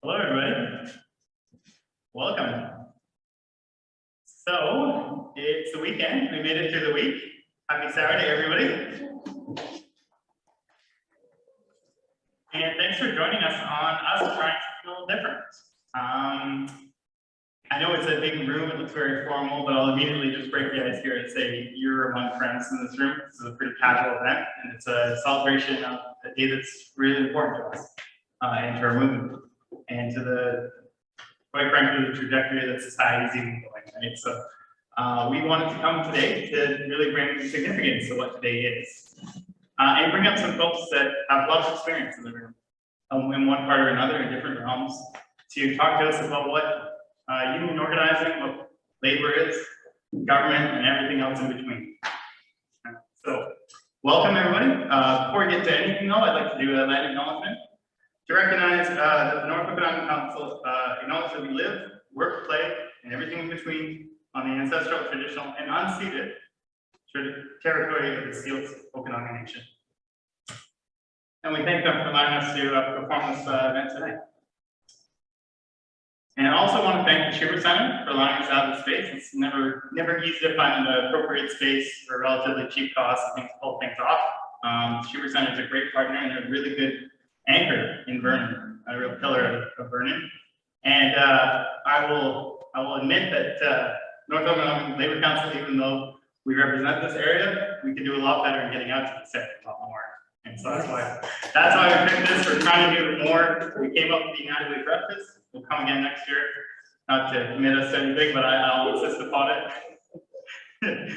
Hello, everybody. Welcome. So, it's the weekend. We made it through the week. Happy Saturday, everybody. And thanks for joining us on us trying to feel different. I know it's a big room. It looks very formal, but I'll immediately just break the ice here and say you're among friends in this room. This is a pretty casual event, and it's a celebration of a day that's really important to us and to our movement. And to the, quite frankly, the trajectory that society is even going, right? So we wanted to come today to really bring significance to what today is. And bring up some folks that have lots of experience in the room, in one part or another, in different realms, to talk to us about what union organizing, what labor is, government, and everything else in between. So welcome, everybody. Before we get to anything though, I'd like to do a land acknowledgement. To recognize that the North Okanagan Council acknowledge that we live, work, play, and everything in between on the ancestral, traditional, and unceded territory of the Seals Okanagan Nation. And we thank them for allowing us to perform this event today. And I also want to thank the Shiver Center for allowing us to have the space. It's never easy to find an appropriate space for relatively cheap costs and things to pull things off. The Shiver Center is a great partner and a really good anchor in Vernon, a real pillar of Vernon. And I will admit that North Okanagan Labor Council, even though we represent this area, we could do a lot better in getting out to this area a lot more. And so that's why we picked this. We're trying to do more. We came up with the United Way breakfast. We'll come again next year. Not to commit us to anything, but I'll insist upon it.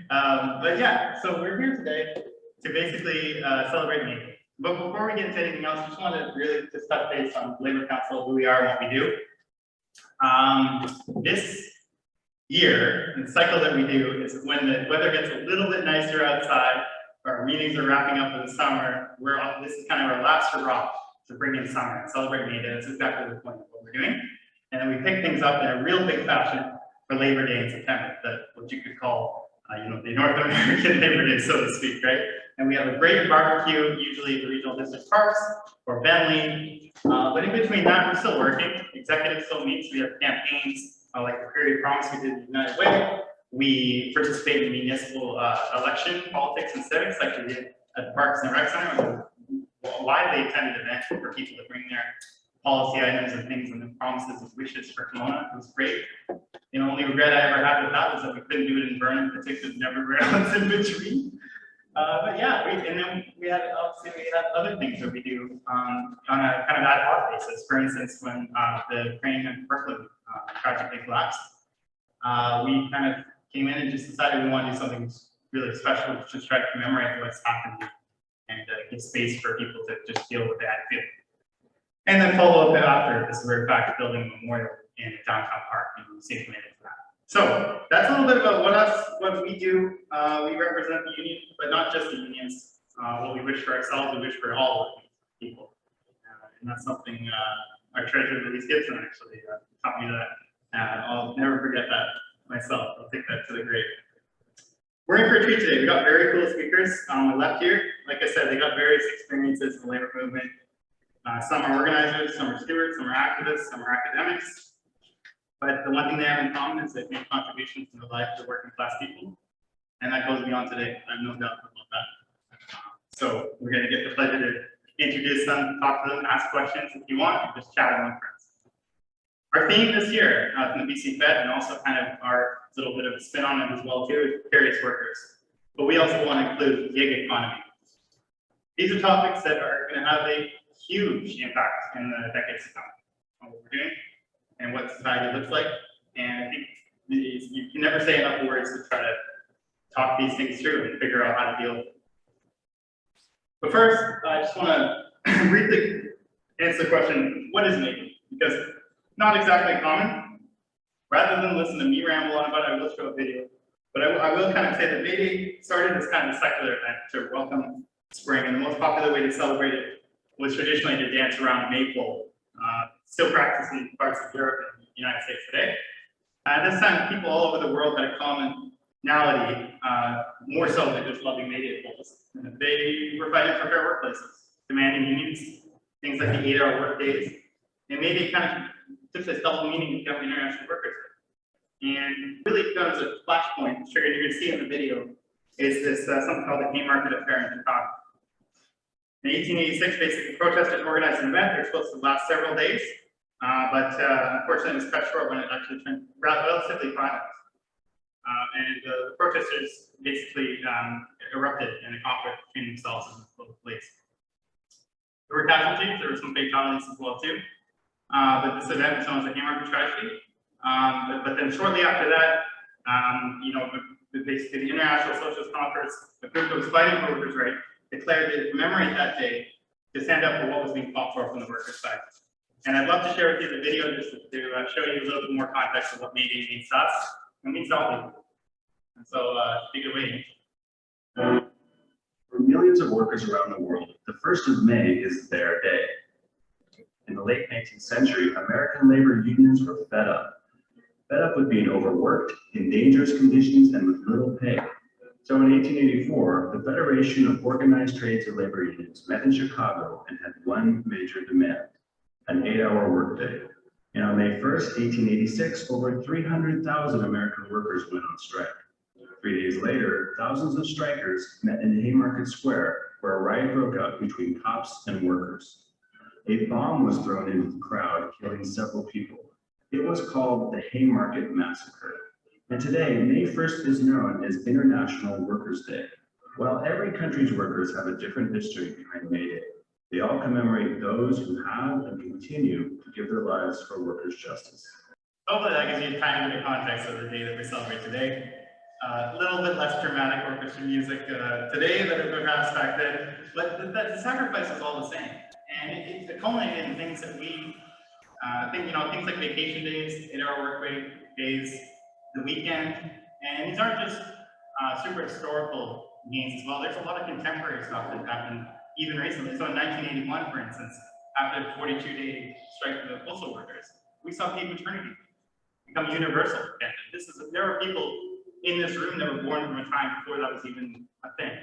But yeah, so we're here today to basically celebrate May Day. But before we get into anything else, I just want to really just touch base on Labor Council, who we are and what we do. This year, the cycle that we do is when the weather gets a little bit nicer outside, our meetings are wrapping up for the summer. This is kind of our last hurrah to bring in summer and celebrate May Day. That's exactly the point of what we're doing. And then we pick things up in a real big fashion for Labor Day in September, what you could call, the North American Labor Day, so to speak, right? And we have a great barbecue, usually at the regional district parks or Bentley. But in between that, we're still working. Executive still meets. We have campaigns like the period promise we did in the United Way. We participate in municipal election politics and civics, like we did at the Parks and Rec Center. A widely attended event for people to bring their policy items and things and the promises and wishes for Kelowna. It was great. The only regret I ever had with that was that we couldn't do it in Vernon, particularly and everywhere else in between. But yeah, we had other things that we do on a kind of ad hoc basis. For instance, when the crane in Brooklyn tragically collapsed, we kind of came in and just decided we want to do something really special to just try to commemorate what's happened and give space for people to just deal with that feeling. And then follow up after this, we're in fact building a memorial in a downtown park, and we seem committed to that. So that's a little bit about what we do. We represent the union, but not just the unions. What we wish for ourselves, we wish for all of people. And that's something our treasurer, Louise Gibson, actually taught me that. I'll never forget that myself. I'll take that to the grave. We're in for a treat today. We got very cool speakers on the left here. Like I said, they got various experiences in the labor movement. Some are organizers, some are stewards, some are activists, some are academics. But the one thing they have in common is they've made contributions to the life of working class people. And that goes beyond today. I have no doubt about that. So we're going to get the pleasure to introduce them, talk to them, ask questions if you want, and just chat among friends. Our theme this year from the BC Fed, and also kind of our little bit of a spin on it as well too, is precarious workers. But we also want to include gig economy. These are topics that are going to have a huge impact in the decades to come on what we're doing and what society looks like. And I think you can never say enough words to try to talk these things through and figure out how to deal with them. But first, I just want to briefly answer the question, what is May? Because not exactly common. Rather than listen to me ramble on about it, I will show a video. But I will kind of say that May Day started as kind of a secular event to welcome spring, and the most popular way to celebrate it was traditionally to dance around a maypole, still practiced in parts of Europe and the United States today. At this time, people all over the world had a commonality, more so than just loving May Day poles. They were fighting for fair workplaces, demanding unions, things like the 8-hour work days, and maybe it kind of took this double meaning to become International Workers Day. And really becomes a flashpoint, sure you're going to see in the video, is this something called the Haymarket Affair in Chicago. In 1886, basically, protesters organized an event. They're supposed to last several days, but unfortunately, it was cut short when it actually turned relatively violent. The protesters basically erupted in a conflict between themselves and the local police. There were casualties. There were some fatalities as well too. But this event was known as the Haymarket tragedy. But then shortly after that, basically the International Socialist Conference, the group that was fighting for workers' rights, declared to commemorate that day to stand up for what was being fought for from the workers' side. And I'd love to share with you the video just to show you a little bit more context of what May Day means to us and means to all people. And so, take it away. For millions of workers around the world, the 1st of May is their day. In the late 19th century, American labor unions were fed up with being overworked, in dangerous conditions, and with little pay. So in 1884, the Federation of Organized Trades and Labor Unions met in Chicago and had one major demand: an 8-hour workday. And on May 1st, 1886, over 300,000 American workers went on strike. 3 days later, thousands of strikers met in Haymarket Square, where a riot broke out between cops and workers. A bomb was thrown into the crowd, killing several people. It was called the Haymarket Massacre. And today, May 1st is known as International Workers' Day. While every country's workers have a different history behind May Day, they all commemorate those who have and continue to give their lives for workers' justice. Hopefully that gives you a tiny bit of context of the day that we celebrate today. A little bit less dramatic orchestra music today than it perhaps back then, but the sacrifice is all the same. And it culminated in things that we think, things like vacation days, 8-hour work week days, the weekend, and these aren't just super historical gains as well. There's a lot of contemporary stuff that happened even recently. So in 1981, for instance, after the 42-day strike for the postal workers, we saw paid maternity become universal. There are people in this room that were born from a time before that was even a thing,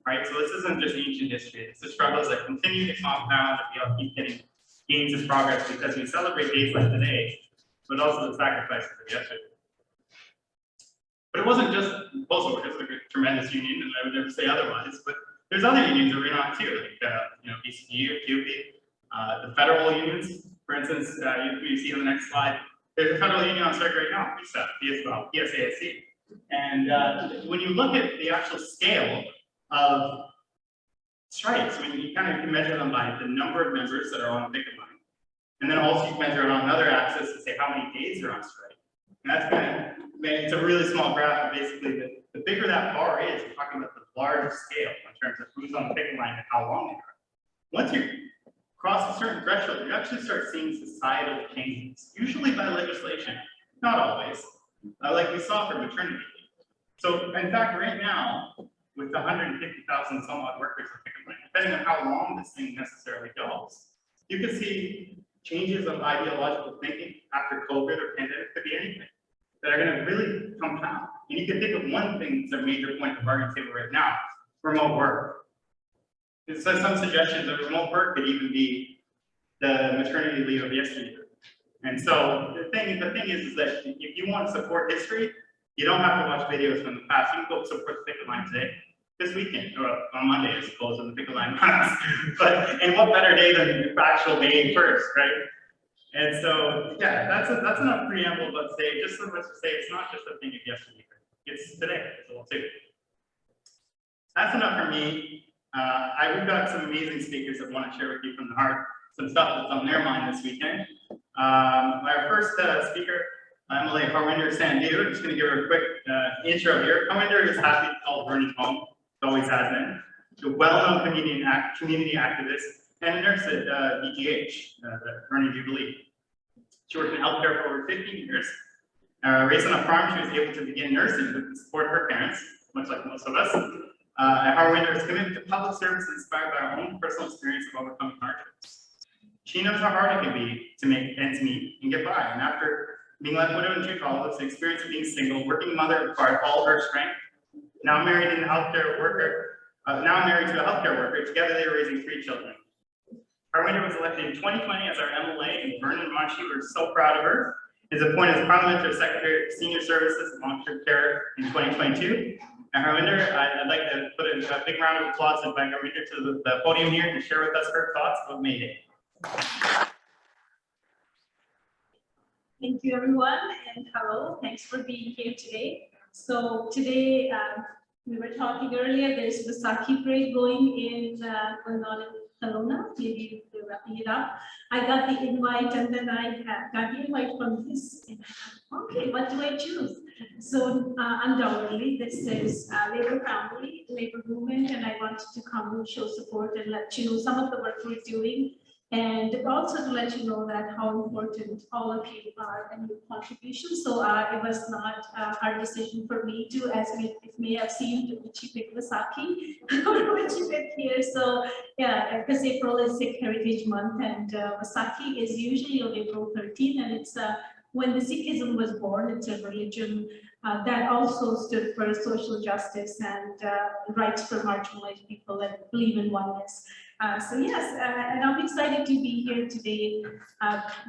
right? So this isn't just ancient history. It's the struggles that continue to compound, that we all keep getting gains of progress because we celebrate days like today, but also the sacrifices of yesterday. But it wasn't just postal workers, like a tremendous union, and I would never say otherwise, but there's other unions that we're on too, like BCG or QP, the federal unions, for instance, you see on the next slide, there's a federal union on strike right now, PSASC. And when you look at the actual scale of strikes, when you kind of can measure them by the number of members that are on the picket line, and then also you can measure it on another axis to say how many days they're on strike. And that's it's a really small graph, but basically the bigger that bar is, we're talking about the larger scale in terms of who's on the picket line and how long they are. Once you cross a certain threshold, you actually start seeing societal changes, usually by legislation, not always, like we saw for maternity leave. So in fact, right now, with the 150,000 some odd workers on picket line, depending on how long this thing necessarily goes, you can see changes of ideological thinking after COVID or pandemic, could be anything, that are going to really compound. And you can think of one thing that's a major point of bargaining table right now: remote work. There's some suggestions that remote work could even be the maternity leave of yesterday. And so the thing is that if you want to support history, you don't have to watch videos from the past. You can go support the picket line today, this weekend, or on Monday, I suppose, when the picket line runs. And what better day than the actual May 1st, right? And so, yeah, that's enough preamble, but say just so much to say it's not just a thing of yesterday. It's today as well too. That's enough for me. We've got some amazing speakers that want to share with you from the heart some stuff that's on their mind this weekend. Our first speaker, Emily Harwinder Sandu. I'm just going to give her a quick intro here. Harwinder is happy to call Bernie's home. It always has been. She's a well-known community activist and a nurse at BGH, the Bernie Jubilee. She worked in healthcare for over 15 years. Raised on a farm, she was able to begin nursing with the support of her parents, much like most of us. Harwinder is committed to public service inspired by her own personal experience of overcoming hardships. She knows how hard it can be to make ends meet and get by. And after being left widowed in two colleges, the experience of being single, working mother required all her strength. Now married to a healthcare worker, together they are raising 3 children. Harwinder was elected in 2020 as our MLA, and Vernon Monchi, we're so proud of her, is appointed as Parliamentary Secretary of Senior Services and Long-Term Care in 2022. And Harwinder, I'd like to put a big round of applause and invite Harwinder to the podium here to share with us her thoughts about May Day. Thank you, everyone, and hello. Thanks for being here today. So today, we were talking earlier, there's the Saki parade going on in Kelowna. Maybe they're wrapping it up. I got the invite, and then I got the invite from this. And I thought, okay, what do I choose? So undoubtedly, this is Labour family, Labour movement, and I wanted to come and show support and let you know some of the work we're doing. And also to let you know that how important all of you are and your contributions. So it was not a hard decision for me to, as it may have seemed, which you picked Vasaki, or which you picked here. So yeah, because April is Sikh Heritage Month, and Vasaki is usually on April 13, and it's when the Sikhism was born. It's a religion that also stood for social justice and rights for marginalized people that believe in oneness. So yes, and I'm excited to be here today.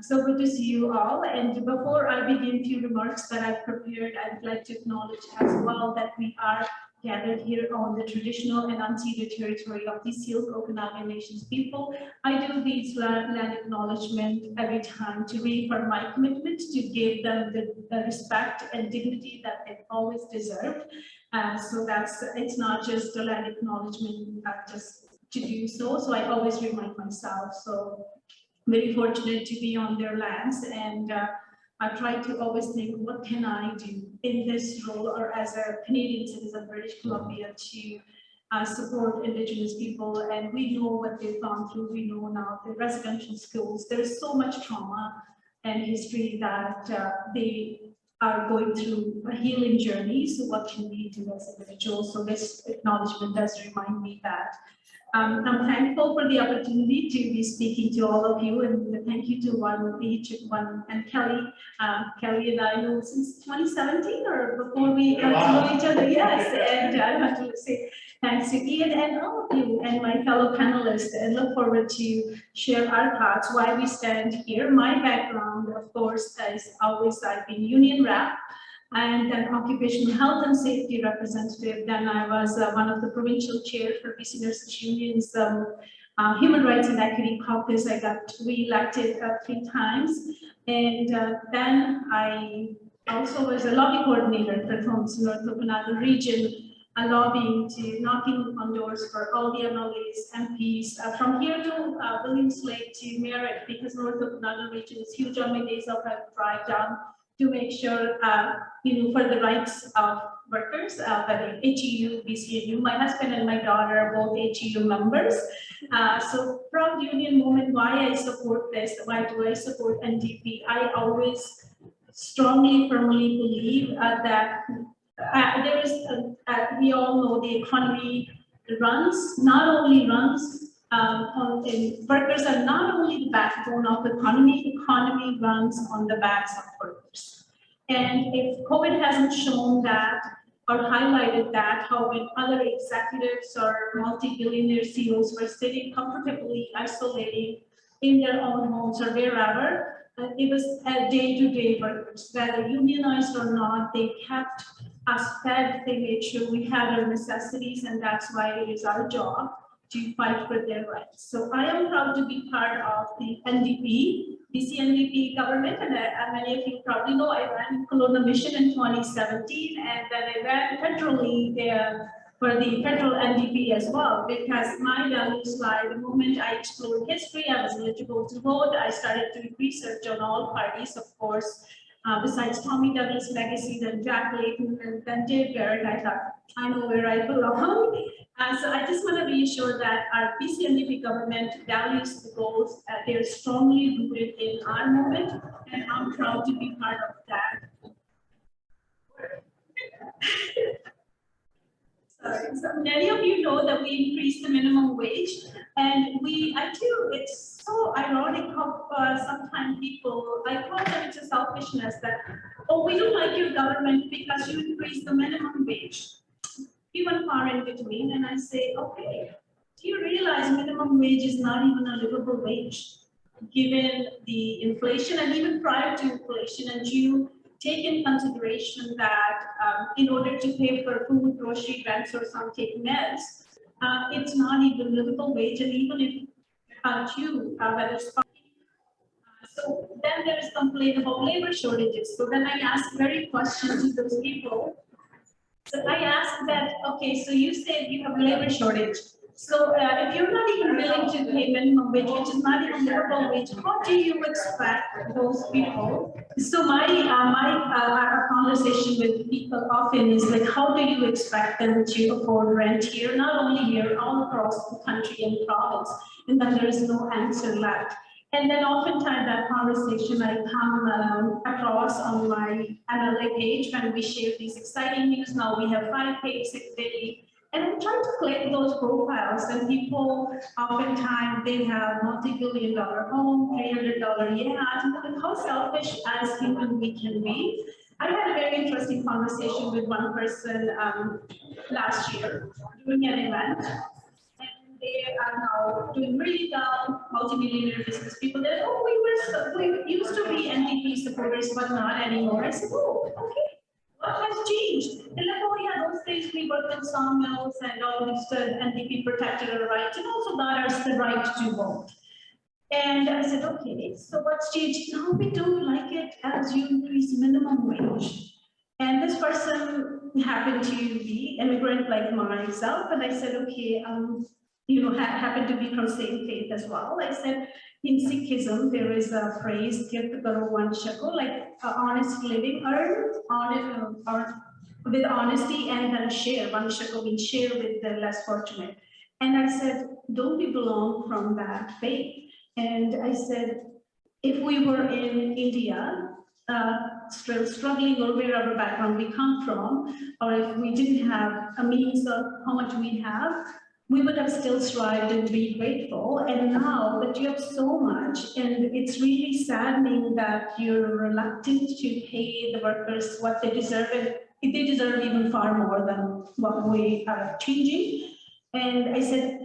So good to see you all. And before I begin a few remarks that I've prepared, I'd like to acknowledge as well that we are gathered here on the traditional and unceded territory of the Syilx Okanagan Nations people. I do these land acknowledgement every time to reaffirm my commitment to give them the respect and dignity that they've always deserved. So it's not just a land acknowledgement, just to do so. So I always remind myself. So very fortunate to be on their lands, and I try to always think, what can I do in this role or as a Canadian citizen, British Columbia, to support Indigenous people. And we know what they've gone through. We know now the residential schools. There's so much trauma and history that they are going through a healing journey. So what can we do as individuals? So this acknowledgement does remind me that. I'm thankful for the opportunity to be speaking to all of you, and thank you to each one, and Kelly. Kelly and I know since 2017 or before we got to know each other. Yes, and I want to say thanks to Ian and all of you and my fellow panelists, and look forward to share our thoughts why we stand here. My background, of course, as always, I've been union rep and an occupational health and safety representative. Then I was one of the provincial chair for BC Nurses Union's Human Rights and Equity Caucus. I got re-elected 3 times. And then I also was a lobby coordinator for Thompson North Okanagan region, knocking on doors for all the MLAs, MPs, from here to Williams Lake to Merritt, because North Okanagan region is huge. On my days off, I would drive down to make sure, for the rights of workers, whether HEU, BCNU. My husband and my daughter are both HEU members. So from the union movement, why I support this, why do I support NDP? I always strongly, firmly believe that there is, we all know the economy not only runs, workers are not only the backbone of the economy runs on the backs of workers. And if COVID hasn't shown that or highlighted that, how when other executives or multi-billionaire CEOs were sitting comfortably isolating in their own homes or wherever, it was day-to-day workers, whether unionized or not, they kept us fed, they made sure we had our necessities, and that's why it is our job to fight for their rights. So I am proud to be part of the NDP, BC NDP government, and many of you probably know I ran Kelowna Mission in 2017, and then I ran federally for the federal NDP as well, because my values lie, the moment I explored history, I was eligible to vote, I started doing research on all parties, of course, besides Tommy Douglas' legacy, then Jack Layton, and then Dave Barrett. I thought, I know where I belong. So I just want to reassure that our BC NDP government values the goals. They're strongly rooted in our movement, and I'm proud to be part of that. So many of you know that we increased the minimum wage, and it's so ironic how sometimes people, I call them it's a selfishness that, oh, we don't like your government because you increased the minimum wage. Even far in between, and I say, okay, do you realize minimum wage is not even a livable wage, given the inflation and even prior to inflation? And you take in consideration that in order to pay for food, grocery, rents, or some take meds, it's not even livable wage. And even if whether it's so then there is complaint about labor shortages. So then I ask very question to those people. So I asked that, okay, so you said you have a labor shortage. So if you're not even willing to pay minimum wage, which is not even livable wage, how do you expect those people? So my conversation with people often is like, how do you expect them to afford rent here, not only here, all across the country and province, and then there is no answer left. And then oftentimes that conversation I come across on my MLA page when we share these exciting news. Now we have 5 paid sick days. And I'm trying to click those profiles, and people oftentimes they have multi-billion-dollar home, $300 yacht, and how selfish as human we can be. I had a very interesting conversation with one person last year during an event. They are now doing really well, multi-millionaire business people. They're, oh, we used to be NDP supporters, but not anymore. I said, oh, okay, what has changed? They're like, oh yeah, those days we worked in sawmills and all these NDP protected our rights and also got us the right to vote. And I said, okay, so what's changed? Now we don't like it as you increase minimum wage. And this person happened to be immigrant like myself, and I said, okay, happened to be from same faith as well. I said, in Sikhism, there is a phrase, give the Guru 1 shekel, like honest living, with honesty, and then share, 1 shekel we share with the less fortunate. And I said, don't we belong from that faith? And I said, if we were in India, still struggling, or wherever background we come from, or if we didn't have a means of how much we have, we would have still strived and be grateful. And now that you have so much, and it's really saddening that you're reluctant to pay the workers what they deserve, and they deserve even far more than what we are changing. And I said,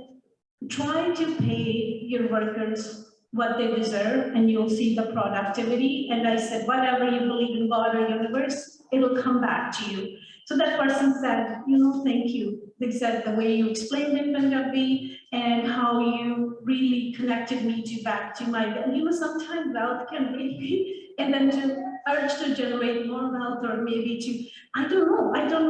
try to pay your workers what they deserve, and you'll see the productivity. And I said, whatever you believe in God or universe, it'll come back to you. So that person said, thank you. They said the way you explained in Punjabi and how you really connected me back to my, sometimes wealth can be, and then to urge to generate more wealth, or maybe to, I don't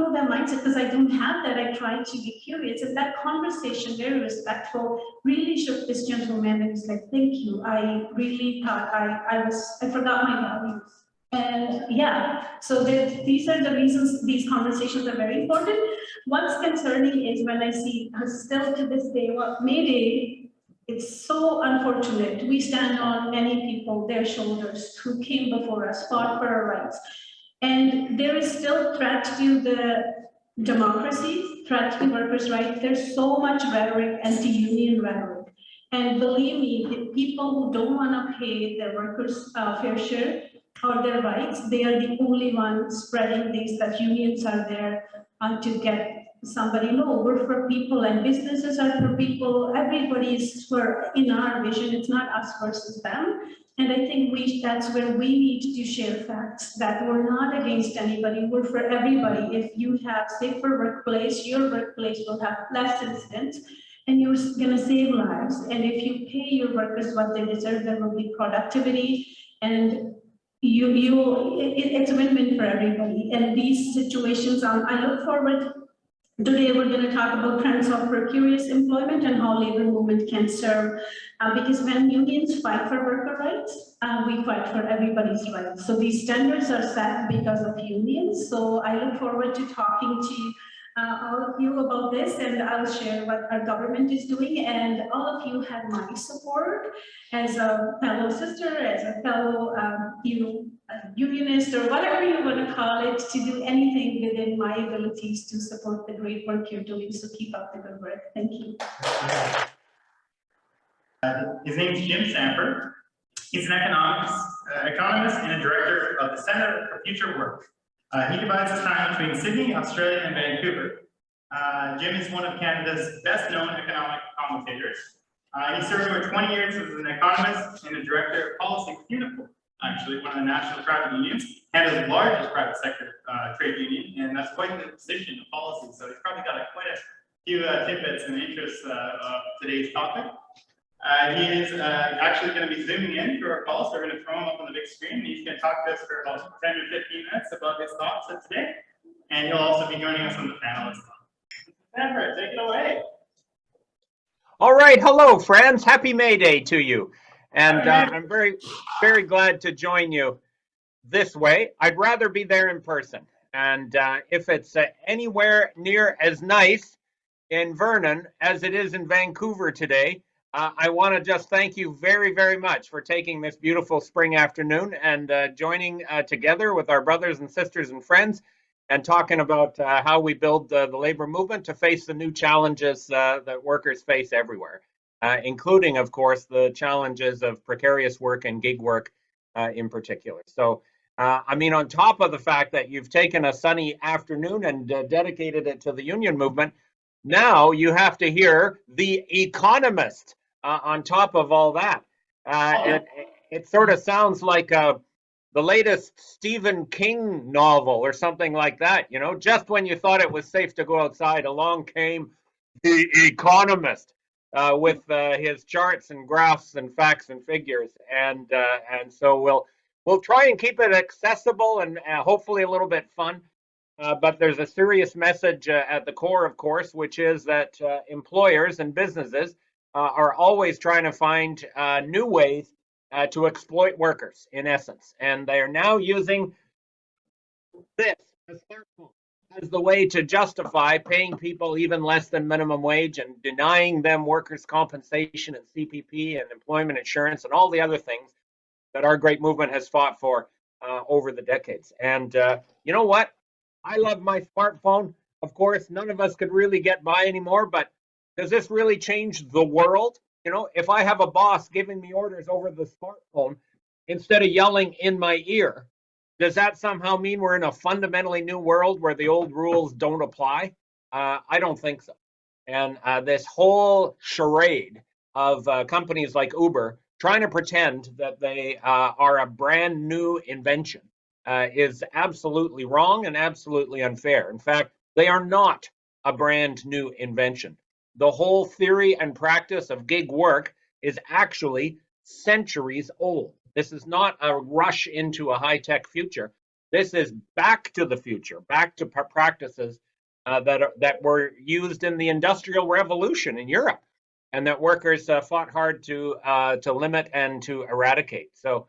know that mindset, because I don't have that. I try to be curious. And that conversation, very respectful, really shook this gentleman, and he's like, thank you. I really thought I forgot my values. And yeah, so these are the reasons these conversations are very important. What's concerning is when I see still to this day, May Day, it's so unfortunate. We stand on many people, their shoulders, who came before us, fought for our rights. And there is still threat to the democracy, threat to workers' rights. There's so much rhetoric, anti-union rhetoric. And believe me, the people who don't want to pay their workers fair share or their rights, they are the only ones spreading these, that unions are there to get somebody. No, we're for people, and businesses are for people. Everybody is for, in our vision, it's not us versus them. And I think that's where we need to share facts, that we're not against anybody, we're for everybody. If you have safer workplace, your workplace will have less incidents, and you're gonna save lives. And if you pay your workers what they deserve, there will be productivity, and it's a win-win for everybody. And these situations, I look forward. Today, we're going to talk about trends of precarious employment and how labor movement can serve. Because when unions fight for worker rights, we fight for everybody's rights. So these standards are set because of unions. So I look forward to talking to all of you about this, and I'll share what our government is doing. And all of you have my support as a fellow sister, as a fellow unionist, or whatever you want to call it, to do anything within my abilities to support the great work you're doing. So keep up the good work. Thank you. His name is Jim Sanford. He's an economist and a director of the Center for Future Work. He divides his time between Sydney, Australia, and Vancouver. Jim is one of Canada's best-known economic commentators. He served over 20 years as an economist and a director of policy with Unifor, actually one of the national private unions, Canada's largest private sector trade union, and that's quite the position of policy. So he's probably got quite a few tidbits and interests of today's topic. He is actually going to be zooming in through our call, so we're going to throw him up on the big screen, and he's going to talk to us for about 10 or 15 minutes about his thoughts of today, and he'll also be joining us on the panel as well. Sandra, take it away. All right, hello friends, happy May Day to you. And I'm very glad to join you this way. I'd rather be there in person. And if it's anywhere near as nice in Vernon as it is in Vancouver today, I want to just thank you very much for taking this beautiful spring afternoon and joining together with our brothers and sisters and friends and talking about how we build the labor movement to face the new challenges that workers face everywhere, including, of course, the challenges of precarious work and gig work in particular. So, I mean, on top of the fact that you've taken a sunny afternoon and dedicated it to the union movement, now you have to hear The Economist on top of all that. It sort of sounds like the latest Stephen King novel or something like that, you know, just when you thought it was safe to go outside, along came The Economist with his charts and graphs and facts and figures. And so we'll try and keep it accessible and hopefully a little bit fun. But there's a serious message at the core, of course, which is that employers and businesses are always trying to find new ways to exploit workers, in essence. And they are now using this, a smartphone, as the way to justify paying people even less than minimum wage and denying them workers' compensation and CPP and employment insurance and all the other things that our great movement has fought for over the decades. And you know what? I love my smartphone. Of course, none of us could really get by anymore, but does this really change the world? You know, if I have a boss giving me orders over the smartphone instead of yelling in my ear, does that somehow mean we're in a fundamentally new world where the old rules don't apply? I don't think so. And this whole charade of companies like Uber trying to pretend that they are a brand new invention is absolutely wrong and absolutely unfair. In fact, they are not a brand new invention. The whole theory and practice of gig work is actually centuries old. This is not a rush into a high-tech future. This is back to the future, back to practices that were used in the Industrial Revolution in Europe, and that workers fought hard to limit and to eradicate. So,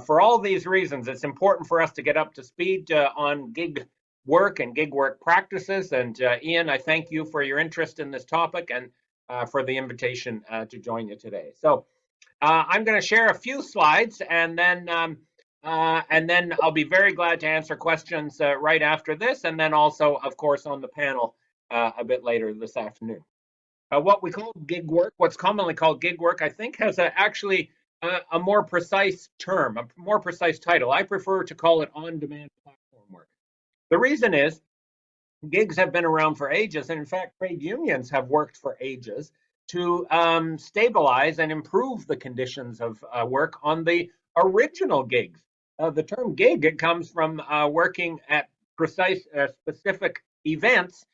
for all these reasons, it's important for us to get up to speed on gig work and gig work practices. And Ian, I thank you for your interest in this topic and for the invitation to join you today. So I'm going to share a few slides, and then I'll be very glad to answer questions right after this, and then also, of course, on the panel a bit later this afternoon. What we call gig work, what's commonly called gig work, I think has actually a more precise term, a more precise title. I prefer to call it on-demand platform work. The reason is gigs have been around for ages, and in fact, trade unions have worked for ages to stabilize and improve the conditions of work on the original gigs. The term gig, it comes from working at precise, specific events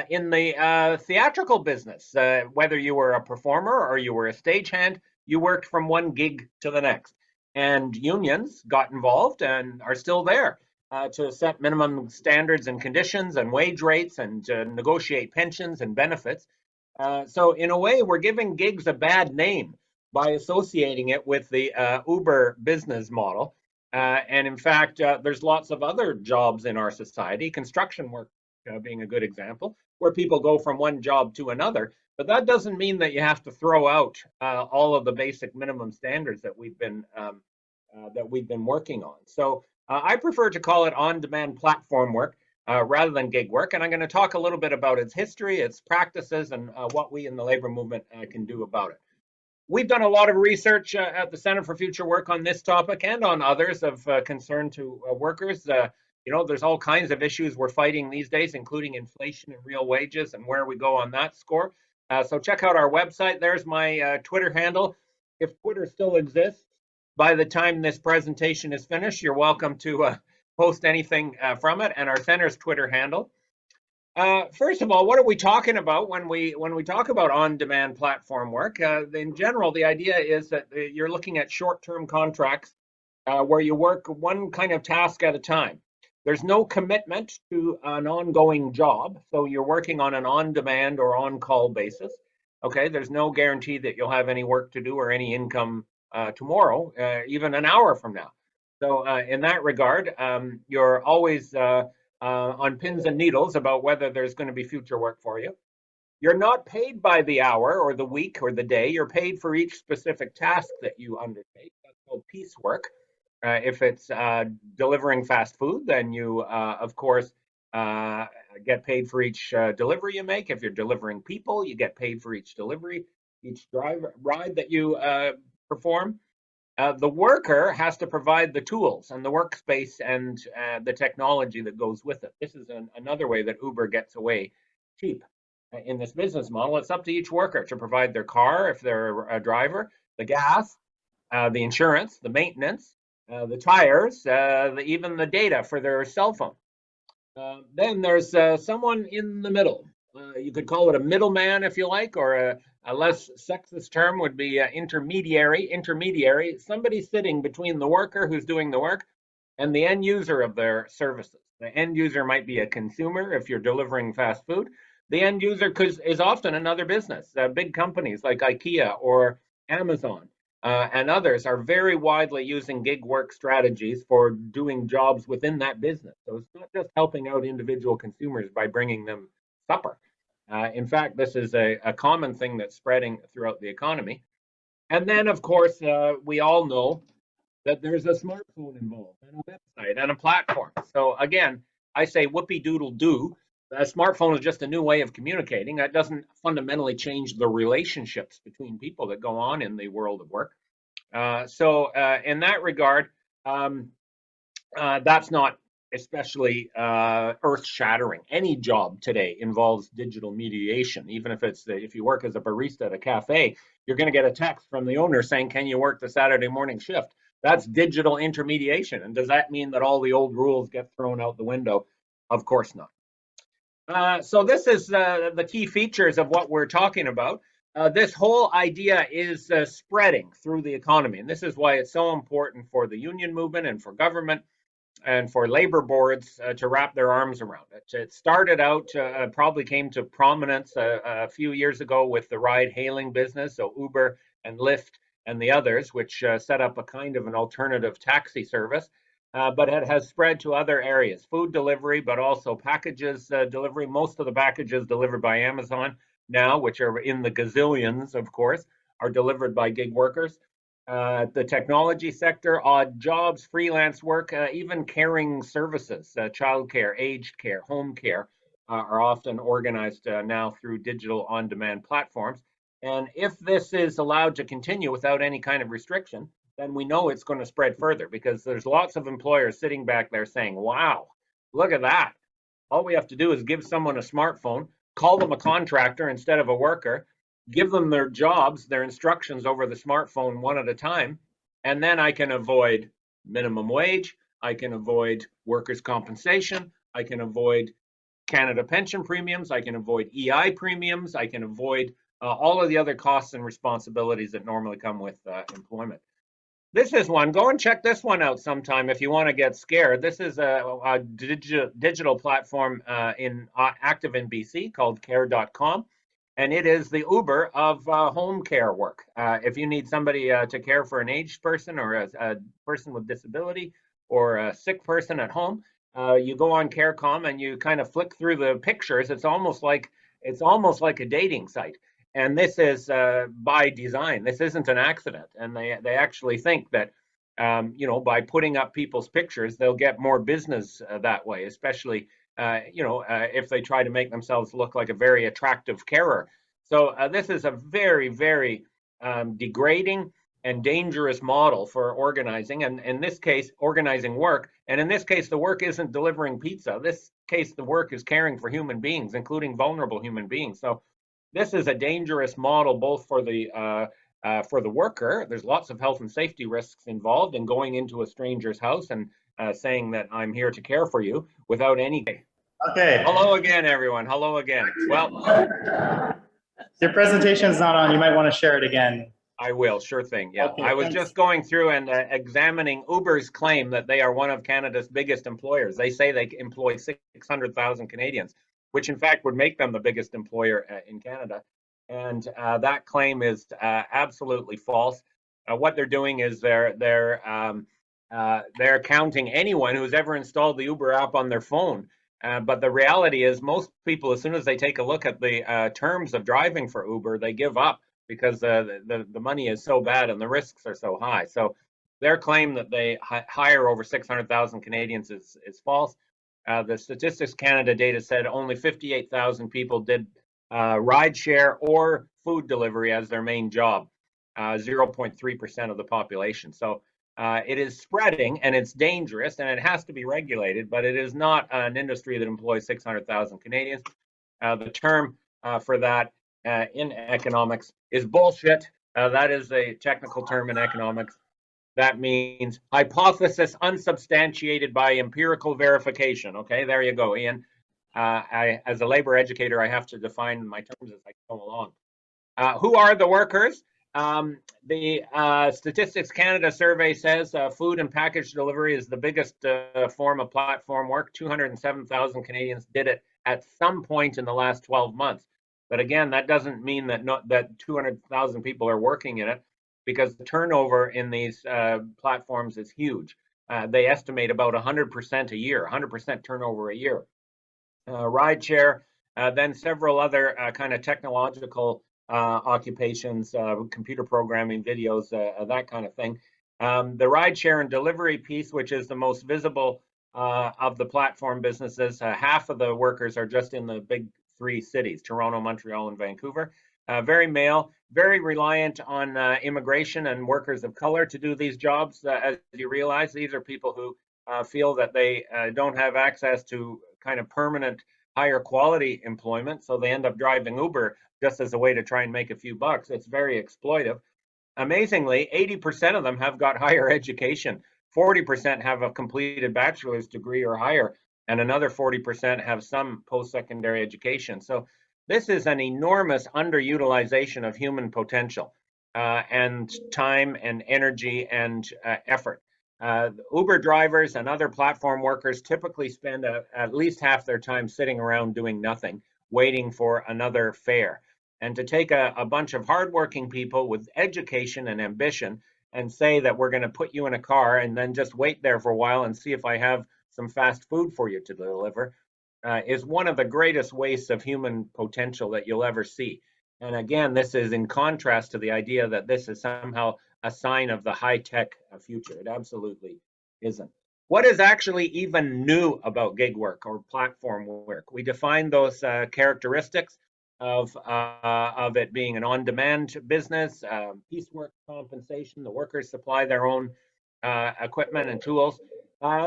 in the theatrical business. Whether you were a performer or you were a stagehand, you worked from one gig to the next. And unions got involved and are still there to set minimum standards and conditions and wage rates and negotiate pensions and benefits. So in a way, we're giving gigs a bad name by associating it with the Uber business model. And in fact, there's lots of other jobs in our society, construction work being a good example, where people go from one job to another. But that doesn't mean that you have to throw out all of the basic minimum standards that we've been working on. So I prefer to call it on-demand platform work rather than gig work. And I'm going to talk a little bit about its history, its practices, and what we in the labor movement can do about it. We've done a lot of research at the Center for Future Work on this topic and on others of concern to workers. You know, there's all kinds of issues we're fighting these days, including inflation and real wages and where we go on that score. So check out our website. There's my Twitter handle. If Twitter still exists, by the time this presentation is finished, you're welcome to post anything from it, and our center's Twitter handle. First of all, what are we talking about when we talk about on-demand platform work? In general, the idea is that you're looking at short-term contracts where you work one kind of task at a time. There's no commitment to an ongoing job, so you're working on an on-demand or on-call basis. Okay, there's no guarantee that you'll have any work to do or any income tomorrow, even an hour from now. So in that regard, you're always on pins and needles about whether there's going to be future work for you. You're not paid by the hour or the week or the day. You're paid for each specific task that you undertake. That's called piecework. If it's delivering fast food, then you, of course, get paid for each delivery you make. If you're delivering people, you get paid for each delivery, each ride that you perform. The worker has to provide the tools and the workspace and the technology that goes with it. This is another way that Uber gets away cheap in this business model. It's up to each worker to provide their car, if they're a driver, the gas, the insurance, the maintenance, the tires, even the data for their cell phone. Then there's someone in the middle. You could call it a middleman if you like, or a less sexist term would be intermediary. Intermediary, somebody sitting between the worker who's doing the work and the end user of their services. The end user might be a consumer if you're delivering fast food. The end user is often another business. Big companies like IKEA or Amazon and others are very widely using gig work strategies for doing jobs within that business. So it's not just helping out individual consumers by bringing them supper. In fact, this is a common thing that's spreading throughout the economy. And then, of course, we all know that there's a smartphone involved and a website and a platform. So again, I say whoopee doodle do. A smartphone is just a new way of communicating. That doesn't fundamentally change the relationships between people that go on in the world of work. So in that regard, that's not especially earth-shattering. Any job today involves digital mediation. Even if you work as a barista at a cafe, you're going to get a text from the owner saying, "Can you work the Saturday morning shift?" That's digital intermediation. And does that mean that all the old rules get thrown out the window? Of course not. So this is the key features of what we're talking about. This whole idea is spreading through the economy, and this is why it's so important for the union movement and for government and for labor boards to wrap their arms around it. It started out, probably came to prominence a few years ago with the ride-hailing business, so Uber and Lyft and the others, which set up a kind of an alternative taxi service. But it has spread to other areas, food delivery, but also packages delivery. Most of the packages delivered by Amazon now, which are in the gazillions, of course, are delivered by gig workers. The technology sector, odd jobs, freelance work, even caring services, childcare, aged care, home care, are often organized now through digital on-demand platforms. And if this is allowed to continue without any kind of restriction, then we know it's going to spread further, because there's lots of employers sitting back there saying, wow, look at that. All we have to do is give someone a smartphone, call them a contractor instead of a worker, give them their jobs, their instructions over the smartphone one at a time, and then I can avoid minimum wage, I can avoid workers' compensation, I can avoid Canada pension premiums, I can avoid EI premiums, I can avoid all of the other costs and responsibilities that normally come with employment. This is one. Go and check this one out sometime if you want to get scared. This is a digital platform active in BC called care.com. And it is the Uber of home care work. If you need somebody to care for an aged person or a person with disability or a sick person at home, you go on CareCom and you kind of flick through the pictures. It's almost like a dating site. And this is by design. This isn't an accident. And they actually think that by putting up people's pictures, they'll get more business that way, especially if they try to make themselves look like a very attractive carer. So this is a very, very degrading and dangerous model for organizing, and in this case, organizing work. And in this case, the work isn't delivering pizza. This case, the work is caring for human beings, including vulnerable human beings. So this is a dangerous model, both for the worker. There's lots of health and safety risks involved in going into a stranger's house and saying that I'm here to care for you without any. Okay. Hello again, everyone. Hello again. Well, your presentation is not on. You might want to share it again. I will, sure thing. Yeah, Okay, I was thanks. just going through and examining Uber's claim that they are one of Canada's biggest employers. They say they employ 600,000 Canadians, which in fact would make them the biggest employer in Canada. And that claim is absolutely false. What they're doing is they're counting anyone who's ever installed the Uber app on their phone. But the reality is, most people, as soon as they take a look at the terms of driving for Uber, they give up, because the money is so bad and the risks are so high. So their claim that they hire over 600,000 Canadians is false. The Statistics Canada data said only 58,000 people did rideshare or food delivery as their main job, 0.3% of the population. So it is spreading, and it's dangerous, and it has to be regulated, but it is not an industry that employs 600,000 Canadians. The term for that in economics is bullshit. That is a technical term in economics. That means hypothesis unsubstantiated by empirical verification. Okay, there you go, Ian. As a labor educator, I have to define my terms as I go along. Who are the workers? The Statistics Canada survey says food and package delivery is the biggest form of platform work. 207,000 Canadians did it at some point in the last 12 months. But again, that doesn't mean that 200,000 people are working in it, because the turnover in these platforms is huge. They estimate about 100% a year, 100% turnover a year. Rideshare, then several other kind of technological occupations, computer programming, videos, that kind of thing. The rideshare and delivery piece, which is the most visible of the platform businesses, half of the workers are just in the big three cities, Toronto, Montreal, and Vancouver. Very male, very reliant on immigration and workers of color to do these jobs. As you realize, these are people who feel that they don't have access to kind of permanent, higher quality employment, so they end up driving Uber just as a way to try and make a few bucks. It's very exploitive. Amazingly, 80% of them have got higher education. 40% have a completed bachelor's degree or higher, and another 40% have some post-secondary education. So this is an enormous underutilization of human potential and time and energy and effort. Uber drivers and other platform workers typically spend at least half their time sitting around doing nothing, waiting for another fare. And to take a bunch of hardworking people with education and ambition and say that we're going to put you in a car and then just wait there for a while and see if I have some fast food for you to deliver is one of the greatest wastes of human potential that you'll ever see. And again, this is in contrast to the idea that this is somehow a sign of the high-tech future. It absolutely isn't. What is actually even new about gig work or platform work? We define those characteristics of it being an on-demand business, piecework compensation, the workers supply their own equipment and tools.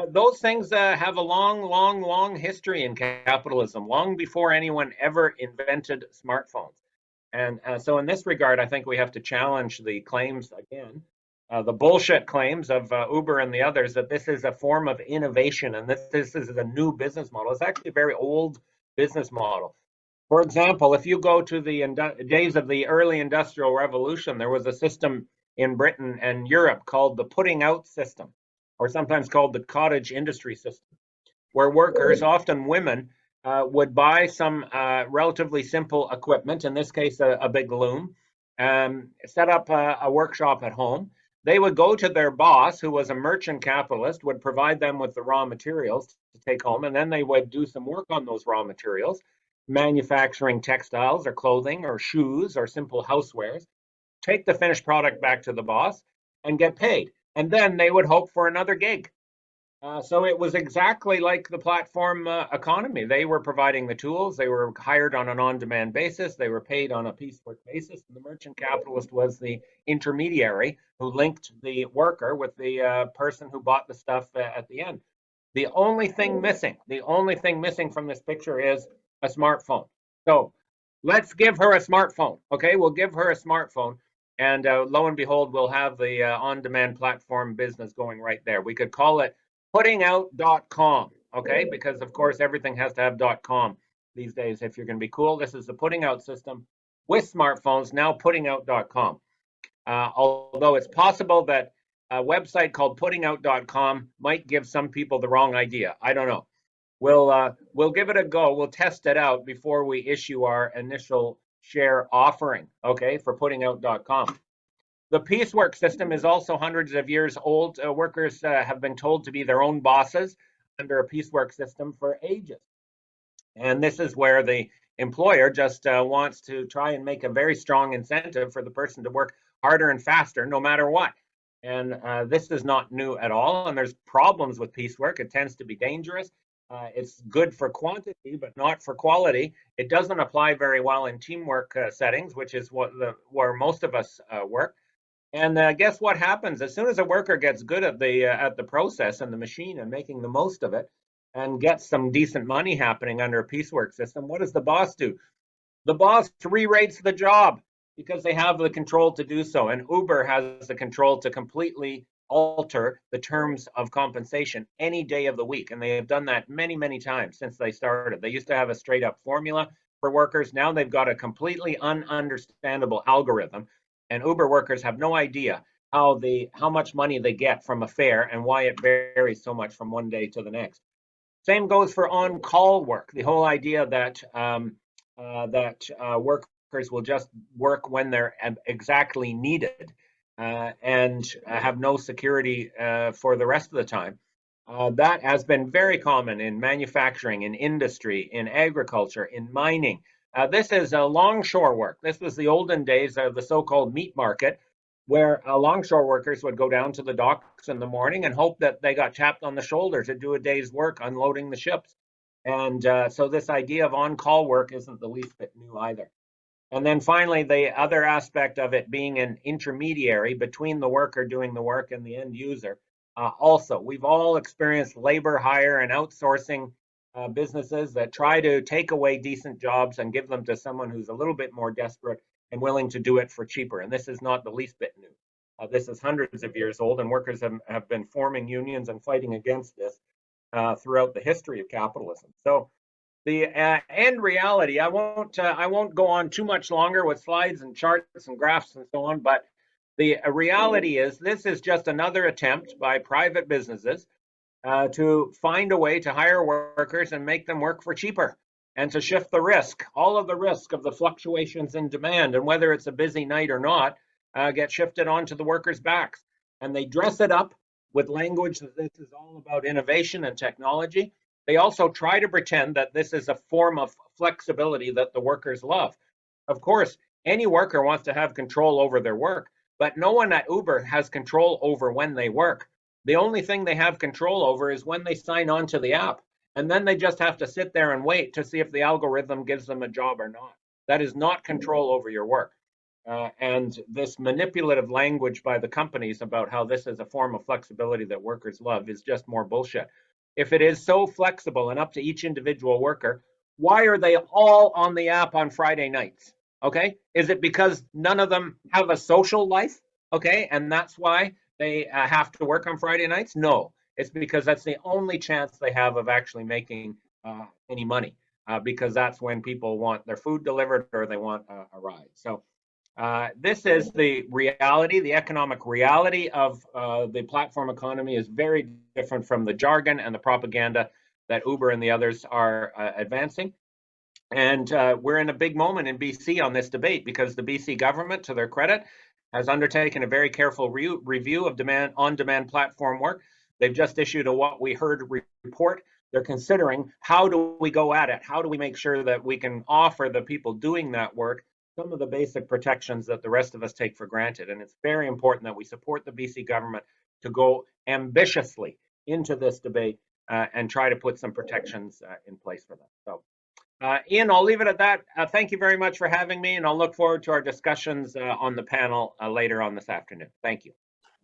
Those things have a long history in capitalism, long before anyone ever invented smartphones. And so in this regard, I think we have to challenge the claims again, the bullshit claims of Uber and the others, that this is a form of innovation and this is a new business model. It's actually a very old business model. For example, if you go to the days of the early industrial revolution, there was a system in Britain and Europe called the putting out system, or sometimes called the cottage industry system, where workers, often women, would buy some relatively simple equipment, in this case, a big loom, set up a workshop at home. They would go to their boss, who was a merchant capitalist, would provide them with the raw materials to take home, and then they would do some work on those raw materials, manufacturing textiles or clothing or shoes or simple housewares, take the finished product back to the boss and get paid. And then they would hope for another gig. So it was exactly like the platform economy. They were providing the tools. They were hired on an on-demand basis. They were paid on a piecework basis. And the merchant capitalist was the intermediary who linked the worker with the person who bought the stuff at the end. The only thing missing from this picture is a smartphone. So let's give her a smartphone. Okay, we'll give her a smartphone. And lo and behold, we'll have the on-demand platform business going right there. We could call it puttingout.com, okay? Because of course everything has to have .com these days if you're going to be cool. This is the putting out system with smartphones, now puttingout.com. Although it's possible that a website called puttingout.com might give some people the wrong idea. I don't know. We'll give it a go. We'll test it out before we issue our initial share offering, okay, for puttingout.com. The piecework system is also hundreds of years old. Workers have been told to be their own bosses under a piecework system for ages. And this is where the employer just wants to try and make a very strong incentive for the person to work harder and faster, no matter what. And this is not new at all. And there's problems with piecework. It tends to be dangerous. It's good for quantity, but not for quality. It doesn't apply very well in teamwork settings, which is where most of us work. And guess what happens? As soon as a worker gets good at the process and the machine and making the most of it, and gets some decent money happening under a piecework system, what does the boss do? The boss re-rates the job because they have the control to do so. And Uber has the control to completely alter the terms of compensation any day of the week. And they have done that many, many times since they started. They used to have a straight up formula for workers. Now they've got a completely ununderstandable algorithm. And Uber workers have no idea how much money they get from a fare and why it varies so much from one day to the next. Same goes for on-call work. The whole idea that workers will just work when they're exactly needed and have no security for the rest of the time. That has been very common in manufacturing, in industry, in agriculture, in mining. This is longshore work. This was the olden days of the so-called meat market, where longshore workers would go down to the docks in the morning and hope that they got tapped on the shoulder to do a day's work unloading the ships. And so this idea of on-call work isn't the least bit new either. And then finally, the other aspect of it being an intermediary between the worker doing the work and the end user. Also, we've all experienced labor hire and outsourcing businesses that try to take away decent jobs and give them to someone who's a little bit more desperate and willing to do it for cheaper. And this is not the least bit new. This is hundreds of years old, and workers have been forming unions and fighting against this throughout the history of capitalism. So the end reality, I won't go on too much longer with slides and charts and graphs and so on, but the reality is this is just another attempt by private businesses to find a way to hire workers and make them work for cheaper and to shift the risk. All of the risk of the fluctuations in demand and whether it's a busy night or not get shifted onto the workers' backs. And they dress it up with language that this is all about innovation and technology. They also try to pretend that this is a form of flexibility that the workers love. Of course, any worker wants to have control over their work, but no one at Uber has control over when they work. The only thing they have control over is when they sign on to the app. And then they just have to sit there and wait to see if the algorithm gives them a job or not. That is not control over your work. And this manipulative language by the companies about how this is a form of flexibility that workers love is just more bullshit. If it is so flexible and up to each individual worker, why are they all on the app on Friday nights? Okay, is it because none of them have a social life? Okay, and that's why they have to work on Friday nights? No, it's because that's the only chance they have of actually making any money, because that's when people want their food delivered or they want a ride. So this is the reality, the economic reality of the platform economy is very different from the jargon and the propaganda that Uber and the others are advancing. And we're in a big moment in BC on this debate because the BC government, to their credit, has undertaken a very careful review of on-demand platform work. They've just issued a What We Heard report. They're considering how do we go at it? How do we make sure that we can offer the people doing that work some of the basic protections that the rest of us take for granted? And it's very important that we support the BC government to go ambitiously into this debate and try to put some protections in place for them. So, Ian, I'll leave it at that. Thank you very much for having me, and I'll look forward to our discussions on the panel later on this afternoon. Thank you.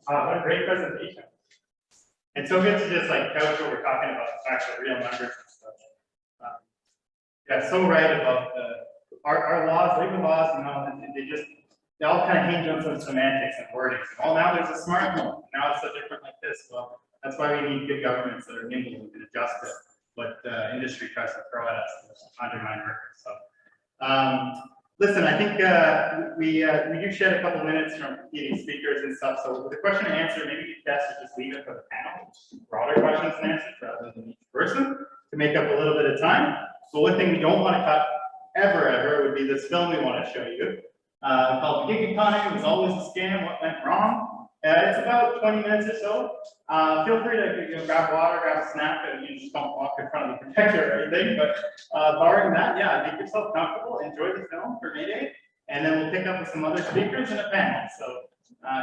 What a great presentation. It's so good to just like couch what we're talking about, the fact that real numbers and stuff. Yeah, so right about our laws, legal laws, you know, they all kind of hinge on some semantics and wordings. Oh, now there's a smart home. Now it's so different like this. Well, that's why we need good governments that are nimble and can adjust to what industry tries to throw at us to undermine workers. So, listen, I think we do shed a couple minutes from competing speakers and stuff. So the question and answer, maybe it's best to just leave it for the panel, broader questions and answers rather than each person to make up a little bit of time. So one thing we don't want to cut ever would be this film we want to show you called The Gig Economy Was Always a Scam, What Went Wrong? It's about 20 minutes or so. Feel free to grab water, grab a snack, and you just don't walk in front of the projector or anything. But barring that, yeah, make yourself comfortable, enjoy the film for May Day, and then we'll pick up with some other speakers in a panel. So,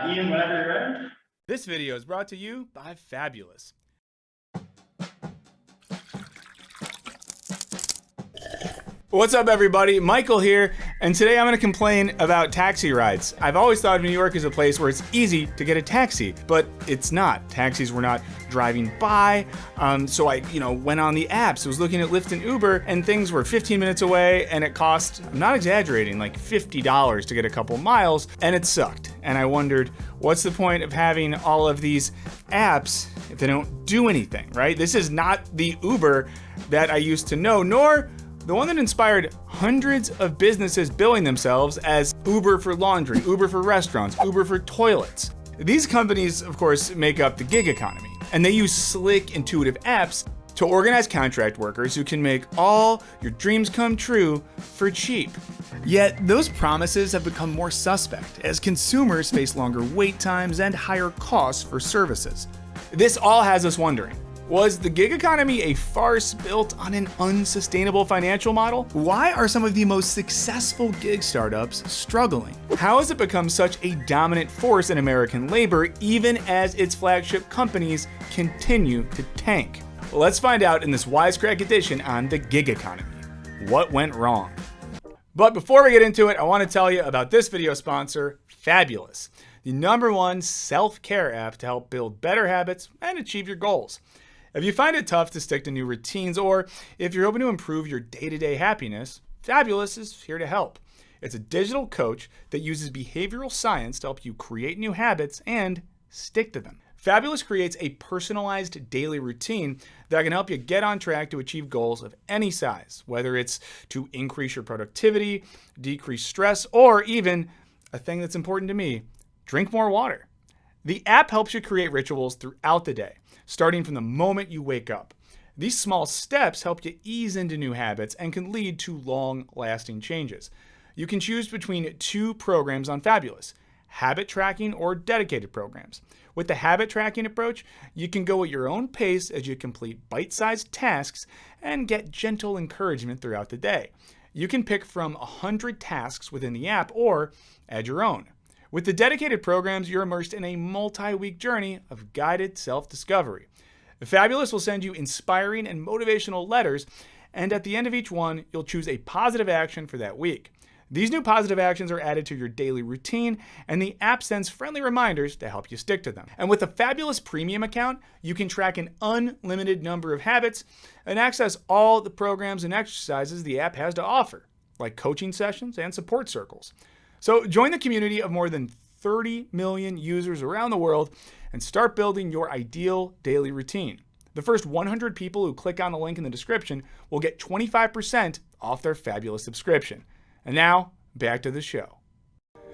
Ian, whenever you're ready. This video is brought to you by Fabulous. What's up, everybody? Michael here, and today I'm going to complain about taxi rides. I've always thought of New York as a place where it's easy to get a taxi, but it's not. Taxis were not driving by, so I, went on the apps. I was looking at Lyft and Uber, and things were 15 minutes away, and it cost, I'm not exaggerating, like $50 to get a couple miles, and it sucked. And I wondered, what's the point of having all of these apps if they don't do anything, right? This is not the Uber that I used to know, nor the one that inspired hundreds of businesses billing themselves as Uber for laundry, Uber for restaurants, Uber for toilets. These companies, of course, make up the gig economy, and they use slick, intuitive apps to organize contract workers who can make all your dreams come true for cheap. Yet, those promises have become more suspect as consumers face longer wait times and higher costs for services. This all has us wondering, was the gig economy a farce built on an unsustainable financial model? Why are some of the most successful gig startups struggling? How has it become such a dominant force in American labor even as its flagship companies continue to tank? Let's find out in this Wisecrack edition on the gig economy. What went wrong? But before we get into it, I want to tell you about this video sponsor, Fabulous, the #1 self-care app to help build better habits and achieve your goals. If you find it tough to stick to new routines, or if you're hoping to improve your day-to-day happiness, Fabulous is here to help. It's a digital coach that uses behavioral science to help you create new habits and stick to them. Fabulous creates a personalized daily routine that can help you get on track to achieve goals of any size, whether it's to increase your productivity, decrease stress, or even, a thing that's important to me, drink more water. The app helps you create rituals throughout the day, starting from the moment you wake up. These small steps help you ease into new habits and can lead to long-lasting changes. You can choose between 2 programs on Fabulous, habit tracking or dedicated programs. With the habit tracking approach, you can go at your own pace as you complete bite-sized tasks and get gentle encouragement throughout the day. You can pick from 100 tasks within the app or add your own. With the dedicated programs, you're immersed in a multi-week journey of guided self-discovery. Fabulous will send you inspiring and motivational letters, and at the end of each one, you'll choose a positive action for that week. These new positive actions are added to your daily routine, and the app sends friendly reminders to help you stick to them. And with a Fabulous Premium account, you can track an unlimited number of habits and access all the programs and exercises the app has to offer, like coaching sessions and support circles. So join the community of more than 30 million users around the world and start building your ideal daily routine. The first 100 people who click on the link in the description will get 25% off their Fabulous subscription. And now, back to the show.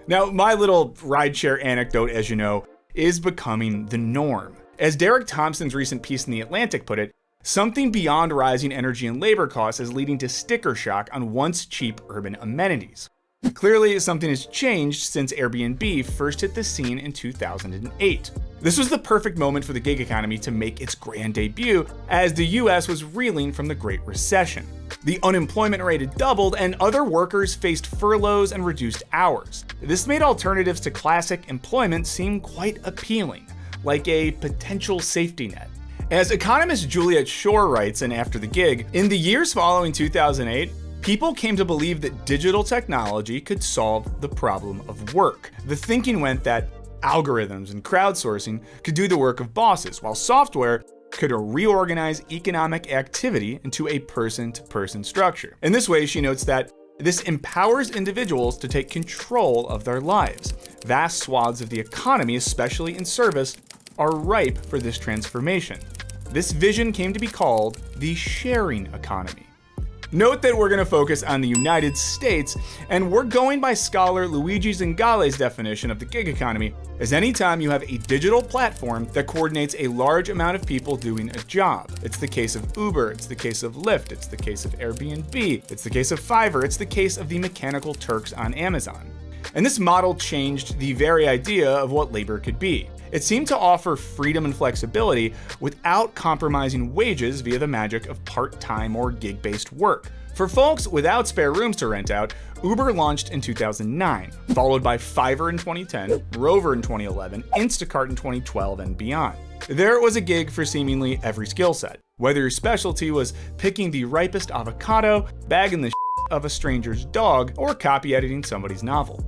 Now, my little rideshare anecdote, as you know, is becoming the norm. As Derek Thompson's recent piece in The Atlantic put it, something beyond rising energy and labor costs is leading to sticker shock on once cheap urban amenities. Clearly, something has changed since Airbnb first hit the scene in 2008. This was the perfect moment for the gig economy to make its grand debut, as the US was reeling from the Great Recession. The unemployment rate had doubled, and other workers faced furloughs and reduced hours. This made alternatives to classic employment seem quite appealing, like a potential safety net. As economist Juliet Schor writes in After the Gig, in the years following 2008, people came to believe that digital technology could solve the problem of work. The thinking went that algorithms and crowdsourcing could do the work of bosses, while software could reorganize economic activity into a person-to-person structure. In this way, she notes that this empowers individuals to take control of their lives. Vast swaths of the economy, especially in service, are ripe for this transformation. This vision came to be called the sharing economy. Note that we're going to focus on the United States, and we're going by scholar Luigi Zingale's definition of the gig economy as any time you have a digital platform that coordinates a large amount of people doing a job. It's the case of Uber, it's the case of Lyft, it's the case of Airbnb, it's the case of Fiverr, it's the case of the Mechanical Turks on Amazon. And this model changed the very idea of what labor could be. It seemed to offer freedom and flexibility without compromising wages via the magic of part-time or gig-based work. For folks without spare rooms to rent out, Uber launched in 2009, followed by Fiverr in 2010, Rover in 2011, Instacart in 2012, and beyond. There was a gig for seemingly every skill set, whether your specialty was picking the ripest avocado, bagging the of a stranger's dog, or copy editing somebody's novel.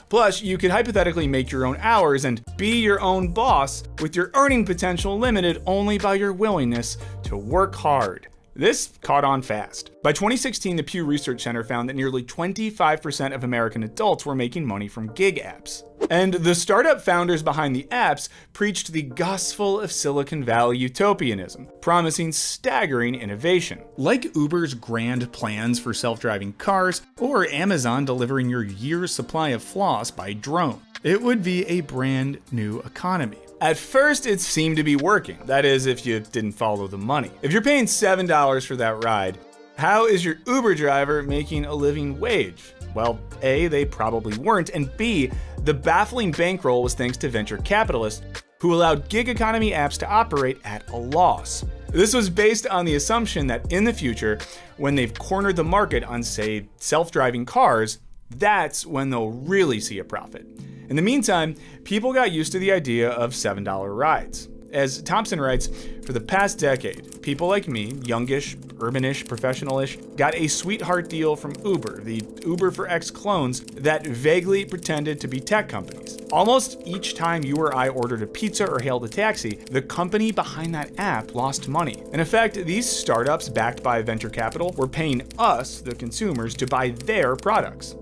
Plus, you could hypothetically make your own hours and be your own boss, with your earning potential limited only by your willingness to work hard. This caught on fast. By 2016, the Pew Research Center found that nearly 25% of American adults were making money from gig apps. And the startup founders behind the apps preached the gospel of Silicon Valley utopianism, promising staggering innovation. Like Uber's grand plans for self-driving cars, or Amazon delivering your year's supply of floss by drone, it would be a brand new economy. At first, it seemed to be working. That is, if you didn't follow the money. If you're paying $7 for that ride, how is your Uber driver making a living wage? Well, A, they probably weren't, and B, the baffling bankroll was thanks to venture capitalists who allowed gig economy apps to operate at a loss. This was based on the assumption that in the future, when they've cornered the market on, say, self-driving cars, that's when they'll really see a profit. In the meantime, people got used to the idea of $7 rides. As Thompson writes, for the past decade, people like me, youngish, urbanish, professionalish, got a sweetheart deal from Uber, the Uber for X clones that vaguely pretended to be tech companies. Almost each time you or I ordered a pizza or hailed a taxi, the company behind that app lost money. In effect, these startups backed by venture capital were paying us, the consumers, to buy their products.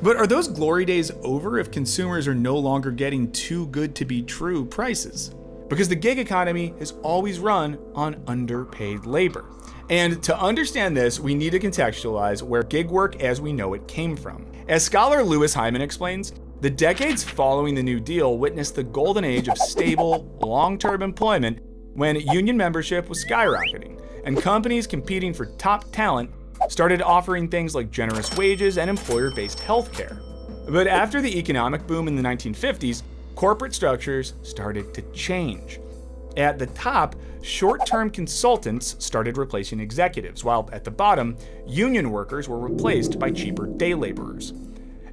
But are those glory days over if consumers are no longer getting too good to be true prices? Because the gig economy is always run on underpaid labor. And to understand this, we need to contextualize where gig work as we know it came from. As scholar Louis Hyman explains, the decades following the New Deal witnessed the golden age of stable, long-term employment when union membership was skyrocketing, and companies competing for top talent started offering things like generous wages and employer-based healthcare. But after the economic boom in the 1950s, corporate structures started to change. At the top, short-term consultants started replacing executives, while at the bottom, union workers were replaced by cheaper day laborers.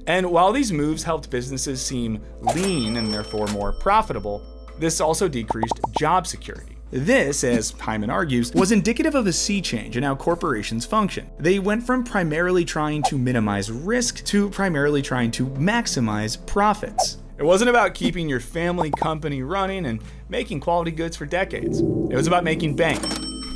And while these moves helped businesses seem lean and therefore more profitable, this also decreased job security. This, as Hyman argues, was indicative of a sea change in how corporations function. They went from primarily trying to minimize risk to primarily trying to maximize profits. It wasn't about keeping your family company running and making quality goods for decades. It was about making bank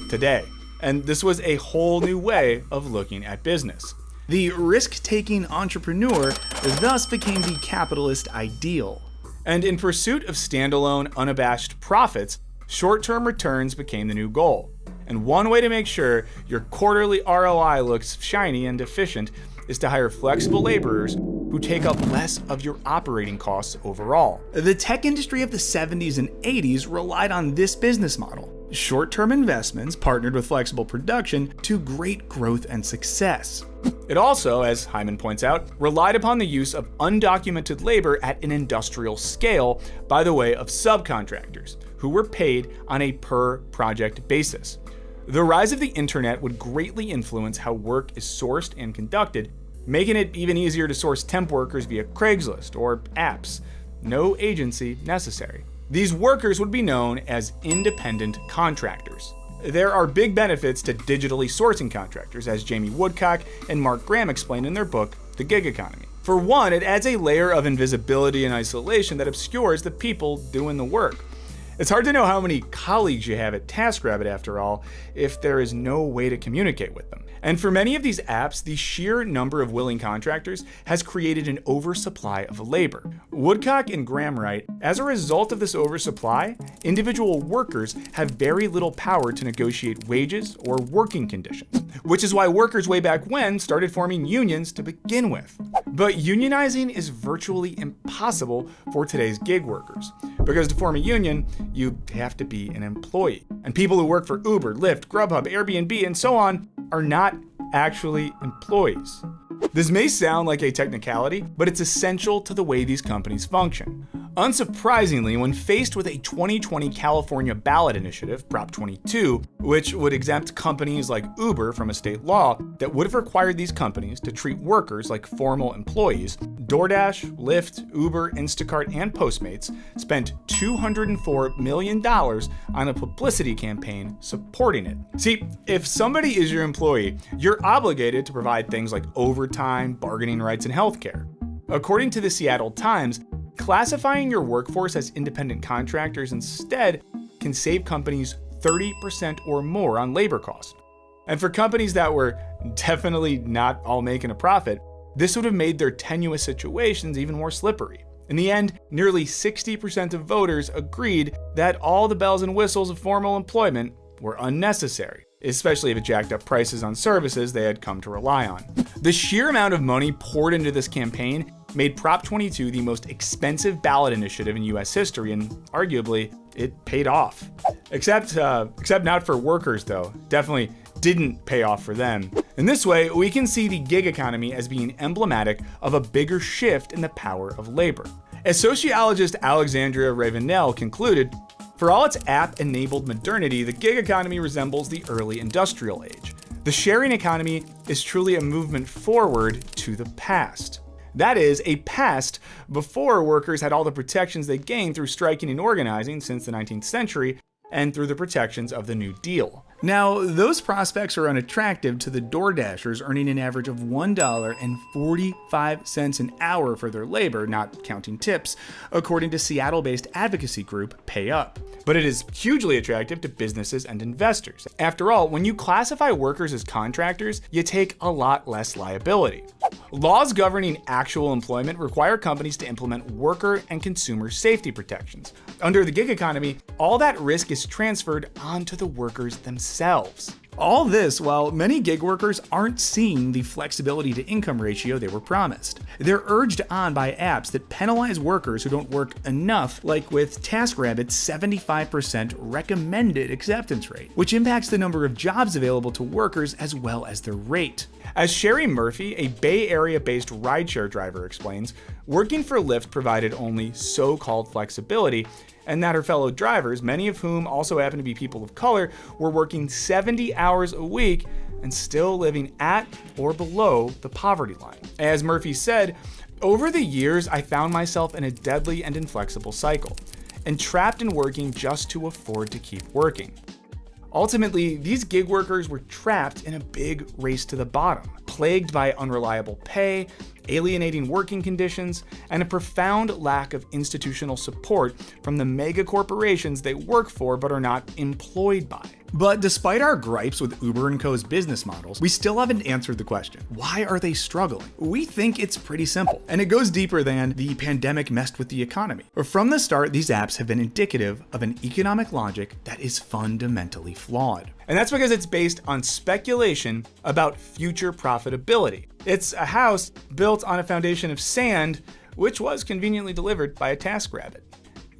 today. And this was a whole new way of looking at business. The risk-taking entrepreneur thus became the capitalist ideal. And in pursuit of standalone, unabashed profits, short-term returns became the new goal. And one way to make sure your quarterly ROI looks shiny and efficient is to hire flexible laborers who take up less of your operating costs overall. The tech industry of the 70s and 80s relied on this business model. Short-term investments partnered with flexible production to great growth and success. It also, as Hyman points out, relied upon the use of undocumented labor at an industrial scale by the way of subcontractors, who were paid on a per-project basis. The rise of the internet would greatly influence how work is sourced and conducted, making it even easier to source temp workers via Craigslist or apps. No agency necessary. These workers would be known as independent contractors. There are big benefits to digitally sourcing contractors, as Jamie Woodcock and Mark Graham explain in their book, The Gig Economy. For one, it adds a layer of invisibility and isolation that obscures the people doing the work. It's hard to know how many colleagues you have at TaskRabbit, after all, if there is no way to communicate with them. And for many of these apps, the sheer number of willing contractors has created an oversupply of labor. Woodcock and Graham write, as a result of this oversupply, individual workers have very little power to negotiate wages or working conditions, which is why workers way back when started forming unions to begin with. But unionizing is virtually impossible for today's gig workers, because to form a union, you have to be an employee. And people who work for Uber, Lyft, Grubhub, Airbnb, and so on are not actually employees. This may sound like a technicality, but it's essential to the way these companies function. Unsurprisingly, when faced with a 2020 California ballot initiative, Prop 22, which would exempt companies like Uber from a state law that would have required these companies to treat workers like formal employees, DoorDash, Lyft, Uber, Instacart, and Postmates spent $204 million on a publicity campaign supporting it. See, if somebody is your employee, you're obligated to provide things like overtime, bargaining rights, and healthcare. According to the Seattle Times, classifying your workforce as independent contractors instead can save companies 30% or more on labor costs. And for companies that were definitely not all making a profit, this would have made their tenuous situations even more slippery. In the end, nearly 60% of voters agreed that all the bells and whistles of formal employment were unnecessary, especially if it jacked up prices on services they had come to rely on. The sheer amount of money poured into this campaign made Prop 22 the most expensive ballot initiative in US history, and arguably, it paid off. Except not for workers though. Definitely didn't pay off for them. In this way, we can see the gig economy as being emblematic of a bigger shift in the power of labor. As sociologist Alexandria Ravenel concluded, for all its app-enabled modernity, the gig economy resembles the early industrial age. The sharing economy is truly a movement forward to the past. That is, a past before workers had all the protections they gained through striking and organizing since the 19th century and through the protections of the New Deal. Now, those prospects are unattractive to the DoorDashers earning an average of $1.45 an hour for their labor, not counting tips, according to Seattle-based advocacy group Pay Up. But it is hugely attractive to businesses and investors. After all, when you classify workers as contractors, you take a lot less liability. Laws governing actual employment require companies to implement worker and consumer safety protections. Under the gig economy, all that risk is transferred onto the workers themselves. All this while many gig workers aren't seeing the flexibility to income ratio they were promised. They're urged on by apps that penalize workers who don't work enough, like with TaskRabbit's 75% recommended acceptance rate, which impacts the number of jobs available to workers as well as their rate. As Sherry Murphy, a Bay Area-based rideshare driver, explains, working for Lyft provided only so-called flexibility, and that her fellow drivers, many of whom also happen to be people of color, were working 70 hours a week and still living at or below the poverty line. As Murphy said, over the years, I found myself in a deadly and inflexible cycle, and trapped in working just to afford to keep working. Ultimately, these gig workers were trapped in a big race to the bottom, plagued by unreliable pay, alienating working conditions, and a profound lack of institutional support from the mega corporations they work for but are not employed by. But despite our gripes with Uber & Co.'s business models, we still haven't answered the question, why are they struggling? We think it's pretty simple, and it goes deeper than the pandemic messed with the economy. From the start, these apps have been indicative of an economic logic that is fundamentally flawed. And that's because it's based on speculation about future profitability. It's a house built on a foundation of sand, which was conveniently delivered by a TaskRabbit.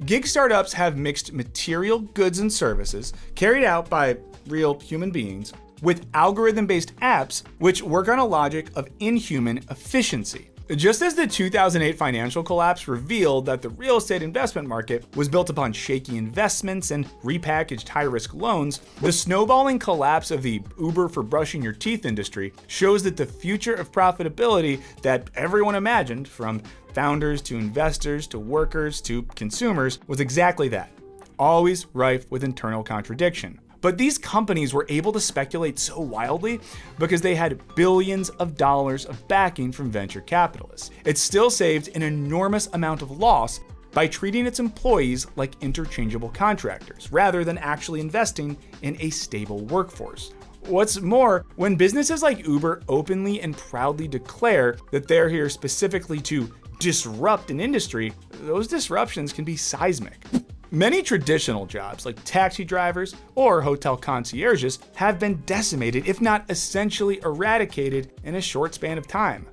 Gig startups have mixed material goods and services carried out by real human beings with algorithm-based apps which work on a logic of inhuman efficiency. Just as the 2008 financial collapse revealed that the real estate investment market was built upon shaky investments and repackaged high-risk loans, the snowballing collapse of the Uber for brushing your teeth industry shows that the future of profitability that everyone imagined, from founders to investors to workers to consumers was exactly that, always rife with internal contradiction. But these companies were able to speculate so wildly because they had billions of dollars of backing from venture capitalists. It still saved an enormous amount of loss by treating its employees like interchangeable contractors, rather than actually investing in a stable workforce. What's more, when businesses like Uber openly and proudly declare that they're here specifically to disrupt an industry, those disruptions can be seismic. Many traditional jobs, like taxi drivers or hotel concierges, have been decimated, if not essentially eradicated, in a short span of time.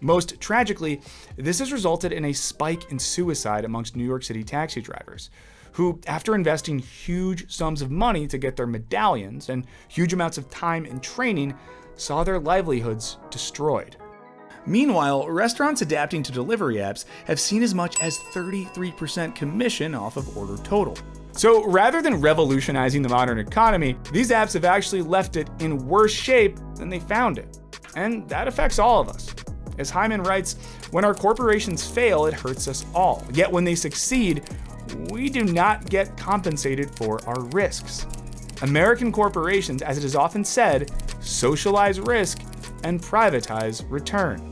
Most tragically, this has resulted in a spike in suicide amongst New York City taxi drivers, who, after investing huge sums of money to get their medallions and huge amounts of time and training, saw their livelihoods destroyed. Meanwhile, restaurants adapting to delivery apps have seen as much as 33% commission off of order total. So rather than revolutionizing the modern economy, these apps have actually left it in worse shape than they found it. And that affects all of us. As Hyman writes, when our corporations fail, it hurts us all. Yet when they succeed, we do not get compensated for our risks. American corporations, as it is often said, socialize risk and privatize return.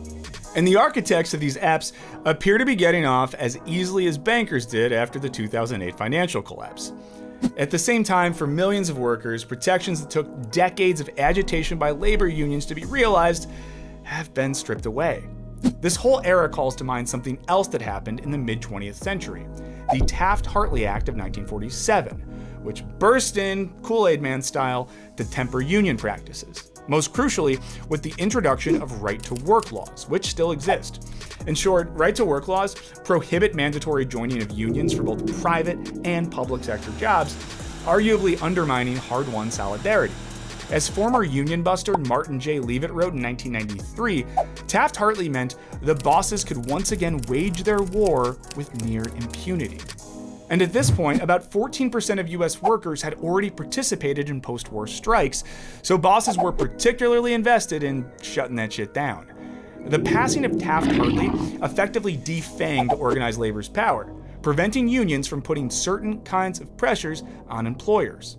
And the architects of these apps appear to be getting off as easily as bankers did after the 2008 financial collapse. At the same time, for millions of workers, protections that took decades of agitation by labor unions to be realized have been stripped away. This whole era calls to mind something else that happened in the mid-20th century, the Taft-Hartley Act of 1947, which burst in, Kool-Aid Man style, to temper union practices. Most crucially, with the introduction of right-to-work laws, which still exist. In short, right-to-work laws prohibit mandatory joining of unions for both private and public sector jobs, arguably undermining hard-won solidarity. As former union buster Martin J. Leavitt wrote in 1993, Taft-Hartley meant the bosses could once again wage their war with near impunity. And at this point, about 14% of US workers had already participated in post-war strikes, so bosses were particularly invested in shutting that shit down. The passing of Taft-Hartley effectively defanged organized labor's power, preventing unions from putting certain kinds of pressures on employers.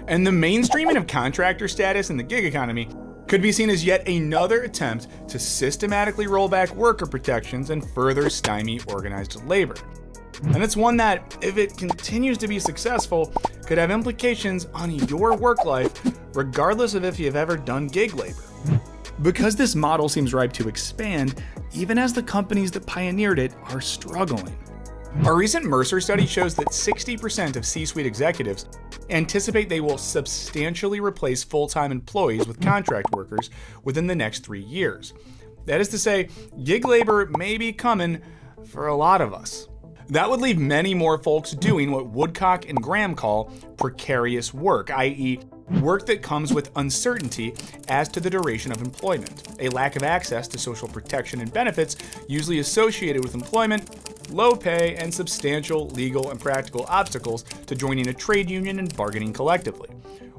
And the mainstreaming of contractor status in the gig economy could be seen as yet another attempt to systematically roll back worker protections and further stymie organized labor. And it's one that, if it continues to be successful, could have implications on your work life, regardless of if you've ever done gig labor. Because this model seems ripe to expand, even as the companies that pioneered it are struggling. A recent Mercer study shows that 60% of C-suite executives anticipate they will substantially replace full-time employees with contract workers within the next 3 years. That is to say, gig labor may be coming for a lot of us. That would leave many more folks doing what Woodcock and Graham call precarious work, i.e., work that comes with uncertainty as to the duration of employment, a lack of access to social protection and benefits usually associated with employment, low pay, and substantial legal and practical obstacles to joining a trade union and bargaining collectively.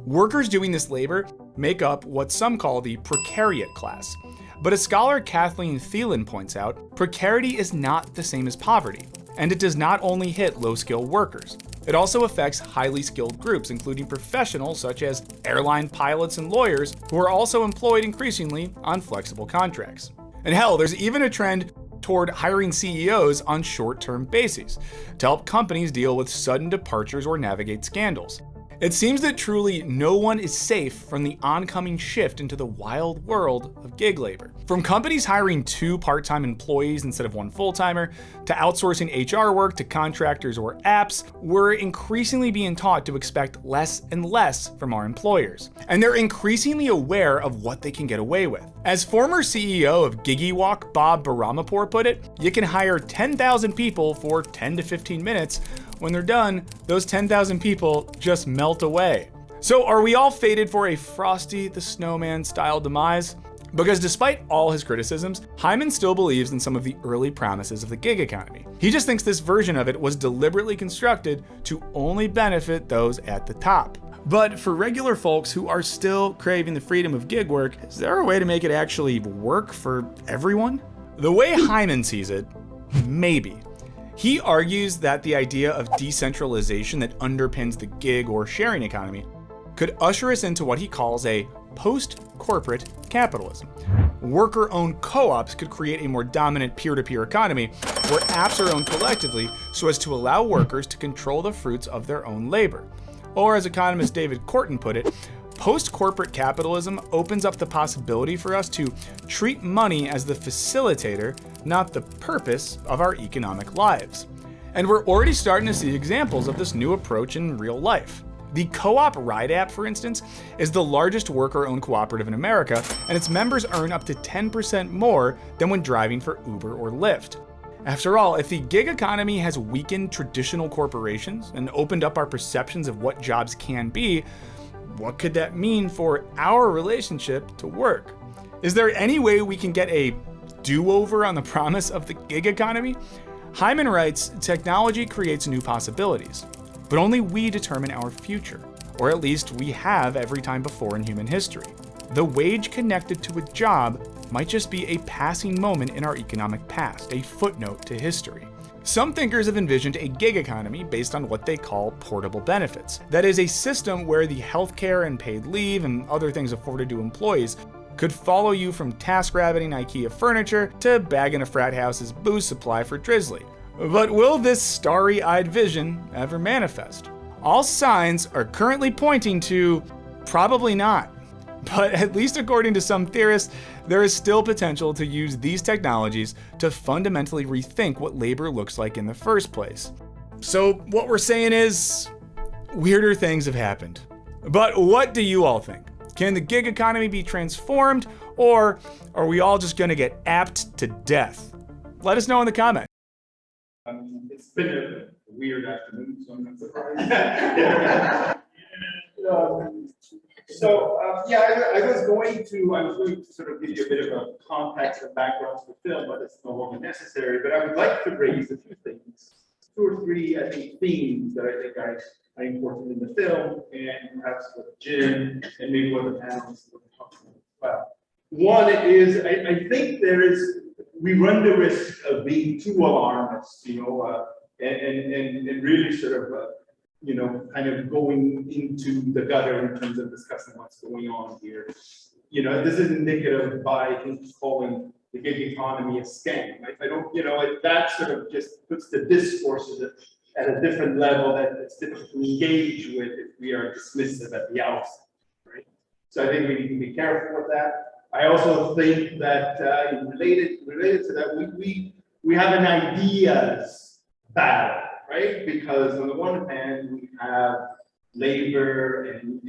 Workers doing this labor make up what some call the precariat class. But as scholar Kathleen Thielen points out, precarity is not the same as poverty. And it does not only hit low-skilled workers. It also affects highly skilled groups, including professionals such as airline pilots and lawyers, who are also employed increasingly on flexible contracts. And hell, there's even a trend toward hiring CEOs on short-term bases to help companies deal with sudden departures or navigate scandals. It seems that truly no one is safe from the oncoming shift into the wild world of gig labor. From companies hiring 2 part-time employees instead of 1 full-timer, to outsourcing HR work to contractors or apps, we're increasingly being taught to expect less and less from our employers. And they're increasingly aware of what they can get away with. As former CEO of GigiWalk, Bob Baramapur, put it, you can hire 10,000 people for 10 to 15 minutes. When they're done, those 10,000 people just melt away. So are we all fated for a Frosty the Snowman style demise? Because despite all his criticisms, Hyman still believes in some of the early promises of the gig economy. He just thinks this version of it was deliberately constructed to only benefit those at the top. But for regular folks who are still craving the freedom of gig work, is there a way to make it actually work for everyone? The way Hyman sees it, maybe. He argues that the idea of decentralization that underpins the gig or sharing economy could usher us into what he calls a post-corporate capitalism. Worker-owned co-ops could create a more dominant peer-to-peer economy where apps are owned collectively so as to allow workers to control the fruits of their own labor. Or as economist David Korten put it, post-corporate capitalism opens up the possibility for us to treat money as the facilitator, not the purpose, of our economic lives. And we're already starting to see examples of this new approach in real life. The Co-op Ride app, for instance, is the largest worker-owned cooperative in America, and its members earn up to 10% more than when driving for Uber or Lyft. After all, if the gig economy has weakened traditional corporations and opened up our perceptions of what jobs can be, what could that mean for our relationship to work? Is there any way we can get a do-over on the promise of the gig economy? Hyman writes, technology creates new possibilities, but only we determine our future, or at least we have every time before in human history. The wage connected to a job might just be a passing moment in our economic past, a footnote to history. Some thinkers have envisioned a gig economy based on what they call portable benefits. That is a system where the healthcare and paid leave and other things afforded to employees could follow you from TaskRabbiting IKEA furniture to bagging a frat house's booze supply for Drizzly. But will this starry-eyed vision ever manifest? All signs are currently pointing to probably not. But at least according to some theorists, there is still potential to use these technologies to fundamentally rethink what labor looks like in the first place. So what we're saying is, weirder things have happened. But what do you all think? Can the gig economy be transformed, or are we all just gonna get apped to death? Let us know in the comments. It's been a weird afternoon, so I'm not surprised. I was going to sort of give you a bit of a context and background to the film, but it's no longer necessary. But I would like to raise a few things, 2 or 3, I think, themes that I think are important in the film, and perhaps with Jim and maybe what the panelists will talk about as well. One is, I think we run the risk of being too alarmist, and really sort of, kind of going into the gutter in terms of discussing what's going on here. This is indicative by him calling the gig economy a scam. I don't, that sort of just puts the discourses at a different level that it's difficult to engage with if we are dismissive at the outset, right? So I think we need to be careful with that. I also think that related to that, we have an ideas battle, right? Because on the one hand, we have labor and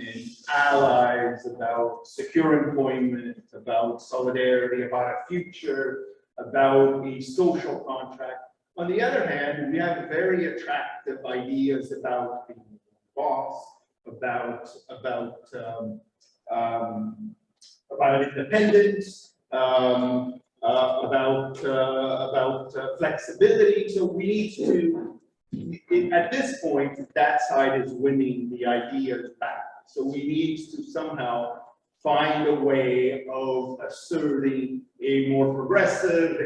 allies about secure employment, about solidarity, about a future, about a social contract. On the other hand, we have very attractive ideas about being a boss, about independence, about flexibility. So we need to, at this point, that side is winning the ideas back. So we need to somehow find a way of asserting a more progressive,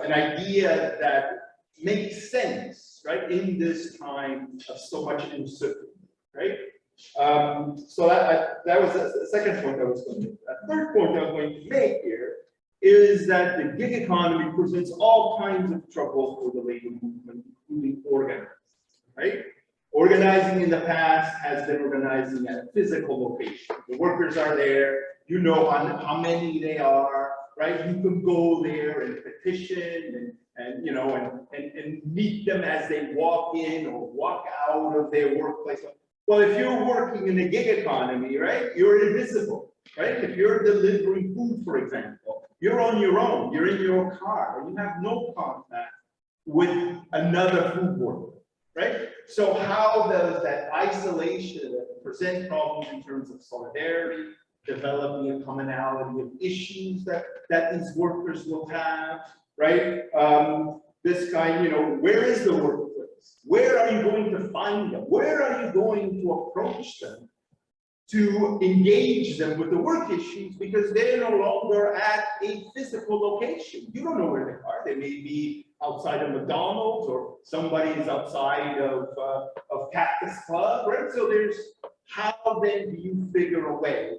an idea that makes sense, right, in this time of so much uncertainty, right? So that was the second point I was going to make. The third point I was going to make here is that the gig economy presents all kinds of trouble for the labor movement, including organizing, right? Organizing in the past has been organizing at a physical location. The workers are there, you know how many they are, right? You can go there and petition and meet them as they walk in or walk out of their workplace. Well, if you're working in the gig economy, right, you're invisible, right? If you're delivering food, for example, you're on your own, you're in your car, and you have no contact with another food worker, right? So how does that isolation present problems in terms of solidarity, developing a commonality of issues that these workers will have, right? This kind, where is the workplace? Where are you going to find them? Where are you going to approach them to engage them with the work issues because they're no longer at a physical location. You don't know where they are. They may be outside of McDonald's or somebody is outside of Cactus Club, right? So there's how then do you figure a way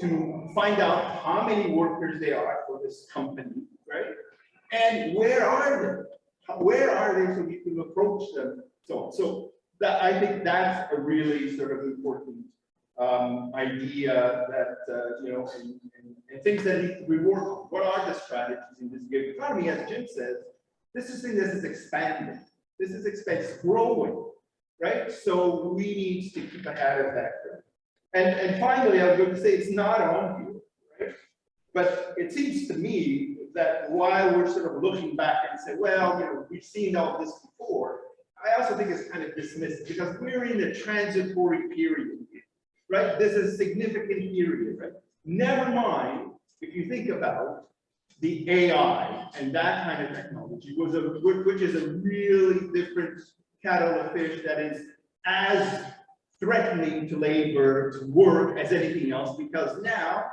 to find out how many workers there are for this company, right? And where are they? Where are they so we can approach them? So that I think that's a really sort of important idea that you know, and things that need to be worked on. What are the strategies in this gig economy? As Jim says, this is thing that is expanding. This is expense growing, right? So we need to keep ahead of that. And finally, I was going to say it's not on here, right? But it seems to me that while we're sort of looking back and say, well, you know, we've seen all this before, I also think it's kind of dismissed because we're in a transitory period, right? This is a significant period, right? Never mind if you think about the AI and that kind of technology, which is a really different kettle of fish that is as threatening to labor, to work as anything else, because now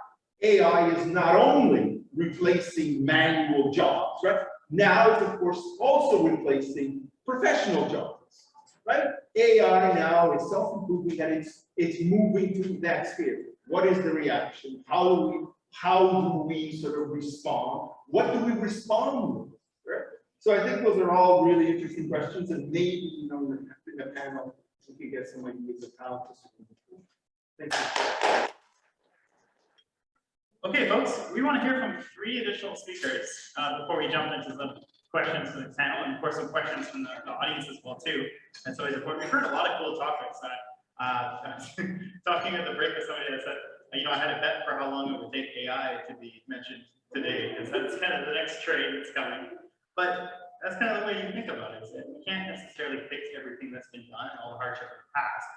AI is not only replacing manual jobs, right? Now it's of course also replacing professional jobs, right? AI now is self-improving and it's moving to that sphere. What is the reaction? How do we sort of respond? What do we respond with, right? So I think those are all really interesting questions, and maybe, you know, in the panel we can get some ideas of how to solve them. Thank you. Okay, folks, we want to hear from 3 additional speakers before we jump into the questions from the panel, and of course some questions from the audience as well too. And so we've heard a lot of cool topics. Talking at the break with somebody that said, you know, I had a bet for how long it would take AI to be mentioned today, because that's kind of the next trade that's coming. But that's kind of the way you think about it. Is that we can't necessarily fix everything that's been done and all the hardship of the past,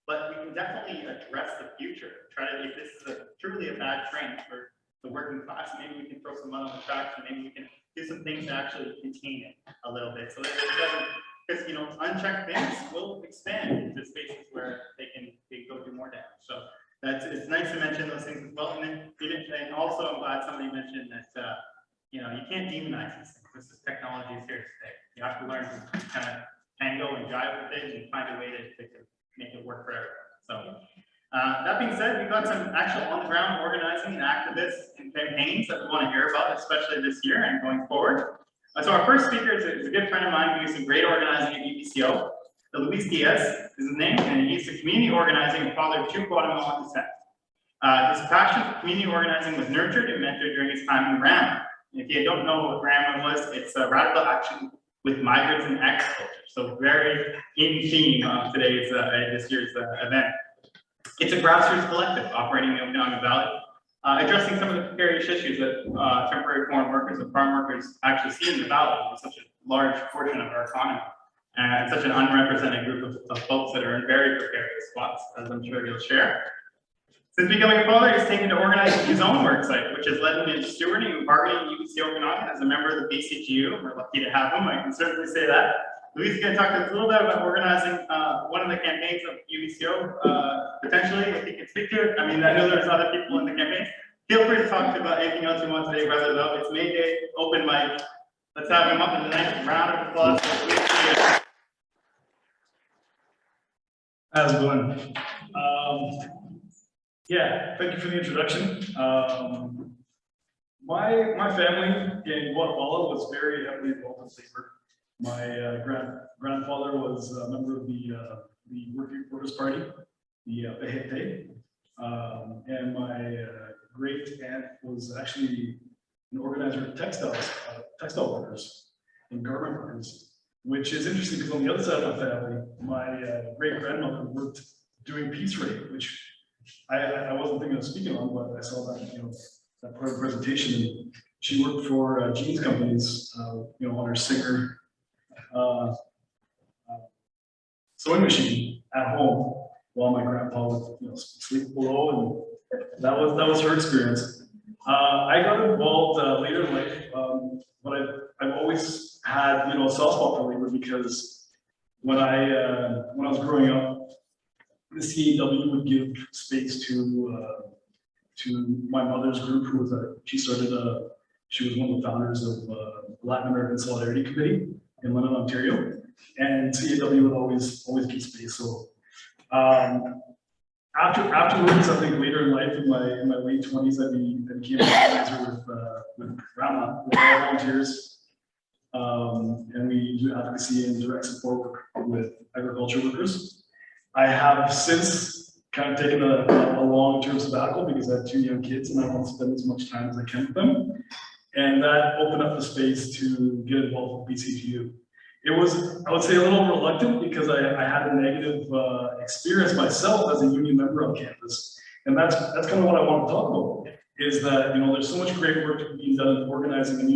but we can definitely address the future. Try to, if this is truly a bad trend for the working class, maybe we can throw some mud on the tracks, and maybe we can do some things to actually contain it a little bit, so that it doesn't. Because, you know, unchecked bins will expand into spaces where they go do more damage. So it's nice to mention those things as well. And then also I'm glad somebody mentioned that you know, you can't demonize these things. This is technology is here to stay. You have to learn to kind of tango and jive with it and find a way to make it work for everyone. So that being said, we've got some actual on the ground organizing and activists and campaigns that we want to hear about, especially this year and going forward. So our first speaker is a good friend of mine who doing some great organizing at UBCO. Luis Diaz is his name, and he's a community organizing and father of 2 Guatemalan descent. His passion for community organizing was nurtured and mentored during his time in RAMA. And if you don't know what RAMA was, it's a radical action with migrants and agriculture. So very in theme of today's this year's event. It's a grassroots collective operating in the Okanagan Valley, addressing some of the precarious issues that temporary foreign workers and farm workers actually see in the valley for such a large portion of our economy, and such an unrepresented group of folks that are in very precarious spots, as I'm sure you'll share. Since becoming a father, he's taken to organizing his own work site, which has led him into stewarding and bargaining UBC Okanagan as a member of the BCGU. We're lucky to have him, I can certainly say that. Luis is going to talk to us a little bit about organizing one of the campaigns of UBCO, potentially, if he can speak to it. I mean, I know there's other people in the campaign. Feel free to talk about anything else you want today, whether though it's May Day, open mic. Let's have him up in the nice round of applause. How's it going? Yeah, thank you for the introduction. My family in Guatemala was very heavily involved in labor. My grandfather was a member of the Workers' Party, the PGT, and my great aunt was actually an organizer of textile workers and garment workers, which is interesting because on the other side of my family, my great grandmother worked doing piece rate, which I wasn't thinking of speaking on, but I saw that, you know, that part of the presentation. She worked for jeans companies, you know, on her Singer sewing machine at home while my grandpa would, you know, sleep below, and that was her experience. I got involved later in life, but I've always had, you know, a soft spot for labor because when I was growing up, the CAW would give space to my mother's group, who was she was one of the founders of Latin American Solidarity Committee in London, Ontario, and CAW would always give space. So afterwards, I think later in life, in my late 20s, I became an organizer with Grandma, with all volunteers, and we do advocacy and direct support work with agriculture workers. I have since kind of taken a long-term sabbatical because I have 2 young kids and I want to spend as much time as I can with them. And that opened up the space to get involved with BCGU. It was, I would say, a little reluctant because I had a negative experience myself as a union member on campus. And that's kind of what I want to talk about, is that, there's so much great work being done in organizing and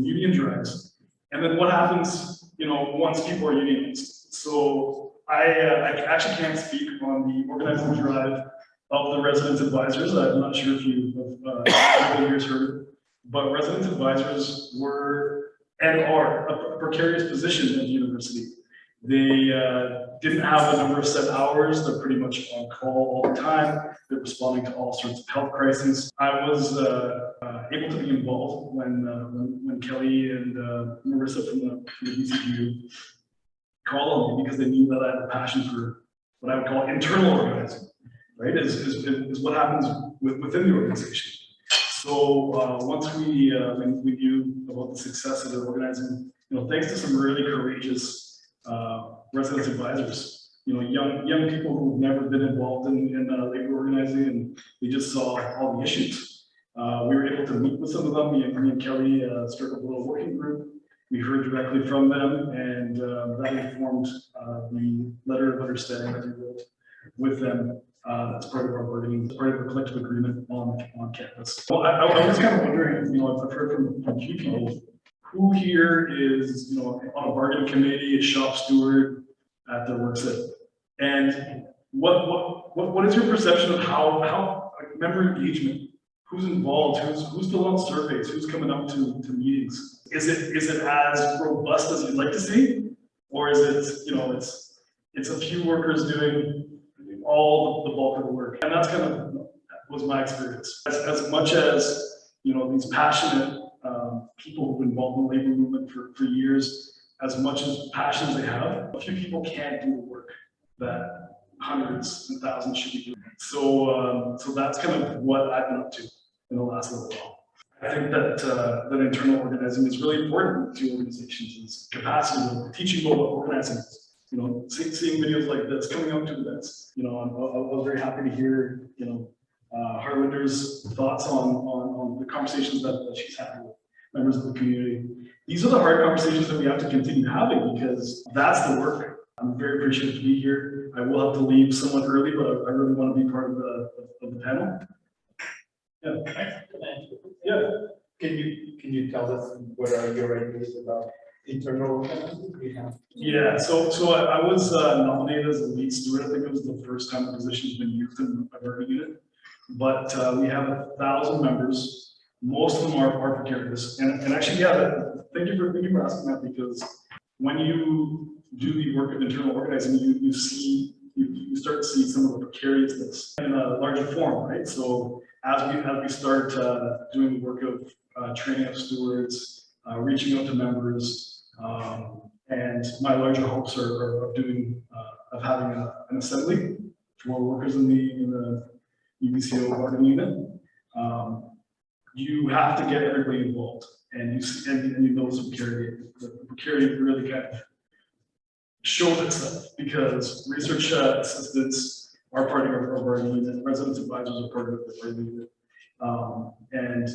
union drives. And then what happens, once people are unionized? So I actually can't speak on the organizing drive of the residence advisors. I'm not sure if you have heard it, but residence advisors were and are a precarious position at the university. They didn't have a number of set hours. They're pretty much on call all the time. They're responding to all sorts of health crises. I was able to be involved when Kelly and Marissa from the BCU called on me, because they knew that I had a passion for what I would call internal organizing, right? Is what happens within the organization. So once we knew about the success of their organizing, thanks to some really courageous residence advisors, young people who've never been involved in labor organizing, and they just saw all the issues. We were able to meet with some of them. Me and Kelly started a little working group. We heard directly from them, and that informed the letter of understanding that we wrote with them. That's part of our bargaining, part of our collective agreement on campus. Well, I was kind of wondering, I've heard from a few people, who here is, on a bargaining committee, a shop steward at their work site, and what is your perception of how member engagement? Who's involved? Who's filling out surveys? Who's coming up to meetings? Is it as robust as you'd like to see, or is it it's a few workers doing all the bulk of the work? And that's kind of was my experience. As much as these passionate people who've been involved in the labor movement for years, as much as passion as they have, a few people can't do the work that hundreds and thousands should be doing. So that's kind of what I've been up to in the last little while. I think that internal organizing is really important to organizations. It's capacity, teaching about what organizing is. Seeing videos like this, coming up to events. I was very happy to hear, Harwinder's thoughts on the conversations that she's having with members of the community. These are the hard conversations that we have to continue having, because that's the work. I'm very appreciative to be here. I will have to leave somewhat early, but I really want to be part of the panel. Yeah. Can you tell us what are your ideas about internal organizing? Yeah, so I was nominated as a lead steward. I think it was the first time the position's been used in a bargaining unit. But we have 1,000 members. Most of them are precarious. And actually, thank you for asking that, because when you do the work of internal organizing, you start to see some of the precariousness in a larger form, right? So as we start doing the work of training up stewards, reaching out to members, and my larger hopes are of having an assembly for workers in the UBCO bargaining unit. You have to get everybody involved, and you know some precarity. The precarity really kind of shows itself, because research assistants are part of our bargaining unit, residence advisors are part of the bargaining unit, and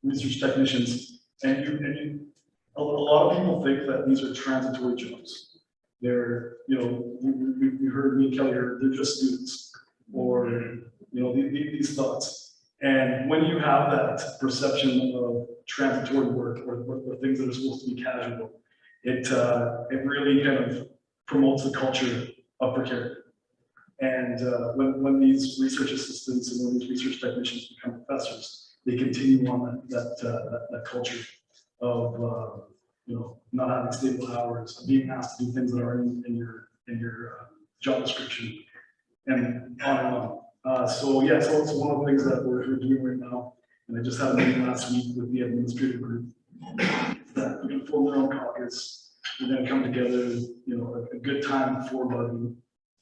research technicians. And a lot of people think that these are transitory jobs. They're, we heard me and Kelly, they're just students, or these thoughts. And when you have that perception of transitory work or things that are supposed to be casual, it really kind of promotes the culture of precarity. And when these research assistants and when these research technicians become professors, they continue on that culture of not having stable hours, being asked to do things that aren't in your job description, and on and on. So it's one of the things that we're doing right now. And I just had a meeting last week with the administrative group that we're gonna form their own caucus. We're gonna come together, a good time for bargaining,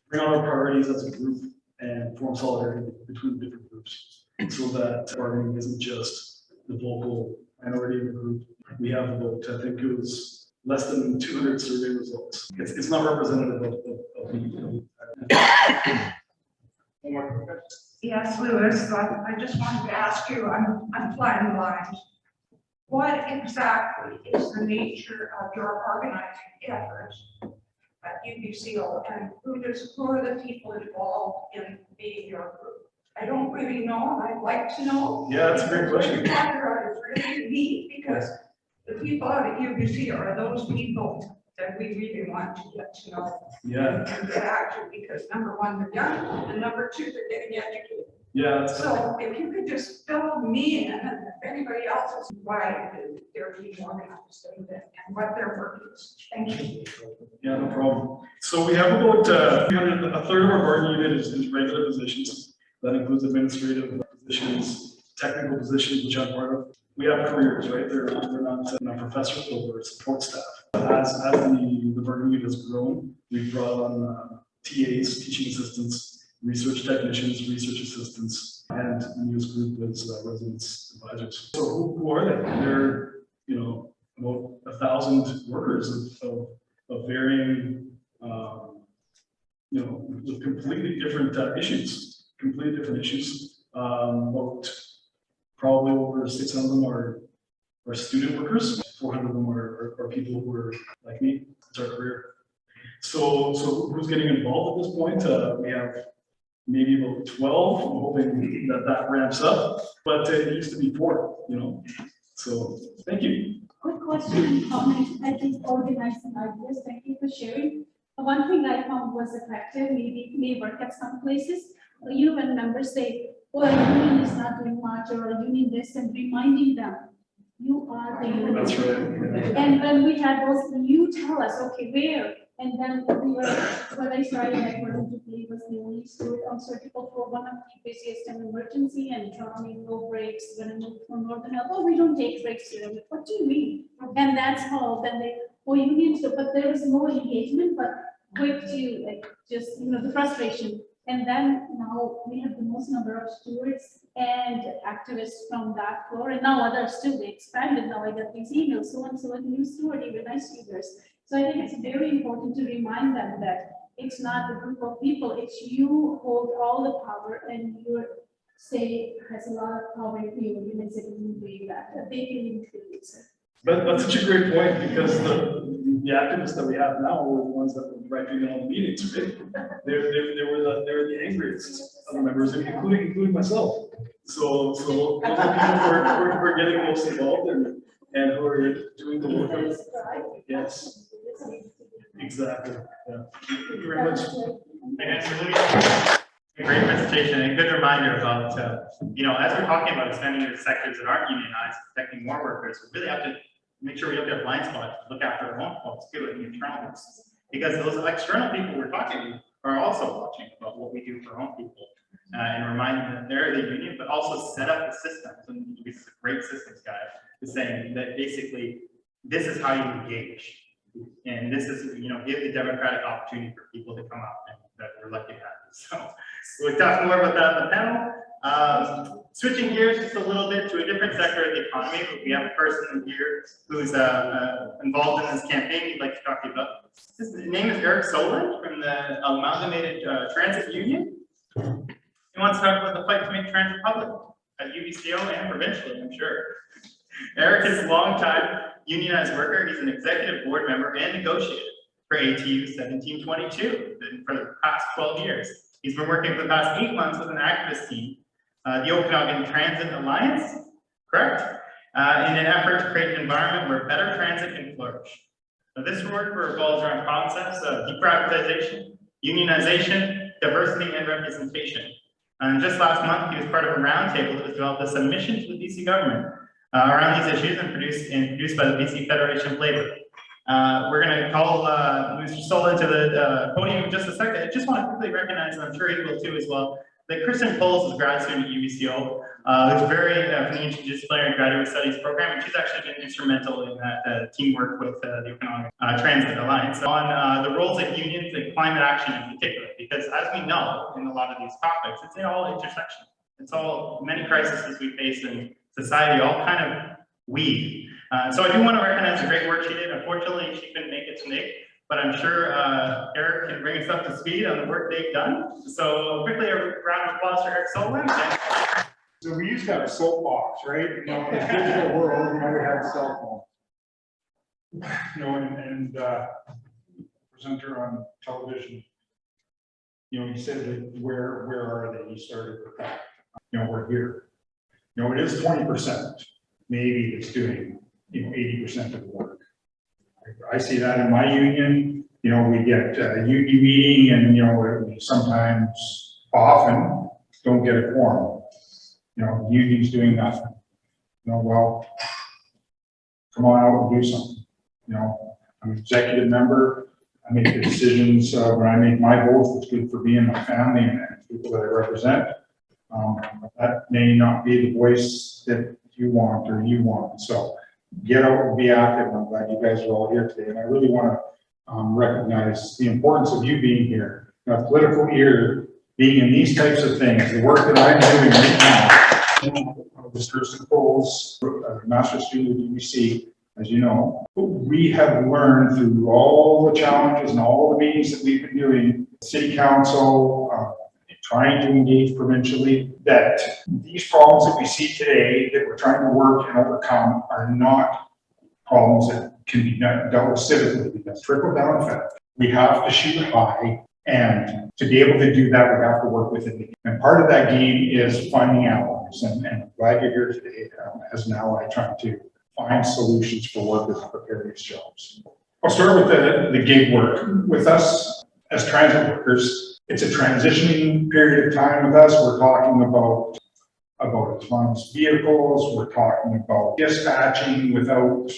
bring out our priorities as a group and form solidarity between the different groups. So that bargaining isn't just the vocal minority of the group. We have about, I think it was less than 200 survey results. It's not representative of the. Yes, Louis, I just wanted to ask you, I'm flying blind. What exactly is the nature of your organizing efforts at UBCO, and who are the people involved in being your group? I don't really know, and I'd like to know. Yeah, that's a great question. It's really neat, because the people out at UBC are those people that we really want to get to know. Yeah. And get active, because number one, they're young, and number two, they're getting educated. Yeah. So if you could just fill me in, and if anybody else is why they're being organized and what their work is. Thank you. Yeah, no problem. So we have about a third of our bargaining unit is regular positions. That includes administrative positions, technical positions, which I'm part of. We have careers, right? They're not professors, but we're support staff. As the bargaining unit has grown, we've brought on TAs, teaching assistants, research technicians, research assistants, and the newest group is residence advisors. So who are they? They're, about 1,000 workers of varying, with completely different issues, about probably over 600 of them are student workers, 400 of them are people who are like me. It's our career. So who's getting involved at this point? We have maybe about 12. I'm hoping that ramps up, but it used to be 4, So thank you. Quick question and comment, I think organizing ideas, thank you for sharing. One thing I found was effective, maybe it may work at some places. When members say, oh, our union is not doing much, or our union this, and reminding them, you are the union. That's right. And when we had those, you tell us, okay, where? And then when I started, like, Play was the only store on Circle for one of the busiest and emergency and drowning, no breaks, when I moved from Northern Health, oh, we don't take breaks here. I'm like, what do you mean? And that's how, then they, oh, unions, but there was no engagement, but quick to, like, just, the frustration. And then now we have the most number of stewards and activists from that floor, and now others too, they expanded. Now I get these emails, so and so a new steward, even nice figures. So I think it's very important to remind them that it's not a group of people, it's you hold all the power, and your say has a lot of power in the organization doing that they can influence it. But that's such a great point, because the activists that we have now were the ones that were writing all the meetings, right? They were the angriest of the members, including myself. So those are people who are getting most involved and who are doing the work. Yes. Exactly. Yeah. Thank you very much. A great presentation and a good reminder about, as we're talking about expanding into sectors that aren't unionized, protecting more workers, we really have to make sure we don't get blind spots, look after our own folks too, and the internal ones. Because those external people we're talking to are also watching about what we do for our own people and remind them that they're the union, but also set up the systems. And he's a great systems guy, is saying that basically this is how you engage. And this is, give the democratic opportunity for people to come up, and that we're lucky to have. So we'll talk more about that on the panel. Switching gears just a little bit to a different sector of the economy, but we have a person here who's involved in this campaign we'd like to talk to you about. His name is Eric Soland from the Amalgamated Transit Union. He wants to talk about the fight to make transit public at UBCO and provincially, I'm sure. Eric is a longtime unionized worker. He's an executive board member and negotiator for ATU 1722 for the past 12 years. He's been working for the past 8 months with an activist team, the Okanagan Transit Alliance, correct? In an effort to create an environment where better transit can flourish. Now, this work revolves around concepts of deprivatization, unionization, diversity, and representation. And just last month, he was part of a roundtable that was developed as submission to the BC government around these issues and produced by the BC Federation of Labor. We're going to call Mr. Stoll to the podium in just a second. I just want to quickly recognize, and I'm sure he will too as well, that Kristen Poles is a grad student at UBCO. Who's very from the interdisciplinary graduate studies program, and she's actually been instrumental in that teamwork with the Okanagan Transit Alliance on the roles of unions and climate action in particular. Because as we know, in a lot of these topics, it's in all intersections. It's all many crises we face in society, all kind of weave. So I do want to recognize the great work she did. Unfortunately, she couldn't make it today, but I'm sure Eric can bring us up to speed on the work they've done. So quickly, a round of applause for Eric Solon. So we used to have a soapbox, right? You know, in the digital world, you know, we had a cell phone. You know, and presenter on television, you know, he said that where are they? He started with that. You know, we're here. You know, it is 20%, maybe it's doing, you know, 80% of the work. I see that in my union. You know, we get a union meeting and, you know, we sometimes, often, don't get a quorum. You know, the union's doing nothing. You know, well, come on out and do something. You know, I'm an executive member. I make the decisions when I make my votes. It's good for me and my family and people that I represent. That may not be the voice that you want or you want. So get out and be active. I'm glad you guys are all here today. And I really want to recognize the importance of you being here. A political ear, being in these types of things, the work that I'm doing right now. Mr. Coles, a master's student at UBC, as you know, we have learned through all the challenges and all the meetings that we've been doing, city council, trying to engage provincially, that these problems that we see today that we're trying to work and overcome are not problems that can be dealt with civically, because trickle down effect. We have to shoot high, and to be able to do that, we have to work within the game. And part of that game is finding allies, and I'm glad you're here today as an ally trying to find solutions for workers in precarious jobs. I'll start with the gig work. With us as transit workers, it's a transitioning period of time with us. We're talking about autonomous vehicles. We're talking about dispatching without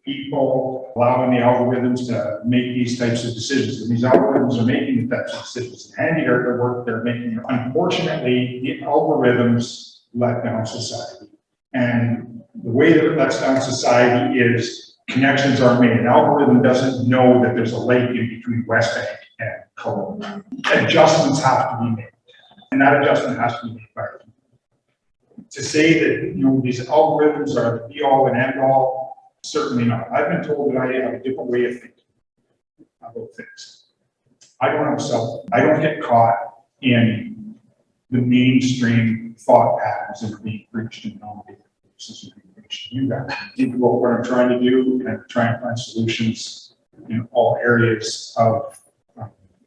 people, allowing the algorithms to make these types of decisions. And these algorithms are making the types of decisions. And the work they're making. Unfortunately, the algorithms let down society. And the way that it lets down society is connections are made. An algorithm doesn't know that there's a lake in between West Bank and Kelowna. Adjustments have to be made. And that adjustment has to be made by people. To say that, you know, these algorithms are the be all and end all, certainly not. I've been told that I have a different way of thinking about things. I don't have a cell phone. I don't get caught in the mainstream thought patterns that are being preached and nominated. You guys think about what I'm trying to do and try and find solutions in all areas of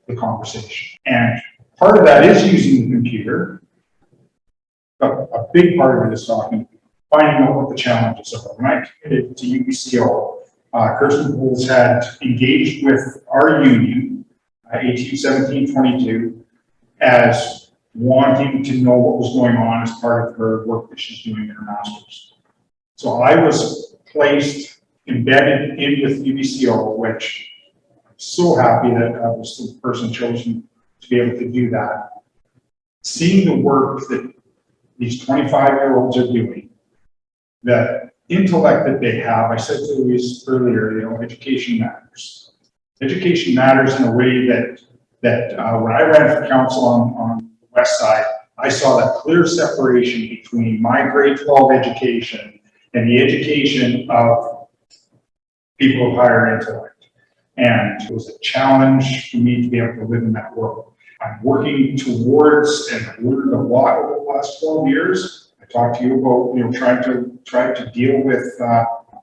the conversation. And part of that is using the computer, but a big part of it is finding out what the challenges are. When I committed to UBCO, Kirsten Pools had engaged with our union, ATU 1722, as wanting to know what was going on as part of her work that she's doing in her master's. So I was placed, embedded in with UBCO, which I'm so happy that I was the person chosen to be able to do that. Seeing the work that these 25-year-olds are doing, the intellect that they have, I said to Louise earlier, you know, education matters. Education matters in a way that when I ran for council on the west side, I saw that clear separation between my grade 12 education and the education of people of higher intellect. And it was a challenge for me to be able to live in that world. I'm working towards, and I've learned a lot over the last 12 years. I talked to you about, you know, trying to deal with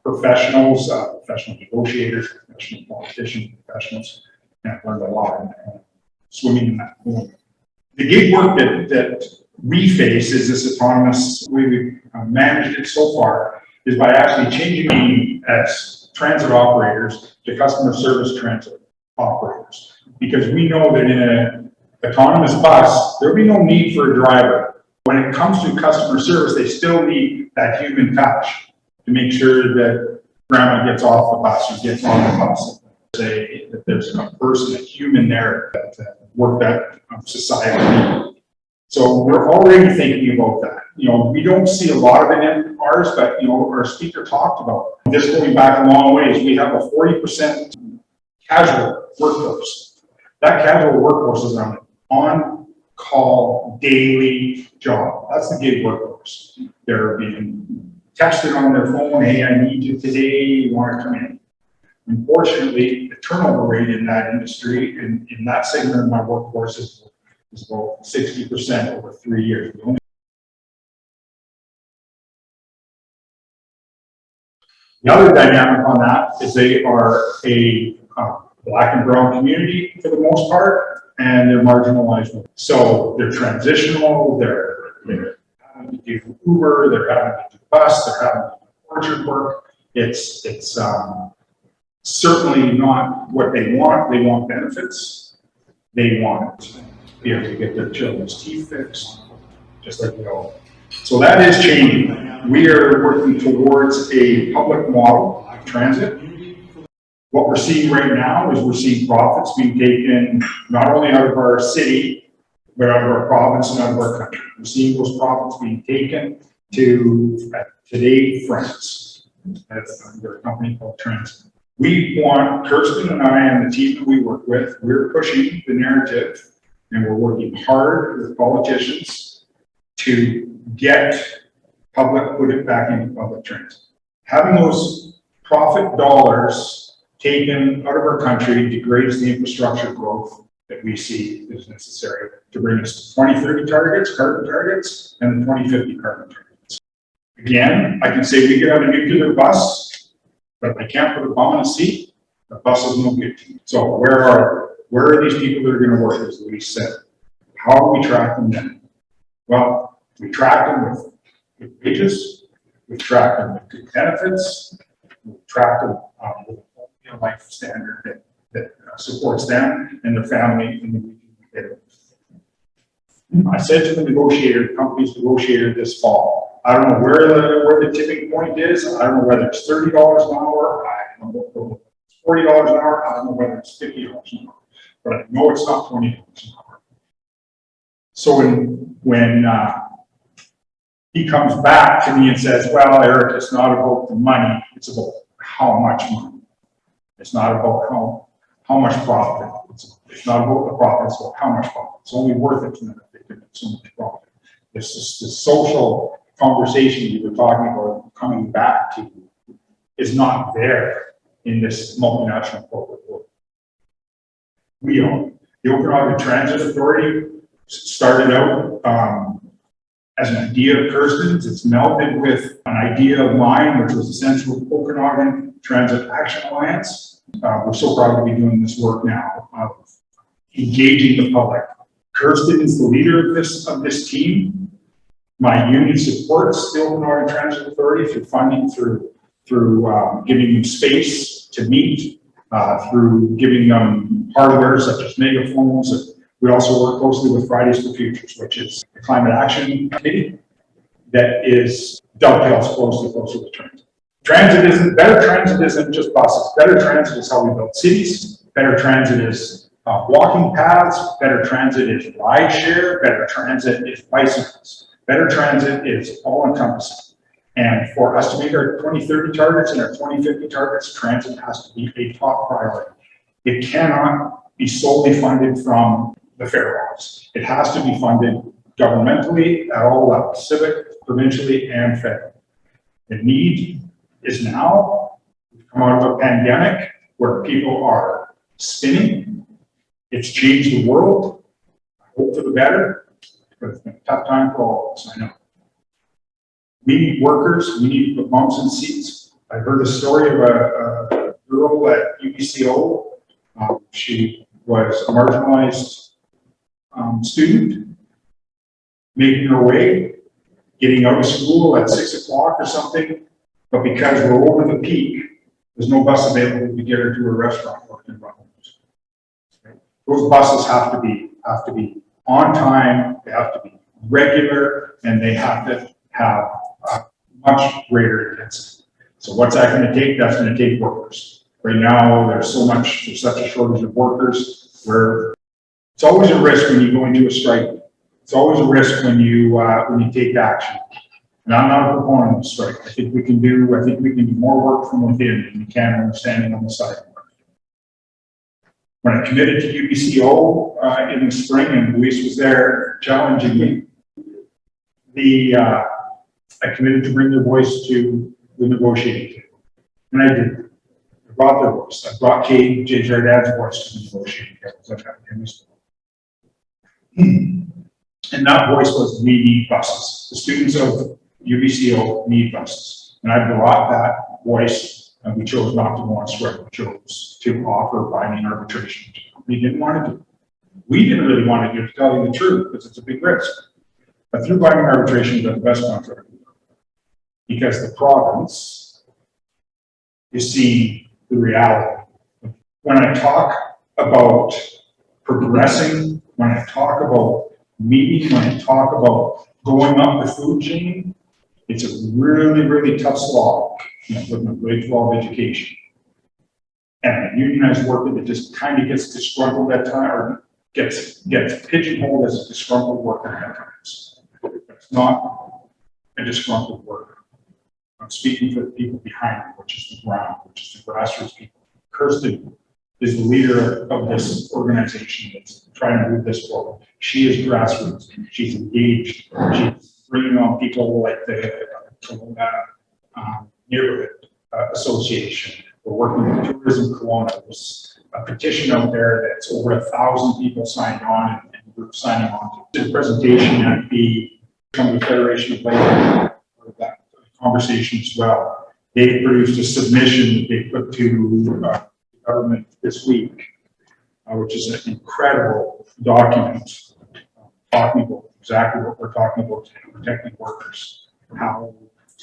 professionals, professional negotiators, professional politicians, professionals, and I've learned a lot swimming in that pool. The gig work that we face is this autonomous way we've managed it so far is by actually changing the name as transit operators to customer service transit operators. Because we know that in an autonomous bus, there'll be no need for a driver. When it comes to customer service, they still need that human touch to make sure that grandma gets off the bus or gets on the bus. Say that there's a person, a human there that work that society. So we're already thinking about that. You know, we don't see a lot of it in ours, but you know, our speaker talked about this going back a long ways. We have a 40% casual workforce. That casual workforce is on an on-call daily job. That's the gig workforce. They're being texted on their phone, hey, I need you today, you want to come in. Unfortunately, the turnover rate in that industry, in that segment of my workforce is about 60% over 3 years. The other dynamic on that is they are a Black and brown community for the most part, and they're marginalized. So they're transitional, they're having to do Uber, they're having to do bus, they're having to do orchard work. It's certainly not what they want. They want benefits. They want to be able to get their children's teeth fixed, just like we all. So that is changing. We are working towards a public model of transit. What we're seeing right now is we're seeing profits being taken not only out of our city, but out of our province and out of our country. We're seeing those profits being taken to Today France. That's a company called Transit. We want, Kirsten and I and the team that we work with, we're pushing the narrative and we're working hard with politicians to get put it back into public transit. Having those profit dollars taken out of our country degrades the infrastructure growth that we see is necessary to bring us to 2030 targets, carbon targets, and the 2050 carbon targets. Again, I can say we could have a nuclear bus, but if I can't put a bomb in a seat, the bus is no good to me. So where are these people that are going to work, as Louise said? How do we track them then? Well, we track them with wages, we track them with good benefits, we track them with a life standard that supports them and their family in the region they live. I said to the negotiator, the company's negotiator this fall, I don't know where the tipping point is. I don't know whether it's $30 an hour, I don't know whether it's $40 an hour, I don't know whether it's $50 an hour, but I know it's not $20 an hour. So when he comes back to me and says, well, Eric, it's not about the money, it's about how much money. It's not about how much profit. It's not about the profit, it's about how much profit. It's only worth it to them if they get so much profit. This social conversation you were talking about coming back to is not there in this multinational corporate world. We own the Okanagan Transit Authority. Started out as an idea of Kirsten's. It's melded with an idea of mine, which was essentially Okanagan Transit Action Alliance. We're so proud to be doing this work now, engaging the public. Kirsten is the leader of this team. My union supports the Okanagan Transit Authority through funding, through giving them space to meet, through giving them hardware such as megaphones. We also work closely with Fridays for Futures, which is a climate action committee that dovetails closely with transit. Better transit isn't just buses. Better transit is how we build cities. Better transit is walking paths. Better transit is ride share. Better transit is bicycles. Better transit is all encompassing. And for us to meet our 2030 targets and our 2050 targets, transit has to be a top priority. It cannot be solely funded from the fare box. It has to be funded governmentally at all levels, civic, provincially, and federal. The need is now. We've come out of a pandemic where people are spinning. It's changed the world. I hope for the better, but it's been a tough time for all of us, I know. We need workers, we need to put bumps in seats. I heard a story of a girl at UBCO. She was a marginalized student, making her way, getting out of school at 6 o'clock or something, but because we're over the peak, there's no bus available to get her to a restaurant or to run home. Those buses have to be on time, they have to be regular, and they have to have much greater intensity. So what's that gonna take? That's gonna take workers. Right now, there's such a shortage of workers where it's always a risk when you go into a strike. It's always a risk when you take action. And I'm not a proponent of strike. I think we can do more work from within than we can when we're standing on the sideline. When I committed to UBCO in the spring, and Luis was there challenging me, I committed to bring their voice to the negotiating table. And I did. I brought their voice. I brought Kate, Jay Jardad's voice to the negotiating table. And that voice was, we need buses. The students of UBCO need buses. And I brought that voice, and we chose not to go on strike. We chose to offer binding arbitration. We didn't want to do it. We didn't really want to do it, to tell you the truth, because it's a big risk. But through binding arbitration, we got the best contract. Because the province is seeing the reality. When I talk about progressing, when I talk about meeting, when I talk about going up the food chain, it's a really, really tough slog, with my grade 12 education. And a unionized worker that just kind of gets disgruntled at times, or gets pigeonholed as a disgruntled worker at times. It's not a disgruntled worker. I'm speaking for the people behind me, which is the ground, which is the grassroots people. Kirsten is the leader of this organization that's trying to move this forward. She is grassroots. She's engaged. She's bringing on people like the neighborhood association. We're working with Tourism Kelowna. There's a petition out there that's over 1,000 people signed on and groups signing on to the presentation and from the Federation of Labor for that conversation as well. They produced a submission that they put to the government this week, which is an incredible document talking about exactly what we're talking about today, protecting workers, how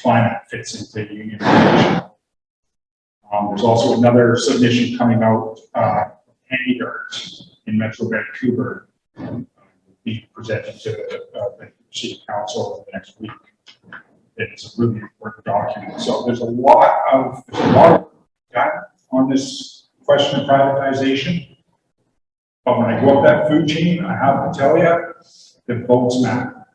climate fits into the union relation. There's also another submission coming out, Handigards in Metro Vancouver, being presented to the City Council in the next week. It's a really important document. So there's a lot of work done on this question of privatization. But when I go up that food chain, I have to tell you, the votes matter.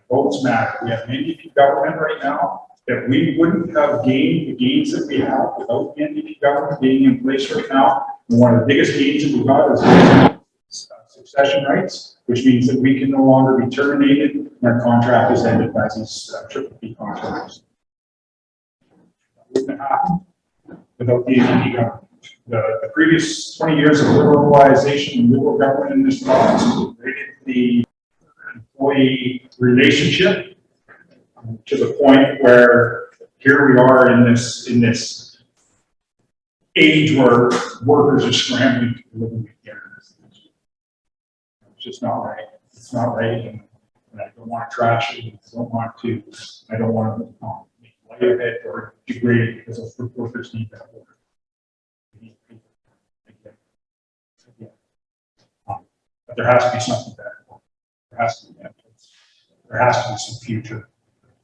Votes matter. We have an NDP government right now that we wouldn't have gained the gains that we have without the NDP government being in place right now. And one of the biggest gains that we got is succession rights, which means that we can no longer be terminated when our contract is ended by these triple P contracts. That wouldn't happen without the NDP government. The previous 20 years of liberalization and liberal government in this province created the employee relationship to the point where here we are in this age where workers are scrambling to live in the area. It's just not right. It's not right, and I don't want to trash it. I don't want to make light of it or degrade it because of workers need that work. But there has to be something better. There has to be evidence. There has to be some future.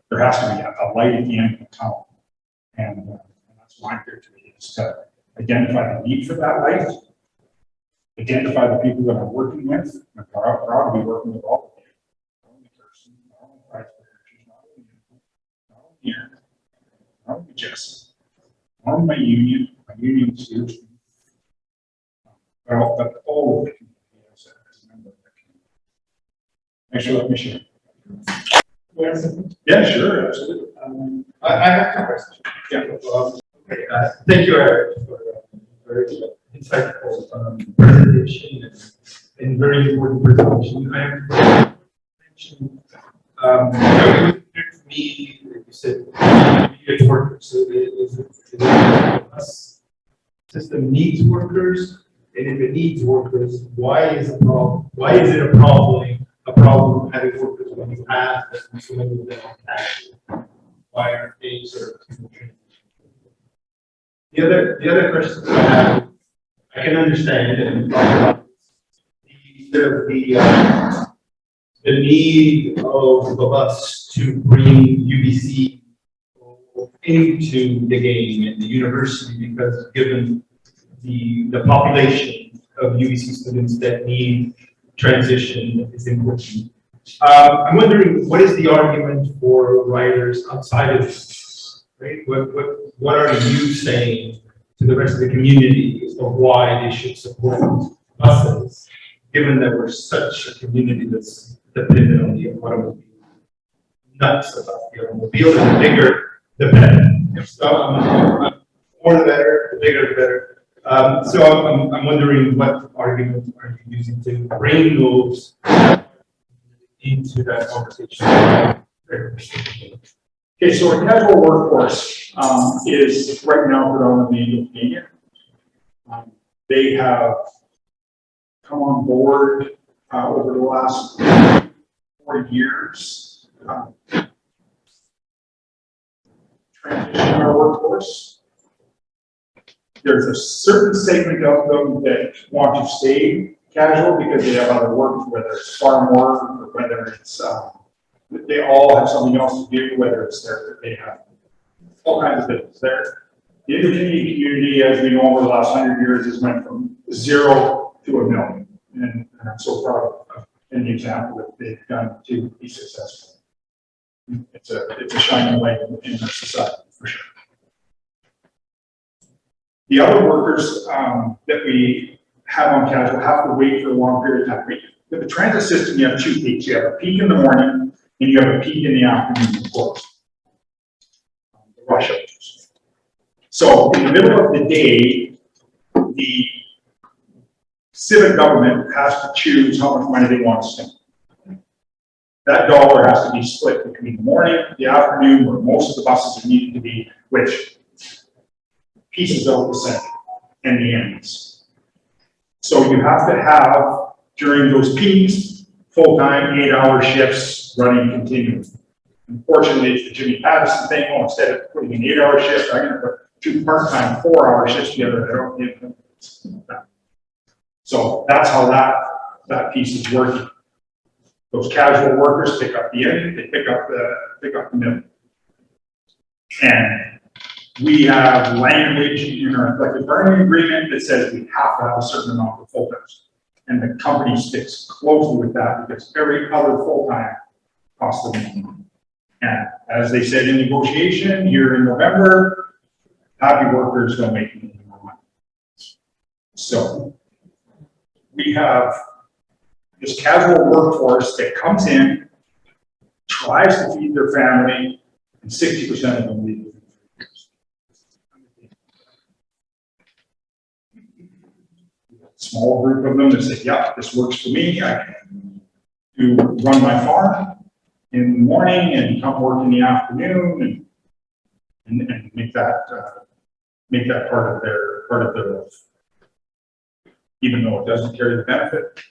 There has to be a light at the end of the tunnel. And that's why I'm here today, is to identify the need for that light, identify the people that I'm working with. I'm proud to be working with all of you. Not only Kirsten, not only Price Bears, not only here, not only Jesse, not only my union students, but all of the community as a member of the community. Thanks for letting me share. Yeah, sure, absolutely. I have two questions. Yeah. Thank you, Eric, for a very insightful presentation and very important presentation. I have a question. For me, like you said, immediate workers. So is it system needs workers? And if it needs workers, why is it a problem? Why is it a problem having workers when you have so many of them on? Why aren't they served? The other question I have, I can understand and talk about the need of us to bring UBC into the game at the university because given the population of UBC students that need transition is important. I'm wondering, what is the argument for riders outside of this, right? What are you saying to the rest of the community of why they should support buses, given that we're such a community that's dependent on the automobile? Nuts about the automobile, the bigger, the better. So, more the better, the bigger the better. So I'm wondering what argument are you using to bring those into that conversation? Okay, so our casual workforce is right now predominantly Canadian. They have come on board over the last 4 years. Transition our workforce. There's a certain segment of them that want to stay casual because they have other work, whether it's farm work or whether it's they all have something else to do, whether it's they have all kinds of business there. The Indian community, as we know over the last 100 years, has went from 0 to 1 million, and I'm so proud of any example that they've done to be successful. It's a shining light in our society for sure. The other workers that we have on casual have to wait for a long period of time. With the transit system, you have 2 peaks. You have a peak in the morning and you have a peak in the afternoon, of course. The rush hours. So in the middle of the day, the civic government has to choose how much money they want to spend. That dollar has to be split between the morning, the afternoon, where most of the buses are needed to be, which pieces out the center and the ends. So you have to have, during those peaks, full-time 8-hour shifts running continuously. Unfortunately, it's the Jimmy Patterson thing. Oh, instead of putting an 8-hour shift, I'm going to put 2 part-time 4-hour shifts together. So that's how that piece is working. Those casual workers pick up the end, they pick up the middle. And we have language in our collective bargaining agreement that says we have to have a certain amount of full-times. And the company sticks closely with that because every other full-time costs them money. And as they said in negotiation here in November, happy workers don't make any more money. So we have this casual workforce that comes in, tries to feed their family, and 60% of them leave. Small group of them that say, yeah, this works for me. I can run my farm in the morning and come work in the afternoon and make that part of their life. Even though it doesn't carry the benefit,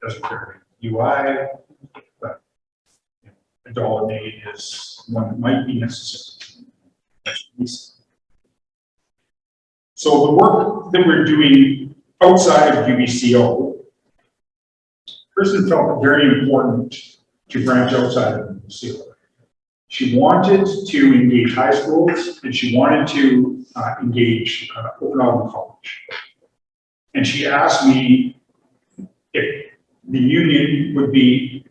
doesn't carry UI, but a dollar made is one that might be necessary. So the work that we're doing outside of UBCO, Kristen felt it very important to branch outside of UBCO. She wanted to engage high schools and she wanted to engage Okanagan College. And she asked me if the union would be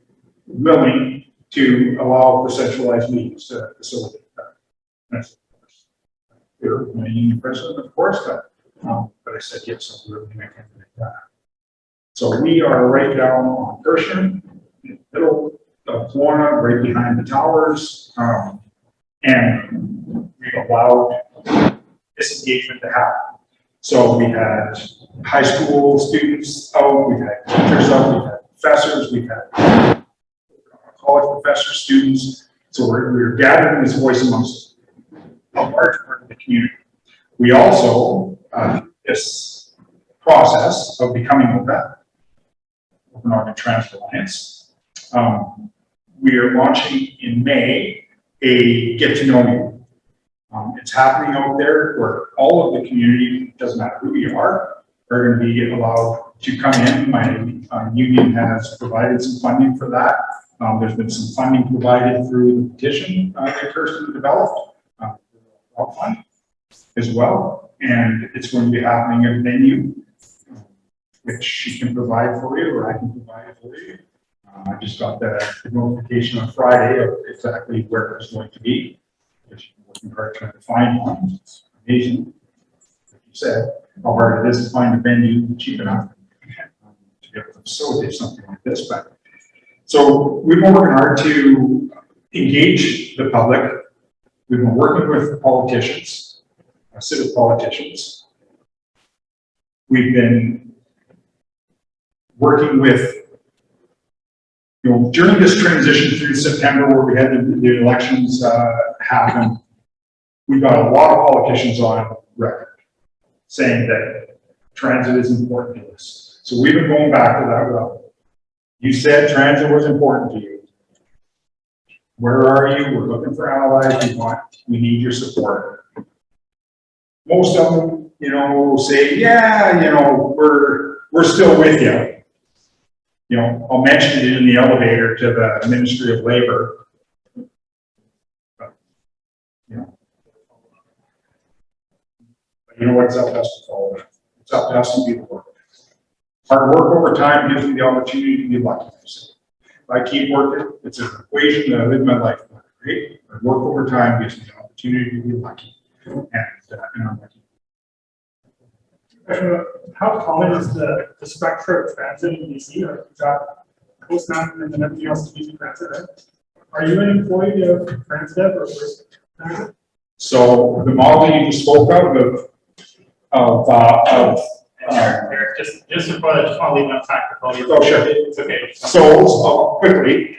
willing to allow the centralized meetings to facilitate that. And I said, you're my union president, of course, but I said, yes, I'm really making that. So we are right down on Kirshner, in the middle of Florida, right behind the towers, and we've allowed this engagement to happen. So we had high school students out, we've had teachers out, we've had professors, we've had college professors, students. So we're gathering this voice amongst a large part of the community. We also, this process of becoming Okanagan Transit Alliance, we are launching in May a get to know you. It's happening out there where all of the community, doesn't matter who you are going to be allowed to come in. My union has provided some funding for that. There's been some funding provided through the petition that Kirsten developed. route fund as well, and it's going to be happening at a venue, which she can provide for you, or I can provide it for you. I just got the notification on Friday of exactly where it's going to be. She's working hard trying to find one. It's amazing, like you said, how hard it is to find a venue cheap enough to be able to facilitate something like this. But so we've been working hard to engage the public. We've been working with politicians, civic politicians. We've been working with, during this transition through September where we had the elections happen, we got a lot of politicians on record saying that transit is important to us. So we've been going back to that well. You said transit was important to you. Where are you? We're looking for allies. We need your support. Most of them, will say, yeah, we're still with you. I'll mention it in the elevator to the Ministry of Labor. But, you know what? It's up to us to follow that. It's up to us to be the work. Hard work over time gives me the opportunity to be lucky. If I keep working, it's an equation that I live my life by, right? Hard work over time gives me the opportunity to be lucky. And I'm lucky. How common is the structure of transit in BC? Like you've got Coast Mountain and then everything else to use transit, right? Are you an employee of Transdev or transit? So the model you just spoke of Eric, just before that, just want to leave enough time for Cody. Oh, sure. It's okay. So quickly,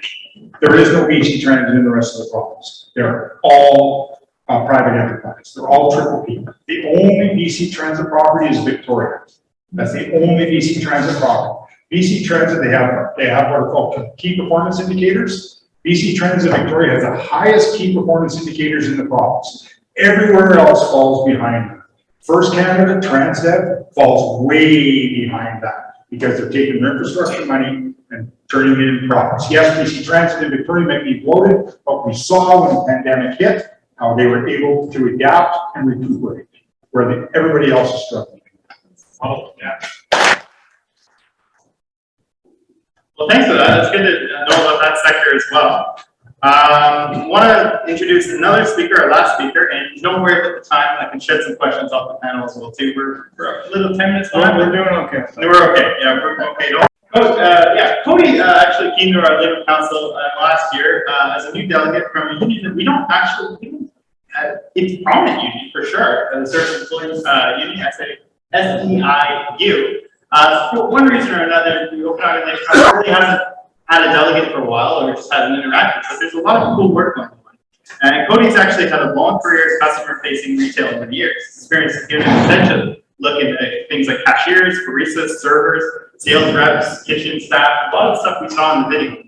there is no BC Transit in the rest of the province. They're all private enterprise. They're all triple P. The only BC Transit property is Victoria. That's the only BC Transit property. BC Transit, they have what are called key performance indicators. BC Transit Victoria has the highest key performance indicators in the province. Everywhere else falls behind them. First Canada, Transdev falls way behind that because they're taking their infrastructure money and turning it into profits. Yes, BC Transit and Victoria might be bloated, but we saw when the pandemic hit how they were able to adapt and recuperate, where everybody else is struggling. Oh, yeah. Well, thanks for that. It's good to know about that sector as well. Want to introduce another speaker, our last speaker, and don't worry about the time. I can shed some questions off the panel as well too. We're a little 10 minutes behind. We're doing okay. No, we're okay. Yeah, we're okay. Cody actually came to our Labor Council last year as a new delegate from a union that we don't actually. It's a prominent union for sure. The Service Employees Union, SEIU. For one reason or another, the Okanagan Labor Council really hasn't had a delegate for a while, or just hasn't interacted. But there's a lot of cool work going on. And Cody's actually had a long career as customer-facing retail over the years. His experience has given him potential look into things like cashiers, baristas, servers, sales reps, kitchen staff, a lot of stuff we saw in the video.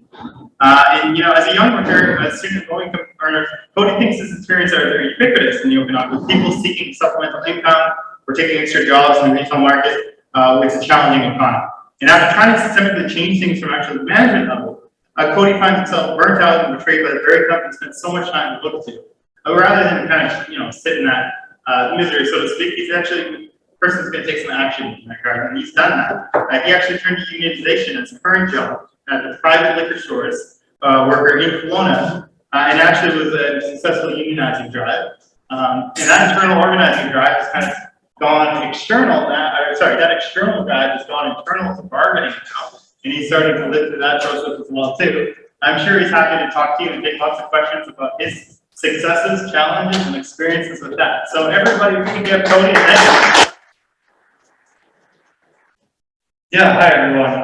And as a young worker, a student low-income earner, Cody thinks his experiences are ubiquitous in the Okanagan, with people seeking supplemental income or taking extra jobs in the retail market, which is a challenging economy. And after trying to systemically change things from actually the management level, Cody finds himself burnt out and betrayed by the very company he spent so much time to look to. Rather than kind of sit in that misery, so to speak, he's actually the person who's going to take some action in that regard, and he's done that. He actually turned to unionization as a current job at the private liquor stores worker in Kelowna, and actually was a successful unionizing drive. And that internal organizing drive has kind of gone external now, that external drive has gone internal to bargaining now, and he's starting to live through that process as well too. I'm sure he's happy to talk to you and take lots of questions about his successes, challenges, and experiences with that. So everybody, we can give Cody a thank you. Yeah, hi everyone.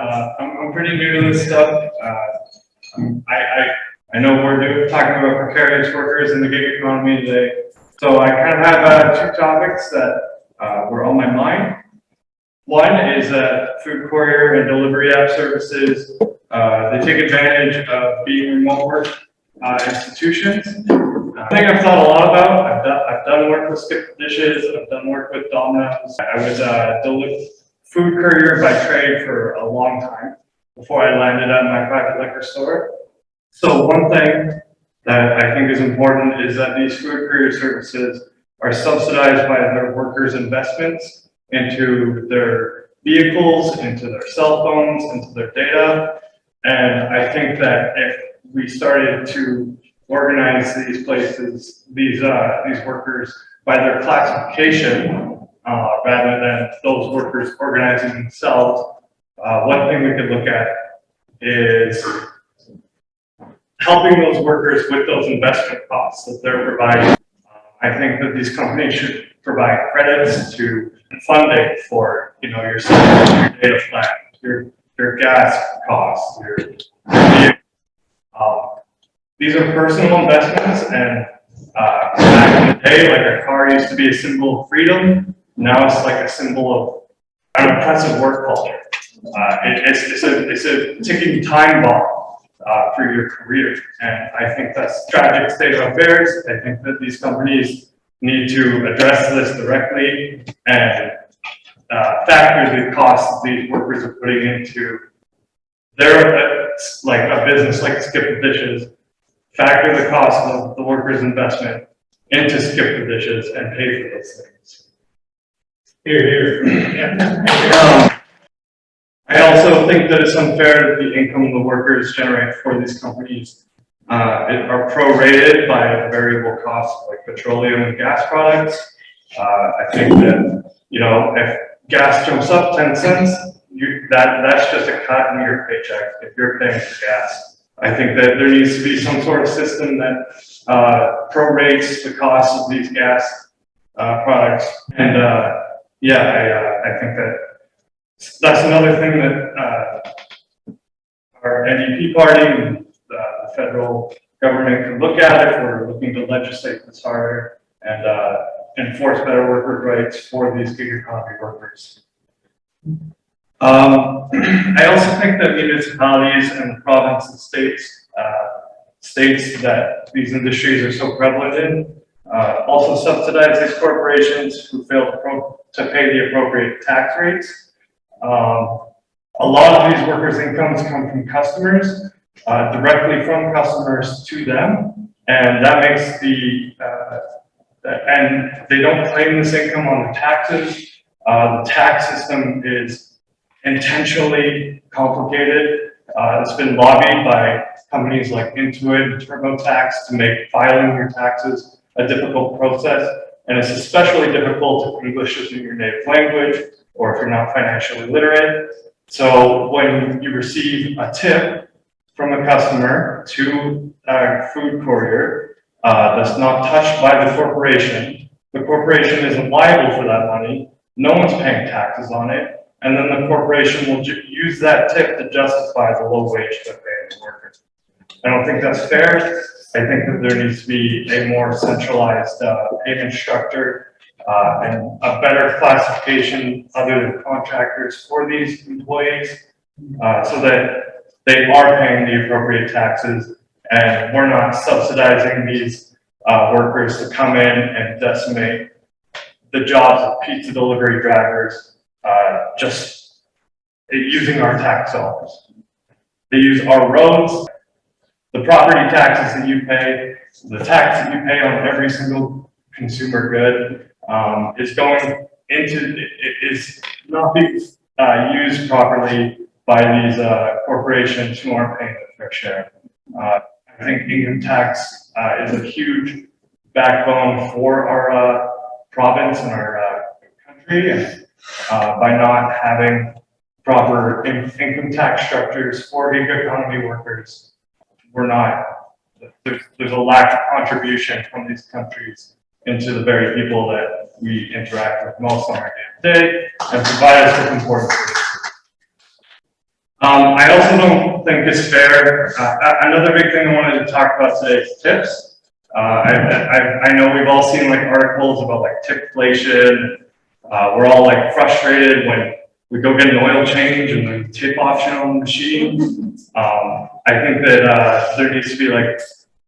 I'm pretty new to this stuff. I know we're talking about precarious workers in the gig economy today. So I kind of have two topics that were on my mind. One is food courier and delivery app services. They take advantage of being remote work institutions. I think I've thought a lot about. I've done work with Skip Dishes. I've done work with Domino's. I was food courier by trade for a long time before I landed at my private liquor store. So one thing that I think is important is that these food courier services are subsidized by their workers' investments into their vehicles, into their cell phones, into their data. And I think that if we started to organize these places, these workers by their classification, rather than those workers organizing themselves, one thing we could look at is helping those workers with those investment costs that they're providing. I think that these companies should provide credits to funding for, your cell phone, your data plan, your gas costs, your these are personal investments, and back in the day, like a car used to be a symbol of freedom. Now it's like a symbol of an oppressive work culture. It's a ticking time bomb for your career, and I think that's a tragic state of affairs. I think that these companies need to address this directly and factor the costs these workers are putting into their like a business like Skip the Dishes. Factor the cost of the workers' investment into Skip the Dishes and pay for those things. Here. I also think that it's unfair that the income the workers generate for these companies are prorated by the variable costs like petroleum and gas products. I think that, if gas jumps up 10 cents, that's just a cut in your paycheck if you're paying for gas. I think that there needs to be some sort of system that prorates the cost of these gas products. And I think that that's another thing that our NDP party and the federal government can look at if we're looking to legislate this harder and enforce better worker rights for these gig economy workers. I also think that municipalities and the province and states that these industries are so prevalent in also subsidize these corporations who fail to pay the appropriate tax rates. A lot of these workers' incomes come from customers, directly from customers to them, and that makes and they don't claim this income on the taxes. The tax system is intentionally complicated. It's been lobbied by companies like Intuit and TurboTax to make filing your taxes a difficult process, and it's especially difficult if English isn't your native language or if you're not financially literate. So when you receive a tip from a customer to a food courier that's not touched by the corporation isn't liable for that money, no one's paying taxes on it, and then the corporation will use that tip to justify the low wage they're paying the workers. I don't think that's fair. I think that there needs to be a more centralized payment structure and a better classification other than contractors for these employees so that they are paying the appropriate taxes and we're not subsidizing these workers to come in and decimate the jobs of pizza delivery drivers just using our tax dollars. They use our roads, the property taxes that you pay, the tax that you pay on every single consumer good is going into, is not being used properly by these corporations who aren't paying their fair share. I think income tax is a huge backbone for our province and our country, and by not having proper income tax structures for gig economy workers, there's a lack of contribution from these countries into the very people that we interact with most on our day-to-day and provide us with important services. I also don't think it's fair. Another big thing I wanted to talk about today is tips. I know we've all seen like articles about like tipflation. We're all like frustrated when we go get an oil change and the tip option on the machine. I think that there needs to be like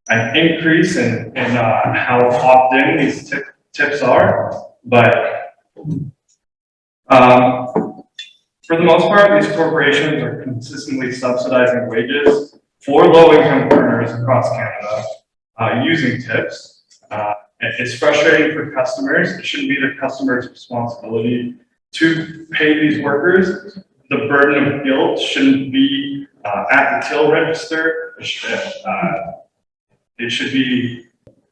an increase in how opt-in these tips are, but for the most part, these corporations are consistently subsidizing wages for low-income earners across Canada using tips, It's frustrating for customers. It shouldn't be the customer's responsibility to pay these workers. The burden of guilt shouldn't be at the till register. It should be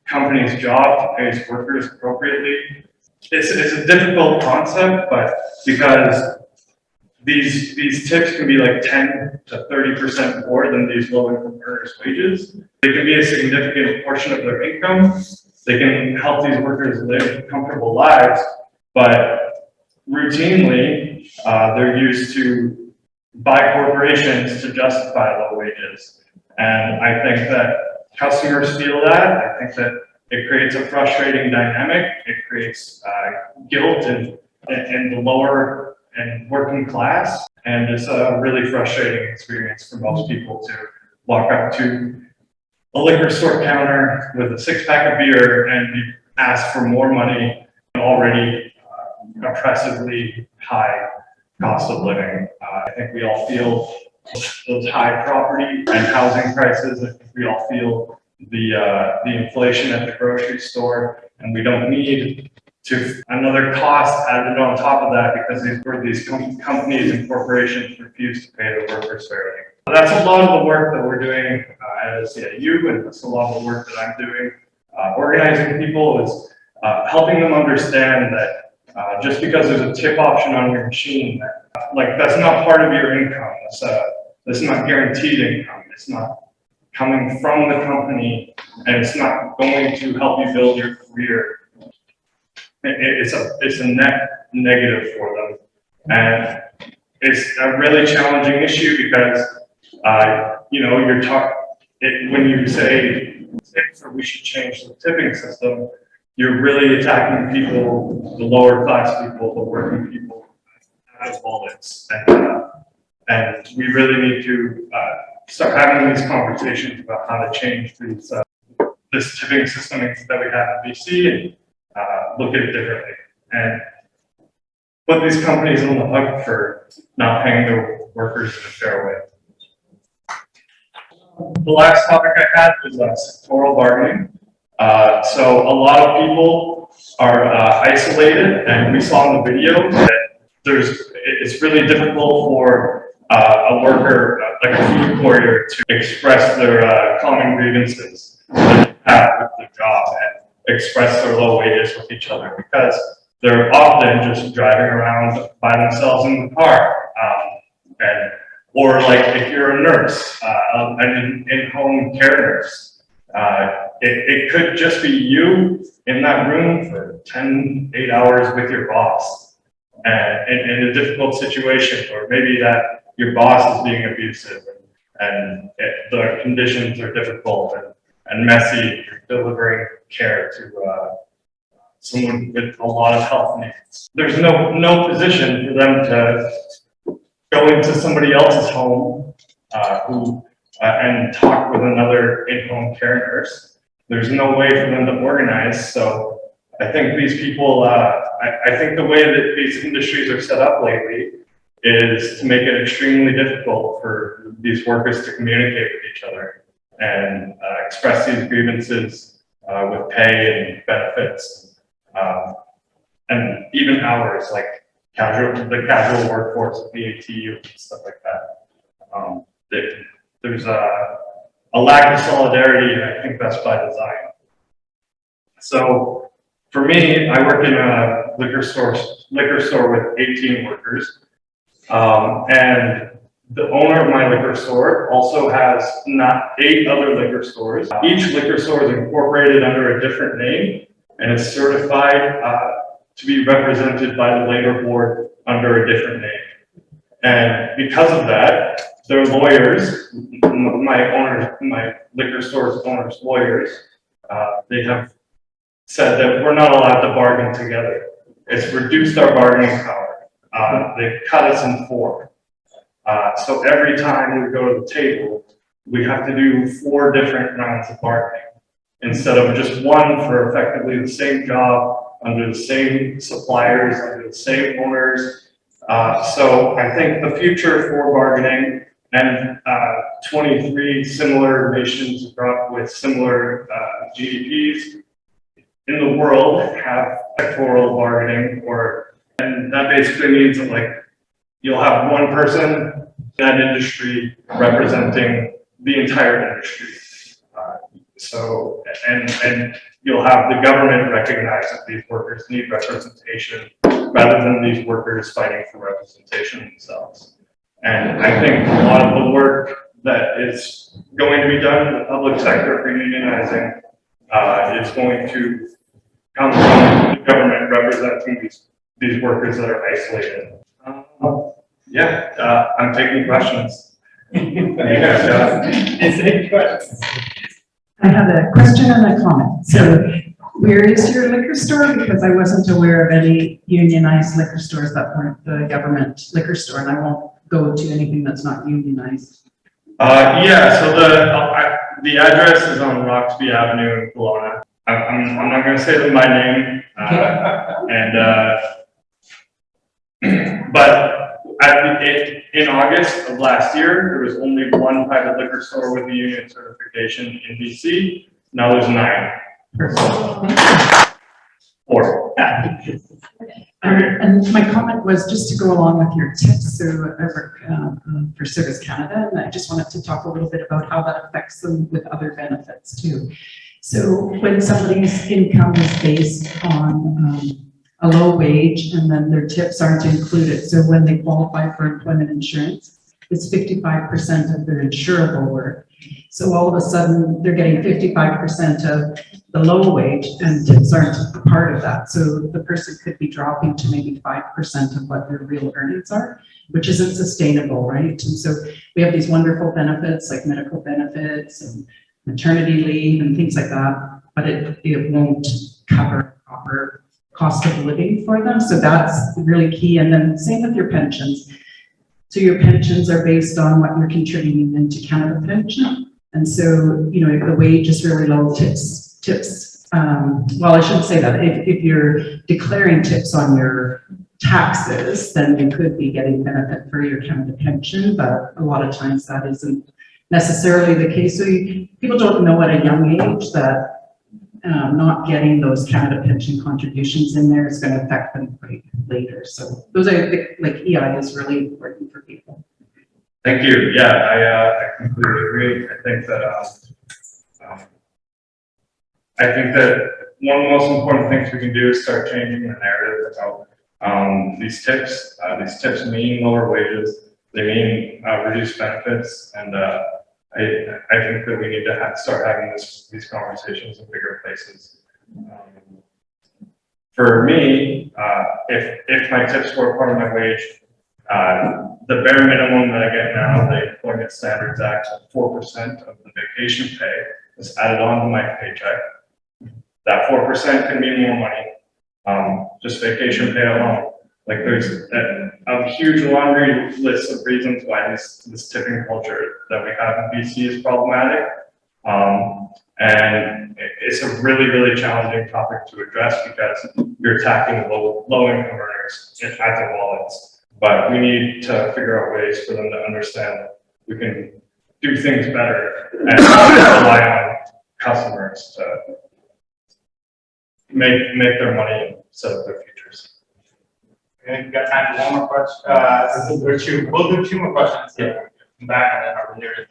company's job to pay its workers appropriately. It's a difficult concept, but because these tips can be like 10 to 30% more than these low-income earners' wages. They can be a significant portion of their income. They can help these workers live comfortable lives, but routinely, they're used to by corporations to justify low wages. And I think that customers feel that. I think that it creates a frustrating dynamic. It creates guilt in the lower and working class. And it's a really frustrating experience for most people to walk up to a liquor store counter with a 6-pack of beer and be asked for more money, already oppressively high cost of living. I think we all feel those high property and housing prices. I think we all feel the inflation at the grocery store, and we don't need to another cost added on top of that because these companies and corporations refuse to pay their workers fairly. That's a lot of the work that we're doing as CIU, and that's a lot of the work that I'm doing. Organizing people is helping them understand that just because there's a tip option on your machine, that's not part of your income. That's not guaranteed income. It's not coming from the company, and it's not going to help you build your career. It's a net negative for them, and it's a really challenging issue because when you say we should change the tipping system, you're really attacking people, the lower class people, the working people as wallets, and we really need to start having these conversations about how to change this tipping system that we have in BC and look at it differently and put these companies on the hook for not paying their workers in a fair way. The last topic I had was sectoral bargaining. So a lot of people are isolated, and we saw in the video that it's really difficult for a worker, like a food courier, to express their common grievances that they have with their job and express their low wages with each other because they're often just driving around by themselves in the car. Or like if you're a nurse, an in-home care nurse, it could just be you in that room for 8 hours with your boss in a difficult situation, or maybe that your boss is being abusive and the conditions are difficult and messy. You're delivering care to someone with a lot of health needs. There's no position for them to go into somebody else's home and talk with another in-home care nurse. There's no way for them to organize. So I think these people, I think the way that these industries are set up lately is to make it extremely difficult for these workers to communicate with each other and express these grievances with pay and benefits and even hours, like the casual workforce, VAT, and stuff like that. There's a lack of solidarity, and I think that's by design. So for me, I work in a liquor store with 18 workers, and the owner of my liquor store also has 8 other liquor stores. Each liquor store is incorporated under a different name, and is certified to be represented by the labor board under a different name. And because of that, their lawyers, my liquor store's owners' lawyers, they have said that we're not allowed to bargain together. It's reduced our bargaining power. They've cut us in 4. So every time we go to the table, we have to do 4 different rounds of bargaining instead of just one for effectively the same job under the same suppliers, under the same owners. So I think the future for bargaining and 23 similar nations with similar GDPs in the world have sectoral bargaining, and that basically means that like you'll have one person in that industry representing the entire industry. And you'll have the government recognize that these workers need representation rather than these workers fighting for representation themselves. And I think a lot of the work that is going to be done in the public sector for unionizing is going to come from the government representing these workers that are isolated. I'm taking questions. You guys got any questions? I have a question and a comment. So where is your liquor store? Because I wasn't aware of any unionized liquor stores that weren't the government liquor store, and I won't go to anything that's not unionized. So the address is on Roxby Avenue in Kelowna. I'm not going to say my name, but in August of last year, there was only one private liquor store with the union certification in BC. Now there's 9. 4. And my comment was just to go along with your tips. So I work for Service Canada, and I just wanted to talk a little bit about how that affects them with other benefits too. So when somebody's income is based on a low wage and then their tips aren't included, so when they qualify for employment insurance, it's 55% of their insurable work. So all of a sudden, they're getting 55% of the low wage, and tips aren't a part of that. So the person could be dropping to maybe 5% of what their real earnings are, which isn't sustainable, right? And so we have these wonderful benefits like medical benefits and maternity leave and things like that, but it won't cover proper cost of living for them. So that's really key. And then same with your pensions. So your pensions are based on what you're contributing into Canada Pension. And so, you know, if the wage is really low, tips, well, I shouldn't say that. If you're declaring tips on your taxes, then you could be getting benefit for your Canada Pension, but a lot of times that isn't necessarily the case. So people don't know at a young age that not getting those Canada Pension contributions in there is going to affect them later. So those are like EI is really important for people. Thank you. Yeah, I completely agree. I think that one of the most important things we can do is start changing the narrative about these tips. These tips mean lower wages. They mean reduced benefits, and I think that we need to start having these conversations in bigger places. For me, if my tips were part of my wage, the bare minimum that I get now, the Employment Standards Act, 4% of the vacation pay is added on to my paycheck. That 4% can mean more money, just vacation pay alone. Like there's a huge laundry list of reasons why this tipping culture that we have in BC is problematic. And it's a really, really challenging topic to address because you're attacking low income earners at their wallets. But we need to figure out ways for them to understand that we can do things better and rely on customers to make their money and set up their futures. Okay, we've got time for one more question. We'll do 2 more questions. Yeah. Come back and then I'll renew it.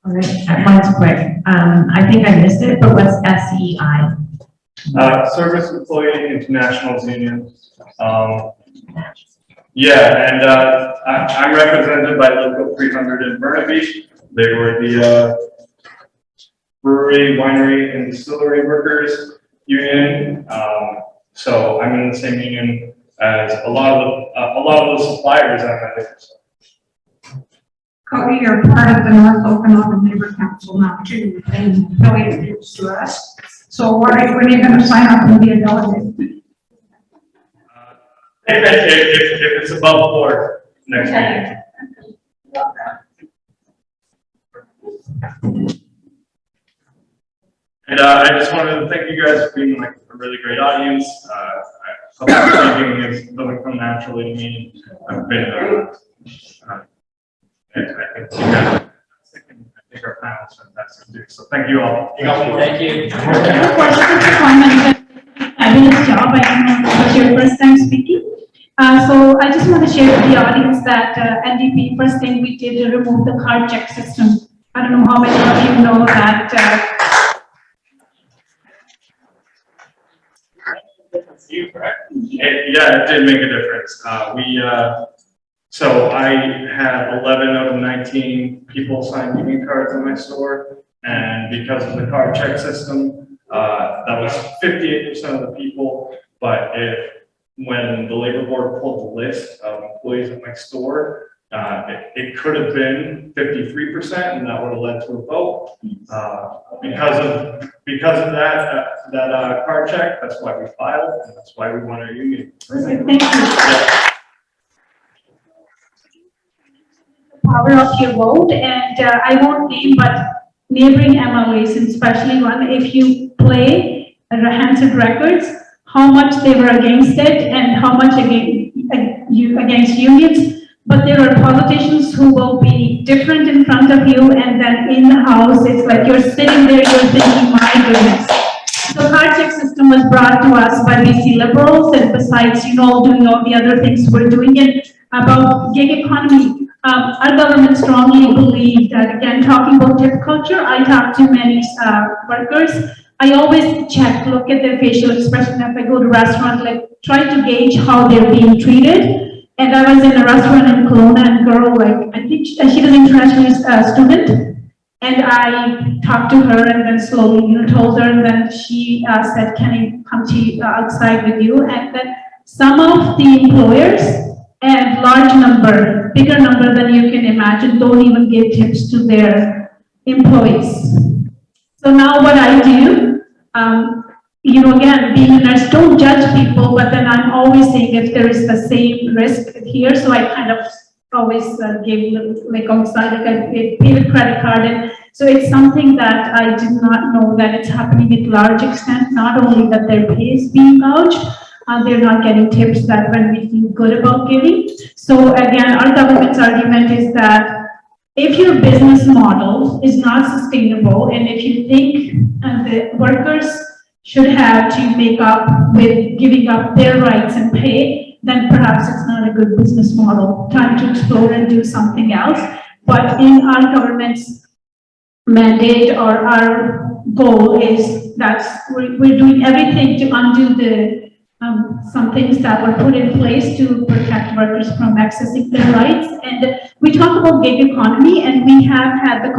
All right, one's quick. I think I missed it, but what's SEI? Service Employee Internationals Union. I'm represented by Local 300 in Burnaby. They were the Brewery, Winery, and Distillery Workers Union. So I'm in the same union as a lot of the suppliers I'm at. Cody, you're part of the North Okanagan Labor Council now too, and affiliated to us. So when are you going to sign up and be a delegate? If it's above 4 next meeting. And I just wanted to thank you guys for being like a really great audience. Public speaking is doesn't come naturally to me. I've been I think you guys, I think think our panel is fantastic too. So thank you all. Thank you. Fabulous job. I don't know if it's your first time speaking. So I just want to share with the audience that NDP, first thing we did to remove the card check system. I don't know how many of you know that. Yeah, it did make a difference. So I had 11 out of 19 people sign union cards in my store, and because of the card check system, that was 58% of the people. But when the labor board pulled the list of employees at my store, it could have been 53%, and that would have led to a vote. Because of that card check, that's why we filed, and that's why we want our union. Thank you. Power of your vote, and I won't name, but neighboring MLAs, and especially one, if you play Hanson Records, how much they were against it and how much against unions. But there are politicians who will be different in front of you, and then in the house, it's like you're sitting there, you're thinking, my goodness. The card check system was brought to us by BC Liberals, and besides, doing all the other things we're doing it about gig economy. Our government strongly believe that, again, talking about tip culture, I talk to many workers. I always look at their facial expression if I go to restaurant, like try to gauge how they're being treated. And I was in a restaurant in Kelowna, and girl, I think she was an international student. And I talked to her and then slowly, told her, and then she said, can I come to outside with you? And then some of the employers, and bigger number than you can imagine, don't even give tips to their employees. So now what I do, again, being a nurse, don't judge people, but then I'm always saying if there is the same risk here, so I kind of always give outside, I pay with credit card, and so it's something that I did not know that it's happening at large extent, not only that their pay is being gouged, they're not getting tips that when we feel good about giving. So again, our government's argument is that if your business model is not sustainable, and if you think the workers should have to make up with giving up their rights and pay, then perhaps it's not a good business model. Time to explore and do something else. But in our government's mandate, or our goal is that we're doing everything to undo some things that were put in place to protect workers from accessing their rights. And we talk about gig economy, and we have had the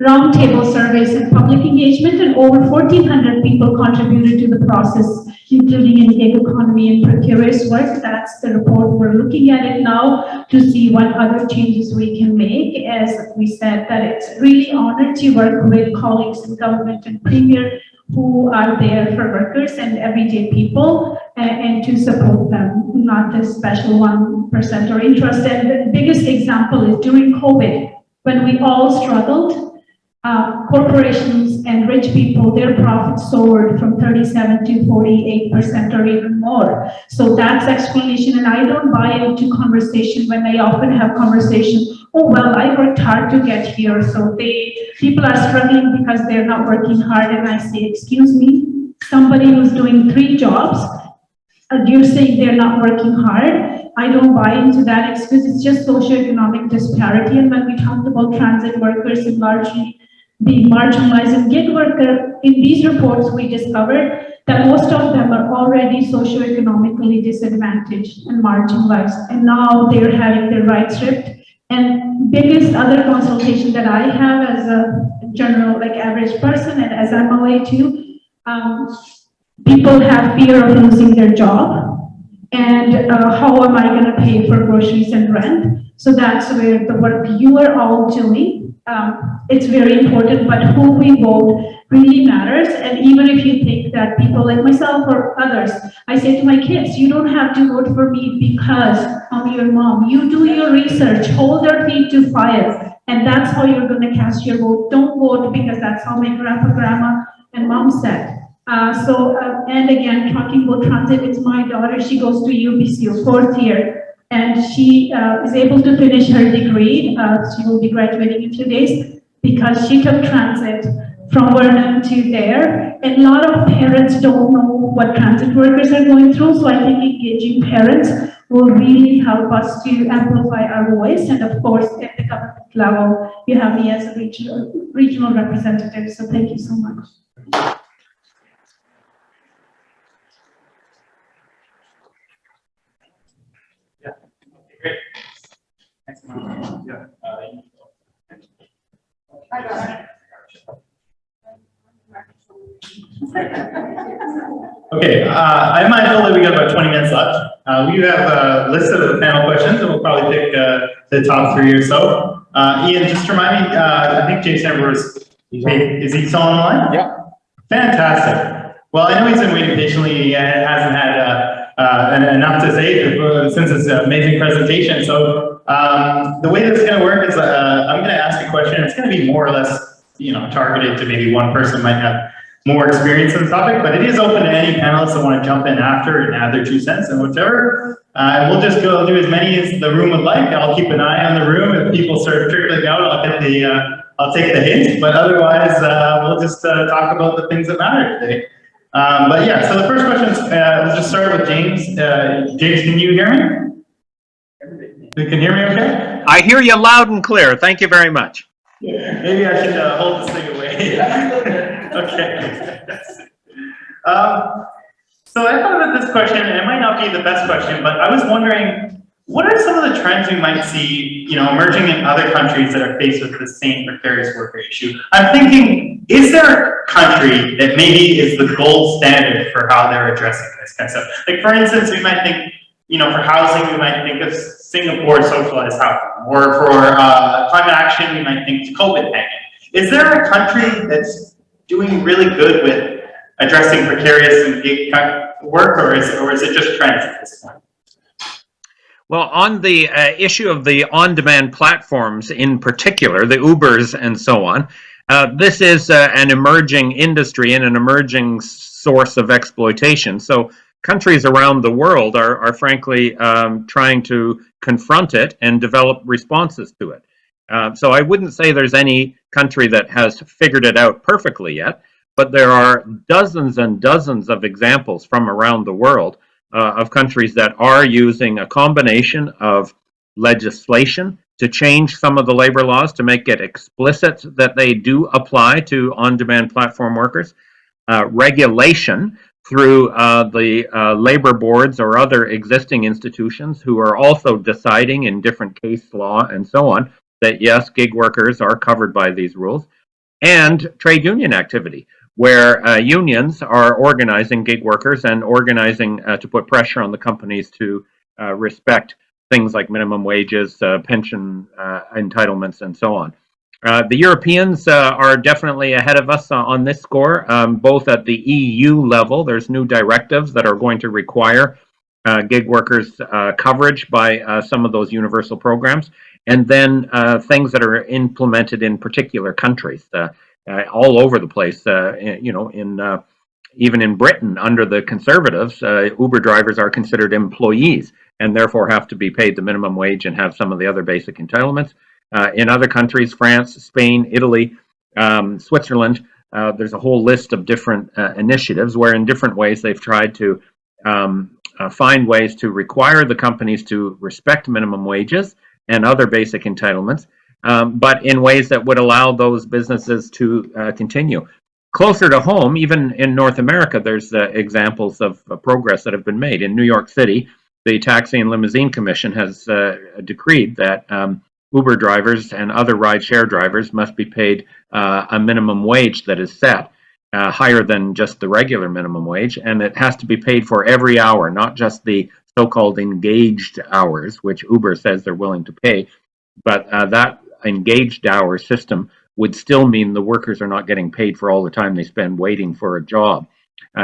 roundtable surveys and public engagement, and over 1,400 people contributed to the process, including in gig economy and precarious work. That's the report. We're looking at it now to see what other changes we can make. As we said, that it's really honored to work with colleagues in government and premier who are there for workers and everyday people, and to support them, not the special 1% or interest. And the biggest example is during COVID, when we all struggled, corporations and rich people, their profits soared from 37 to 48% or even more. So that's explanation, and I don't buy into conversation when I often have conversations, oh, well, I worked hard to get here, so people are struggling because they're not working hard, and I say, excuse me, somebody who's doing 3 jobs, you're saying they're not working hard. I don't buy into that excuse. It's just socioeconomic disparity. And when we talked about transit workers and largely being marginalized and gig worker, in these reports we discovered that most of them are already socioeconomically disadvantaged and marginalized, and now they're having their rights stripped. And biggest other consultation that I have as a general, average person, and as MLA too, people have fear of losing their job, and how am I going to pay for groceries and rent? So that's where the work you are all doing, it's very important, but who we vote really matters. And even if you think that people like myself or others, I say to my kids, you don't have to vote for me because I'm your mom. You do your research, hold their feet to fire, and that's how you're going to cast your vote. Don't vote because that's how my grandpa, grandma, and mom said. And again, talking about transit, it's my daughter, she goes to UBC, 4th year. And she is able to finish her degree. She will be graduating in a few days because she took transit from Vernon to there. And a lot of parents don't know what transit workers are going through, so I think engaging parents will really help us to amplify our voice. And of course, at the government level, you have me as a regional representative, so thank you so much. Yeah, great. Thanks, Mom. Yeah. Okay, I'm mindful that we got about 20 minutes left. We have a list of the panel questions, and we'll probably pick the top 3 or so. Ian, just remind me, I think Jason was, is he still on the line? Yeah. Fantastic. Well, I know he's been waiting patiently. He hasn't had enough to say since his amazing presentation. So the way this is going to work is I'm going to ask a question. It's going to be more or less, targeted to maybe one person might have more experience in the topic, but it is open to any panelists that want to jump in after and add their 2 cents and whatever. We'll just go do as many as the room would like. I'll keep an eye on the room. If people start trickling out, I'll take the hint, but otherwise we'll just talk about the things that matter today. But yeah, so the first question is, let's just start with James. James, can you hear me? You can hear me okay? I hear you loud and clear. Thank you very much. Maybe I should hold this thing away. Okay. So I thought about this question, and it might not be the best question, but I was wondering, what are some of the trends we might see, emerging in other countries that are faced with the same precarious worker issue? I'm thinking, is there a country that maybe is the gold standard for how they're addressing this kind of stuff? Like, for instance, we might think, for housing, we might think of Singapore socialized housing, or for climate action, we might think Copenhagen. Is there a country that's doing really good with addressing precarious and gig work, or is it just trends at this point? Well, on the issue of the on-demand platforms in particular, the Ubers and so on, this is an emerging industry and an emerging source of exploitation. So countries around the world are frankly trying to confront it and develop responses to it. So I wouldn't say there's any country that has figured it out perfectly yet, but there are dozens and dozens of examples from around the world of countries that are using a combination of legislation to change some of the labor laws to make it explicit that they do apply to on-demand platform workers, regulation through the labor boards or other existing institutions who are also deciding in different case law and so on that yes, gig workers are covered by these rules, and trade union activity, where unions are organizing gig workers and organizing to put pressure on the companies to respect things like minimum wages, pension entitlements, and so on. The Europeans are definitely ahead of us on this score, both at the EU level. There's new directives that are going to require gig workers coverage by some of those universal programs, and then things that are implemented in particular countries. All over the place, even in Britain, under the Conservatives, Uber drivers are considered employees and therefore have to be paid the minimum wage and have some of the other basic entitlements. In other countries, France, Spain, Italy, Switzerland, there's a whole list of different initiatives where in different ways they've tried to find ways to require the companies to respect minimum wages and other basic entitlements, but in ways that would allow those businesses to continue. Closer to home, even in North America, there's examples of progress that have been made. In New York City, the Taxi and Limousine Commission has decreed that Uber drivers and other rideshare drivers must be paid a minimum wage that is set higher than just the regular minimum wage, and it has to be paid for every hour, not just the so-called engaged hours, which Uber says they're willing to pay, but that engaged hour system would still mean the workers are not getting paid for all the time they spend waiting for a job.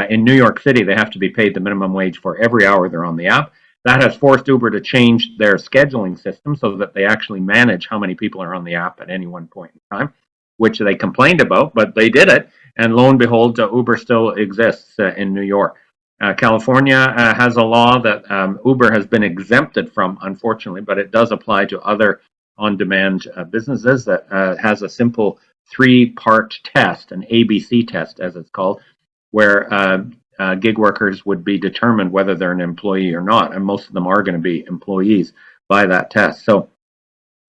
In New York City, they have to be paid the minimum wage for every hour they're on the app. That has forced Uber to change their scheduling system so that they actually manage how many people are on the app at any one point in time, which they complained about, but they did it. And lo and behold, Uber still exists in New York. California has a law that Uber has been exempted from, unfortunately, but it does apply to other on-demand businesses that has a simple 3-part test, an ABC test as it's called, where gig workers would be determined whether they're an employee or not, and most of them are going to be employees by that test. So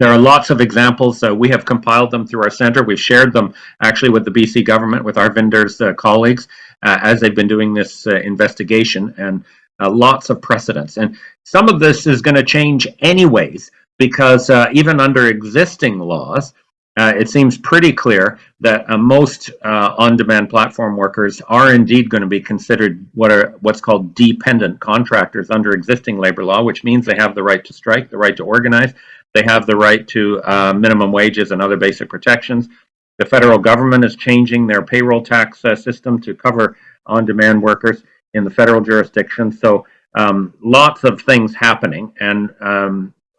there are lots of examples. We have compiled them through our center. We've shared them actually with the BC government, with our vendors' colleagues, as they've been doing this investigation, and lots of precedents. And some of this is going to change anyways, because even under existing laws, it seems pretty clear that most on-demand platform workers are indeed going to be considered what's called dependent contractors under existing labor law, which means they have the right to strike, the right to organize, they have the right to minimum wages and other basic protections. The federal government is changing their payroll tax system to cover on-demand workers in the federal jurisdiction. So lots of things happening, and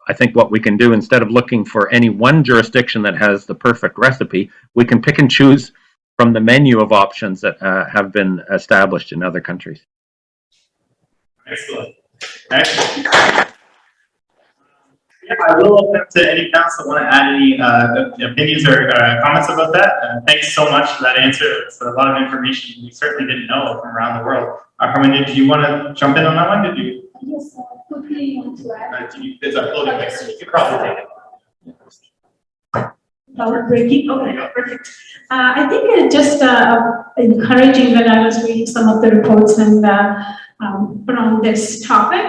I think what we can do, instead of looking for any one jurisdiction that has the perfect recipe, we can pick and choose from the menu of options that have been established in other countries. Excellent. Excellent. Yeah, I will open up to any panelists that want to add any opinions or comments about that. Thanks so much for that answer. It's a lot of information we certainly didn't know from around the world. Harman, did you want to jump in on that one? Did you? Yes, quickly want to add. It's a floating mixer. You could probably take it. Breaking. Okay, perfect. I think it's just encouraging when I was reading some of the reports and from this topic.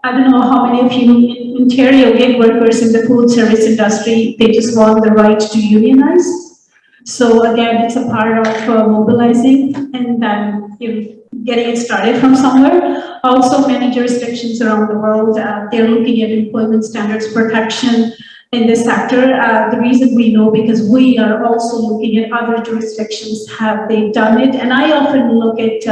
I don't know how many of you in Ontario gig workers in the food service industry, they just want the right to unionize. So again, it's a part of mobilizing and then getting it started from somewhere. Also, many jurisdictions around the world, they're looking at employment standards protection in this sector. The reason we know, because we are also looking at other jurisdictions, have they done it? And I often look at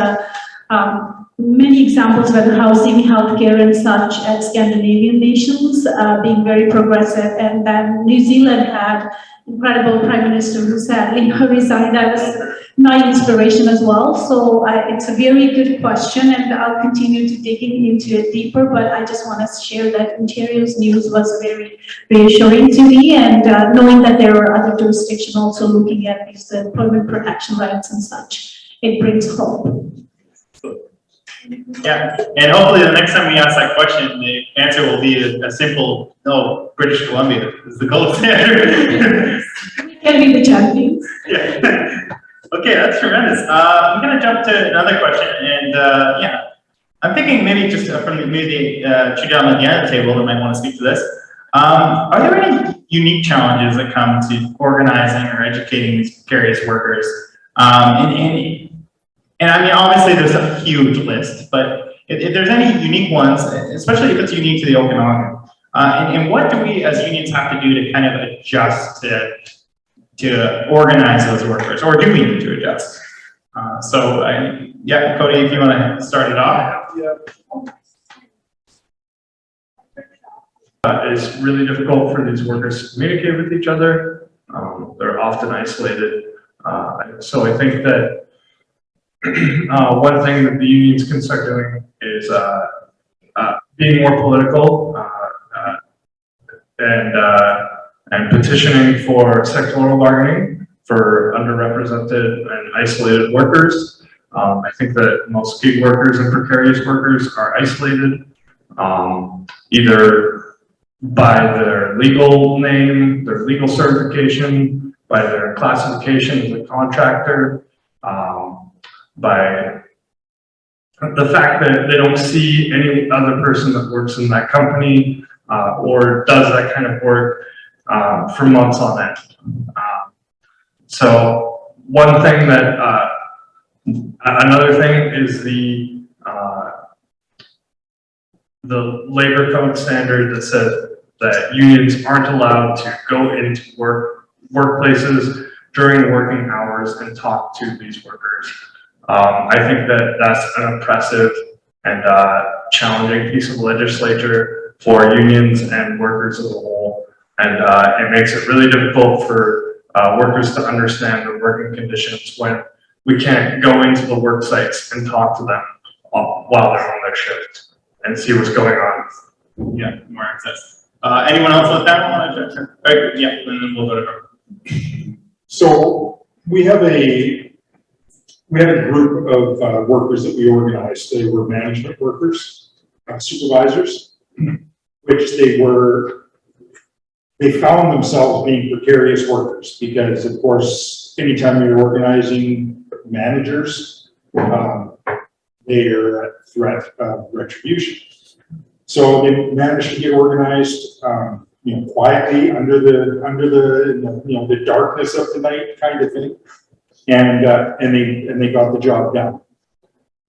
many examples where housing, healthcare, and such at Scandinavian nations being very progressive. And then New Zealand had incredible prime minister who sadly resigned. That was my inspiration as well. So it's a very good question, and I'll continue to digging into it deeper. But I just want to share that Ontario's news was very reassuring to me, and knowing that there are other jurisdictions also looking at these employment protection rights and such, it brings hope. Yeah, and hopefully the next time we ask that question, the answer will be a simple no. British Columbia is the gold standard. We can be the champions. Yeah. Okay, that's tremendous. I'm going to jump to another question, and yeah, I'm thinking maybe just from maybe two down at the end of the table that might want to speak to this. Are there any unique challenges that come to organizing or educating these precarious workers? And I mean, obviously there's a huge list, but if there's any unique ones, especially if it's unique to the Okanagan, and what do we as unions have to do to kind of adjust to organize those workers, or do we need to adjust? Yeah, Cody, if you want to start it off. It's really difficult for these workers to communicate with each other. They're often isolated. So I think that one thing that the unions can start doing is being more political and petitioning for sectoral bargaining for underrepresented and isolated workers. I think that most gig workers and precarious workers are isolated, either by their legal name, their legal certification, by their classification as a contractor, by the fact that they don't see any other person that works in that company or does that kind of work for months on end. So one thing that, another thing is the labor code standard that says that unions aren't allowed to go into workplaces during working hours and talk to these workers. I think that that's an oppressive and challenging piece of legislature for unions and workers as a whole. And it makes it really difficult for workers to understand their working conditions when we can't go into the work sites and talk to them while they're on their shift and see what's going on. Yeah, more access. Anyone else with that one? Right, yeah, and then we'll go to her. So we have a group of workers that we organized. They were management workers, supervisors, which they found themselves being precarious workers because, of course, anytime you're organizing managers, they are at threat of retribution. So they managed to get organized, quietly under the darkness of the night kind of thing, and they got the job done.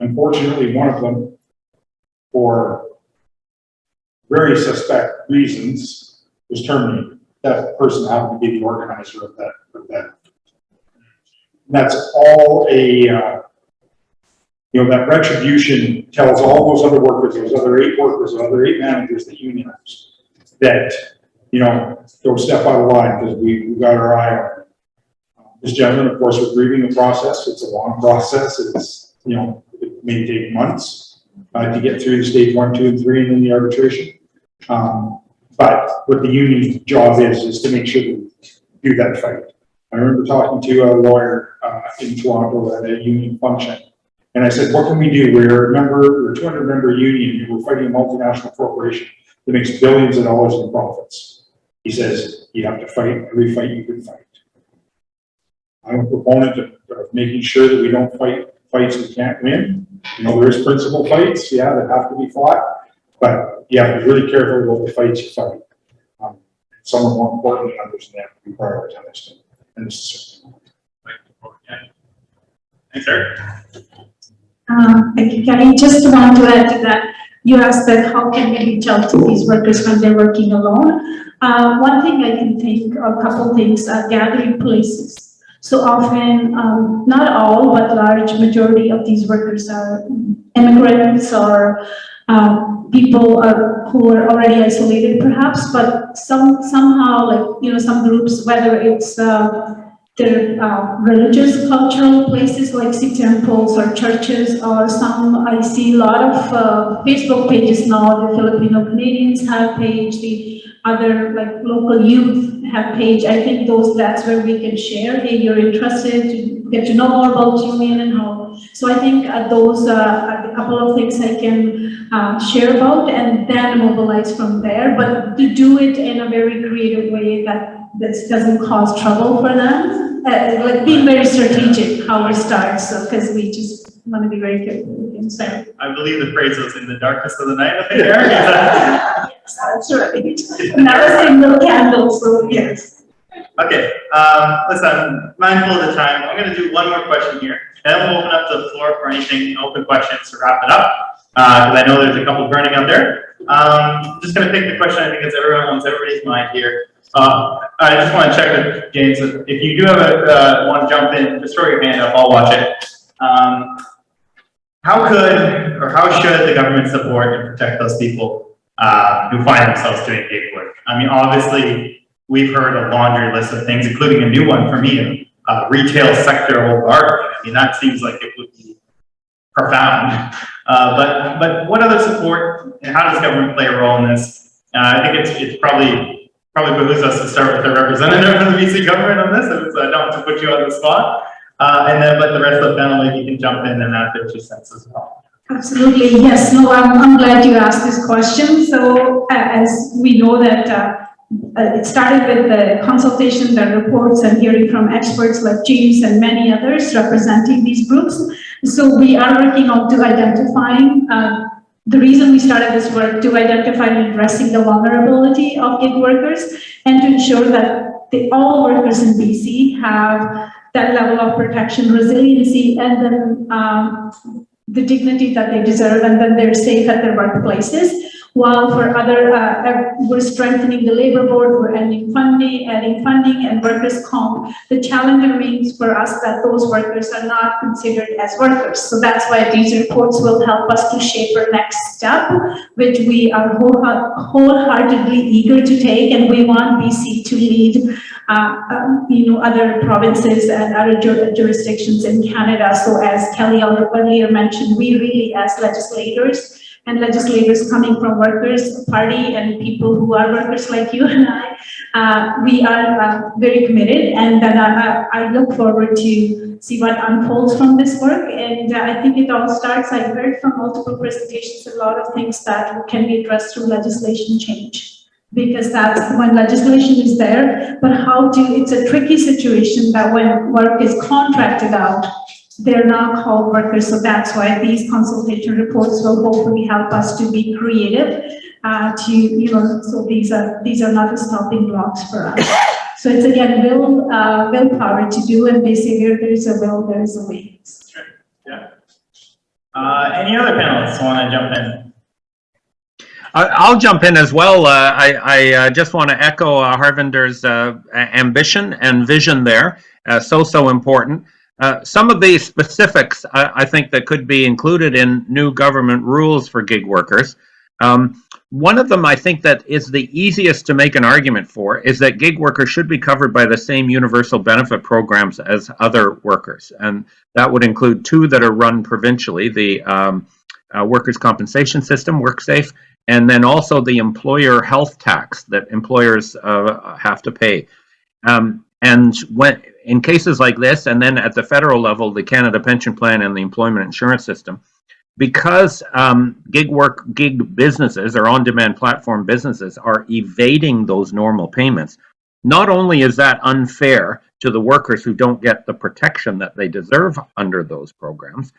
Unfortunately, one of them, for very suspect reasons, was terminated. That person happened to be the organizer of that. That's all that retribution tells all those other workers, those other 8 workers, those other 8 managers that unionized, that, don't step out of line because we got our eye on it. This gentleman, of course, was grieving the process. It's a long process. It's, it may take months to get through the stage 1, 2, and 3 and then the arbitration. But what the union's job is to make sure we do that fight. I remember talking to a lawyer in Toronto at a union function. And I said, what can we do? We're a 200-member union, and we're fighting a multinational corporation that makes billions of dollars in profits. He says, you have to fight every fight you can fight. I'm a proponent of making sure that we don't fight fights we can't win. There's principal fights, that have to be fought. But, be really careful about the fights you fight. Some are more important than others, and they have to be prioritized. And this is certainly. Thanks, Eric. Thank you, Kenny. Just want to add to that, you asked that how can we reach out to these workers when they're working alone? One thing I can think, or a couple things, are gathering places. So often, not all, but large majority of these workers are immigrants or people who are already isolated perhaps, but somehow, some groups, whether it's their religious, cultural places like Sikh temples or churches, or I see a lot of Facebook pages now. The Filipino Canadians have page, the other local youth have page. I think that's where we can share. Hey, you're interested to get to know more about union and how. So I think those are a couple of things I can share about and then mobilize from there. But to do it in a very creative way that doesn't cause trouble for them. Being very strategic how we start, because we just want to be very careful with things. I believe the phrase was in the darkness of the night, I think, Eric. Yes, that's right. Never seen no candles, so yes. Okay, listen, I'm mindful of the time. I'm going to do one more question here, and then we'll open up to the floor for anything, open questions to wrap it up, because I know there's a couple burning out there. I'm just going to pick the question I think it's everybody's mind here. I just want to check with James, if you do have want to jump in, just throw your hand up, I'll watch it. How could or how should the government support and protect those people who find themselves doing gig work? I mean, obviously, we've heard a laundry list of things, including a new one for me, retail sector bargaining. I mean, that seems like it would be profound. But what other support, and how does government play a role in this? I think it's probably behooves us to start with the representative of the BC government on this, so I don't have to put you on the spot. And then let the rest of the panel, maybe you can jump in and add their 2 cents as well. Absolutely, yes. No, I'm glad you asked this question. So as we know that it started with the consultation, the reports, and hearing from experts like James and many others representing these groups. So we are working on to identifying the reason we started this work, to identify and addressing the vulnerability of gig workers and to ensure that all workers in BC have that level of protection, resiliency, and then the dignity that they deserve, and then they're safe at their workplaces. While for other, we're strengthening the labor board, we're adding funding, and workers' comp. The challenge remains for us that those workers are not considered as workers. So that's why these reports will help us to shape our next step, which we are wholeheartedly eager to take, and we want BC to lead other provinces and other jurisdictions in Canada. So as Kelly earlier mentioned, we really as legislators and legislators coming from workers' party and people who are workers like you and I, we are very committed, and then I look forward to see what unfolds from this work. And I think it all starts, I heard from multiple presentations, a lot of things that can be addressed through legislation change, because that's when legislation is there, but it's a tricky situation that when work is contracted out, they're not called workers. So that's why these consultation reports will hopefully help us to be creative, so these are not the stopping blocks for us. So it's again, willpower to do, and they say where there's a will, there's a way. Yeah. Any other panelists want to jump in? I'll jump in as well. I just want to echo Harvinder's ambition and vision there. So important. Some of the specifics I think that could be included in new government rules for gig workers. One of them I think that is the easiest to make an argument for is that gig workers should be covered by the same universal benefit programs as other workers. And that would include two that are run provincially, the workers' compensation system, WorkSafe, and then also the employer health tax that employers have to pay. And when in cases like this, and then at the federal level, the Canada Pension Plan and the Employment Insurance System, because gig businesses or on-demand platform businesses are evading those normal payments, not only is that unfair to the workers who don't get the protection that they deserve under those programs,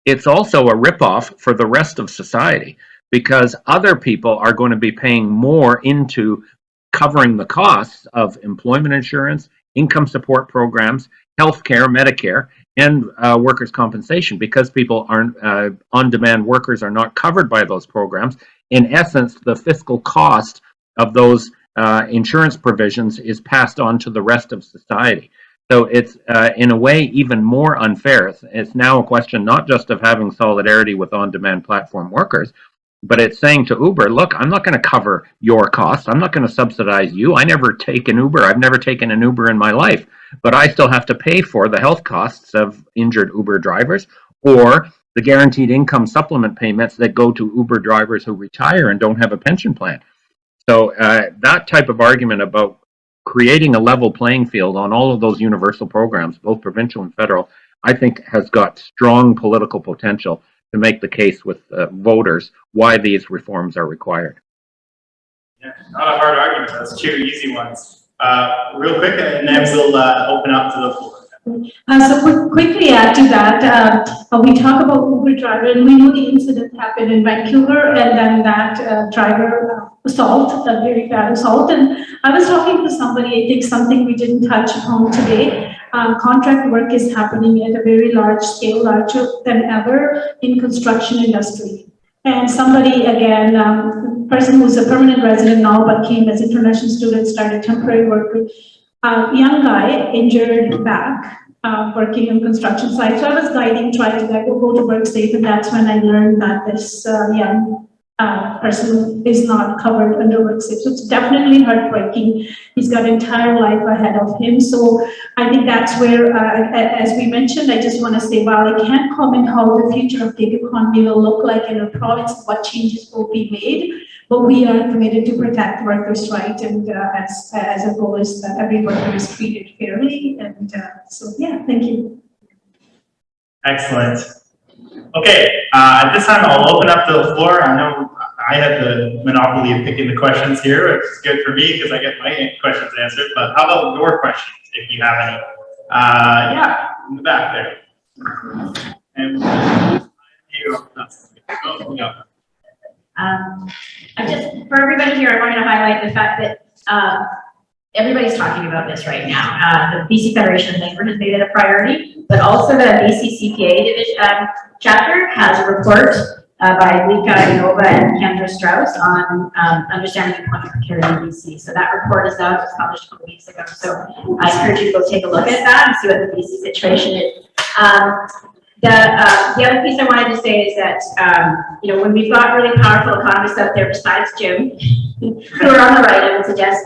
it's also a ripoff for the rest of society, because other people are going to be paying more into covering the costs of employment insurance, income support programs, healthcare, Medicare, and workers' compensation, because people aren't on-demand workers are not covered by those programs. In essence, the fiscal cost of those insurance provisions is passed on to the rest of society. So it's in a way even more unfair. It's now a question not just of having solidarity with on-demand platform workers, but it's saying to Uber, look, I'm not going to cover your costs. I'm not going to subsidize you. I never take an Uber. I've never taken an Uber in my life, but I still have to pay for the health costs of injured Uber drivers or the guaranteed income supplement payments that go to Uber drivers who retire and don't have a pension plan. So that type of argument about creating a level playing field on all of those universal programs, both provincial and federal, I think has got strong political potential to make the case with voters why these reforms are required. Yeah, not a hard argument. That's two easy ones. Real quick, and then we'll open up to the floor. So quickly add to that, we talk about Uber driver, and we know the incident happened in Vancouver, and then that driver assault, a very bad assault. And I was talking to somebody, I think something we didn't touch upon today. Contract work is happening at a very large scale, larger than ever in construction industry. And somebody, again, person who's a permanent resident now, but came as international student, started temporary work. Young guy, injured back, working on construction site. So I was guiding, trying to go to WorkSafe, and that's when I learned that this young person is not covered under WorkSafe. So it's definitely heartbreaking. He's got entire life ahead of him. So I think that's where, as we mentioned, I just want to say, while I can't comment how the future of gig economy will look like in a province, what changes will be made, but we are committed to protect workers' rights, and as a goal is that every worker is treated fairly. And so, yeah, thank you. Excellent. Okay, at this time, I'll open up to the floor. I know I have the monopoly of picking the questions here, which is good for me because I get my questions answered. But how about your questions, if you have any? Yeah, in the back there. And I just, for everybody here, I wanted to highlight the fact that everybody's talking about this right now. The BC Federation of Labor has made it a priority, but also the BC CPA division chapter has a report by Lika Nova and Kendra Strauss on understanding employment precarity in BC. So that report is out, it was published a couple weeks ago. So I encourage you to go take a look at that and see what the BC situation is. The other piece I wanted to say is that, when we've got really powerful economists out there besides Jim, who are on the right, I would suggest,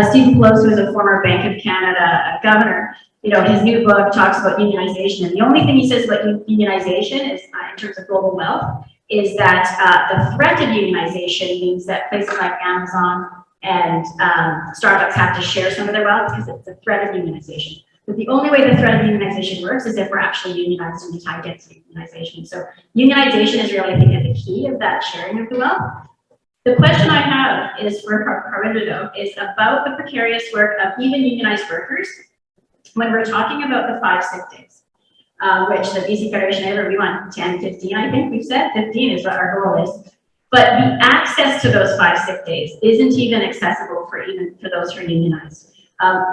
Stephen Pelosi, who is a former Bank of Canada governor, you know, his new book talks about unionization. And the only thing he says about unionization is, in terms of global wealth, is that the threat of unionization means that places like Amazon and Starbucks have to share some of their wealth because it's a threat of unionization. But the only way the threat of unionization works is if we're actually unionized in high density unionization. So unionization is really, I think, the key of that sharing of the wealth. The question I have is for Carmindo is about the precarious work of even unionized workers when we're talking about the 5 sick days, which the BC Federation of Labor, we want 10, 15, I think we've said 15 is what our goal is. But the access to those 5 sick days isn't even accessible for those who are unionized.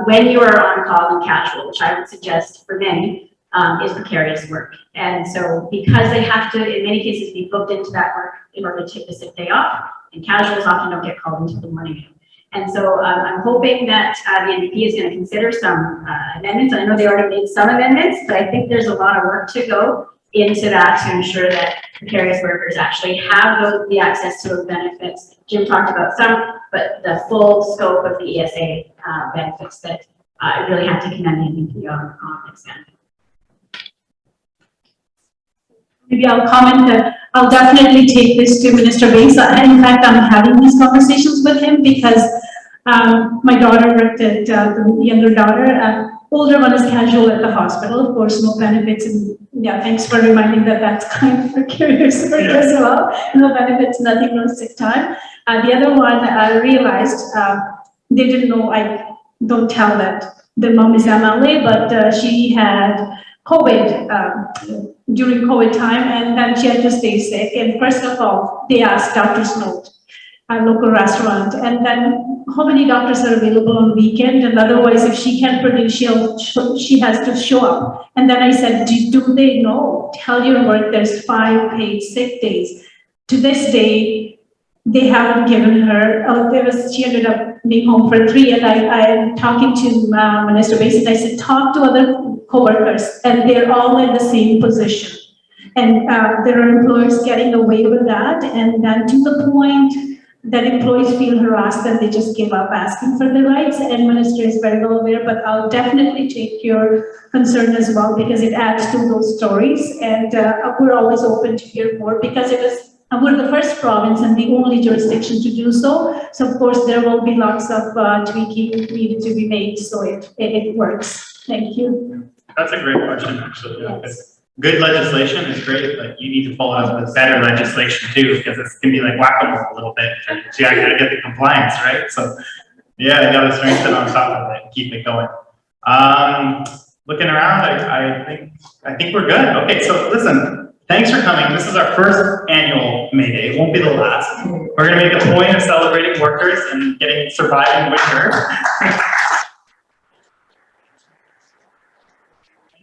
When you are on call and casual, which I would suggest for many, is precarious work. And so because they have to, in many cases, be booked into that work in order to take the sick day off, and casuals often don't get called until the morning. And so I'm hoping that the NDP is going to consider some amendments. I know they already made some amendments, but I think there's a lot of work to go into that to ensure that precarious workers actually have the access to those benefits. Jim talked about some, but the full scope of the ESA benefits that I really have to commend the NDP on expanding. Maybe I'll comment that I'll definitely take this to Minister Bates. In fact, I'm having these conversations with him because my daughter worked at the younger daughter. Older one is casual at the hospital, of course, no benefits. And yeah, thanks for reminding that that's kind of precarious work as well. No benefits, nothing, no sick time. The other one, I realized they didn't know, I don't tell that the mom is MLA, but she had COVID during COVID time, and then she had to stay sick. And first of all, they asked doctor's note, a local restaurant, and then how many doctors are available on weekend, and otherwise if she can't produce, she has to show up. And then I said, do they know? Tell your work there's 5 paid sick days. To this day, they haven't given her, she ended up being home for 3, and I'm talking to Minister Basin, I said, talk to other co-workers, and they're all in the same position. And there are employers getting away with that, and then to the point that employees feel harassed and they just give up asking for their rights. And Minister is very well aware, but I'll definitely take your concern as well because it adds to those stories. And we're always open to hear more because we're the first province and the only jurisdiction to do so. So of course there will be lots of tweaking needed to be made so it works. Thank you. That's a great question, actually. Yes. Good legislation is great, but you need to follow up with better legislation too, because it can be like whack-a-mole a little bit. You gotta get the compliance, right? So yeah, you gotta strengthen on top of it and keep it going. Looking around, I think we're good. Okay, so listen, thanks for coming. This is our first annual May Day. It won't be the last. We're gonna make a point of celebrating workers and surviving winter.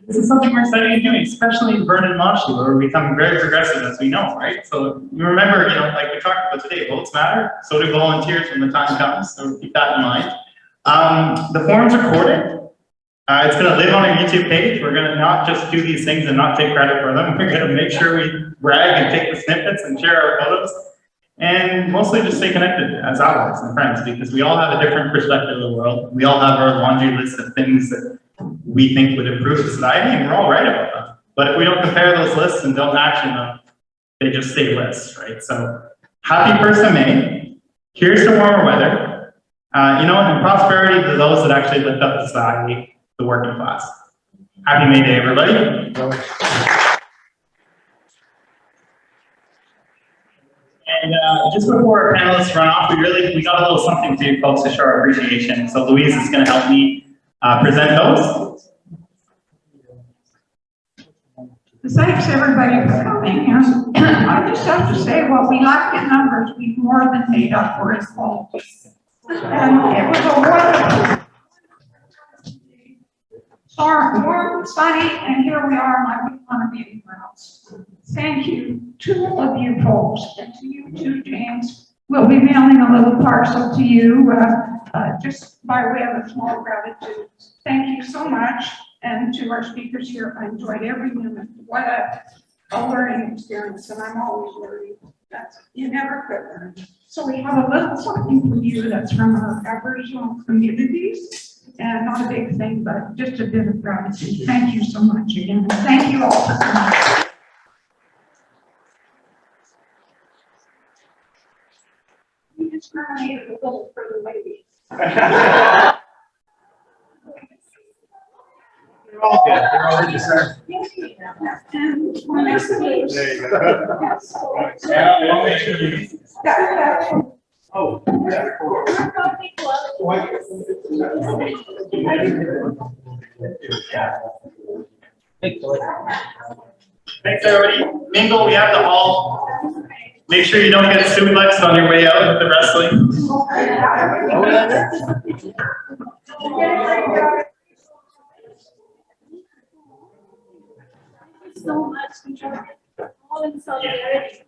This is something we're excited to do, especially in Vernon Montreal, where we're becoming very progressive, as we know, right? So you remember, like we talked about today, votes matter. So do volunteers when the time comes. So keep that in mind. The forum's recorded. It's going to live on our YouTube page. We're going to not just do these things and not take credit for them. We're going to make sure we brag and take the snippets and share our photos. And mostly just stay connected as allies and friends, because we all have a different perspective of the world. We all have our laundry list of things that we think would improve society, and we're all right about them. But if we don't compare those lists and don't action them, they just stay lists, right? So happy 1st of May. Here's to warmer weather. And prosperity to those that actually lift up society, the working class. Happy May Day, everybody. And just before our panelists run off, we got a little something to you folks to show our appreciation. So Louise is going to help me present those. Thanks everybody for coming. I just have to say, what we lack in numbers, we more than made up for in quality. And it was a wonderful, warm, sunny, and here we are, and I wouldn't want to be anywhere else. Thank you to all of you folks, and to you too, James. We'll be mailing a little parcel to you just by way of a small gratitude. Thank you so much. And to our speakers here, I enjoyed every minute. What a learning experience, and I'm always learning. You never quit learning. So we have a little something for you that's from our Aboriginal communities, and not a big thing, but just a bit of gratitude. Thank you so much again. Thank you all for coming. You just nominated a little for the ladies. They're all good. They're all good, sir. And one next to me. There you go. Oh. Thanks, everybody. Mingle, we have the hall. Make sure you don't get suplexed on your way out of the wrestling. So much. We try all in solidarity.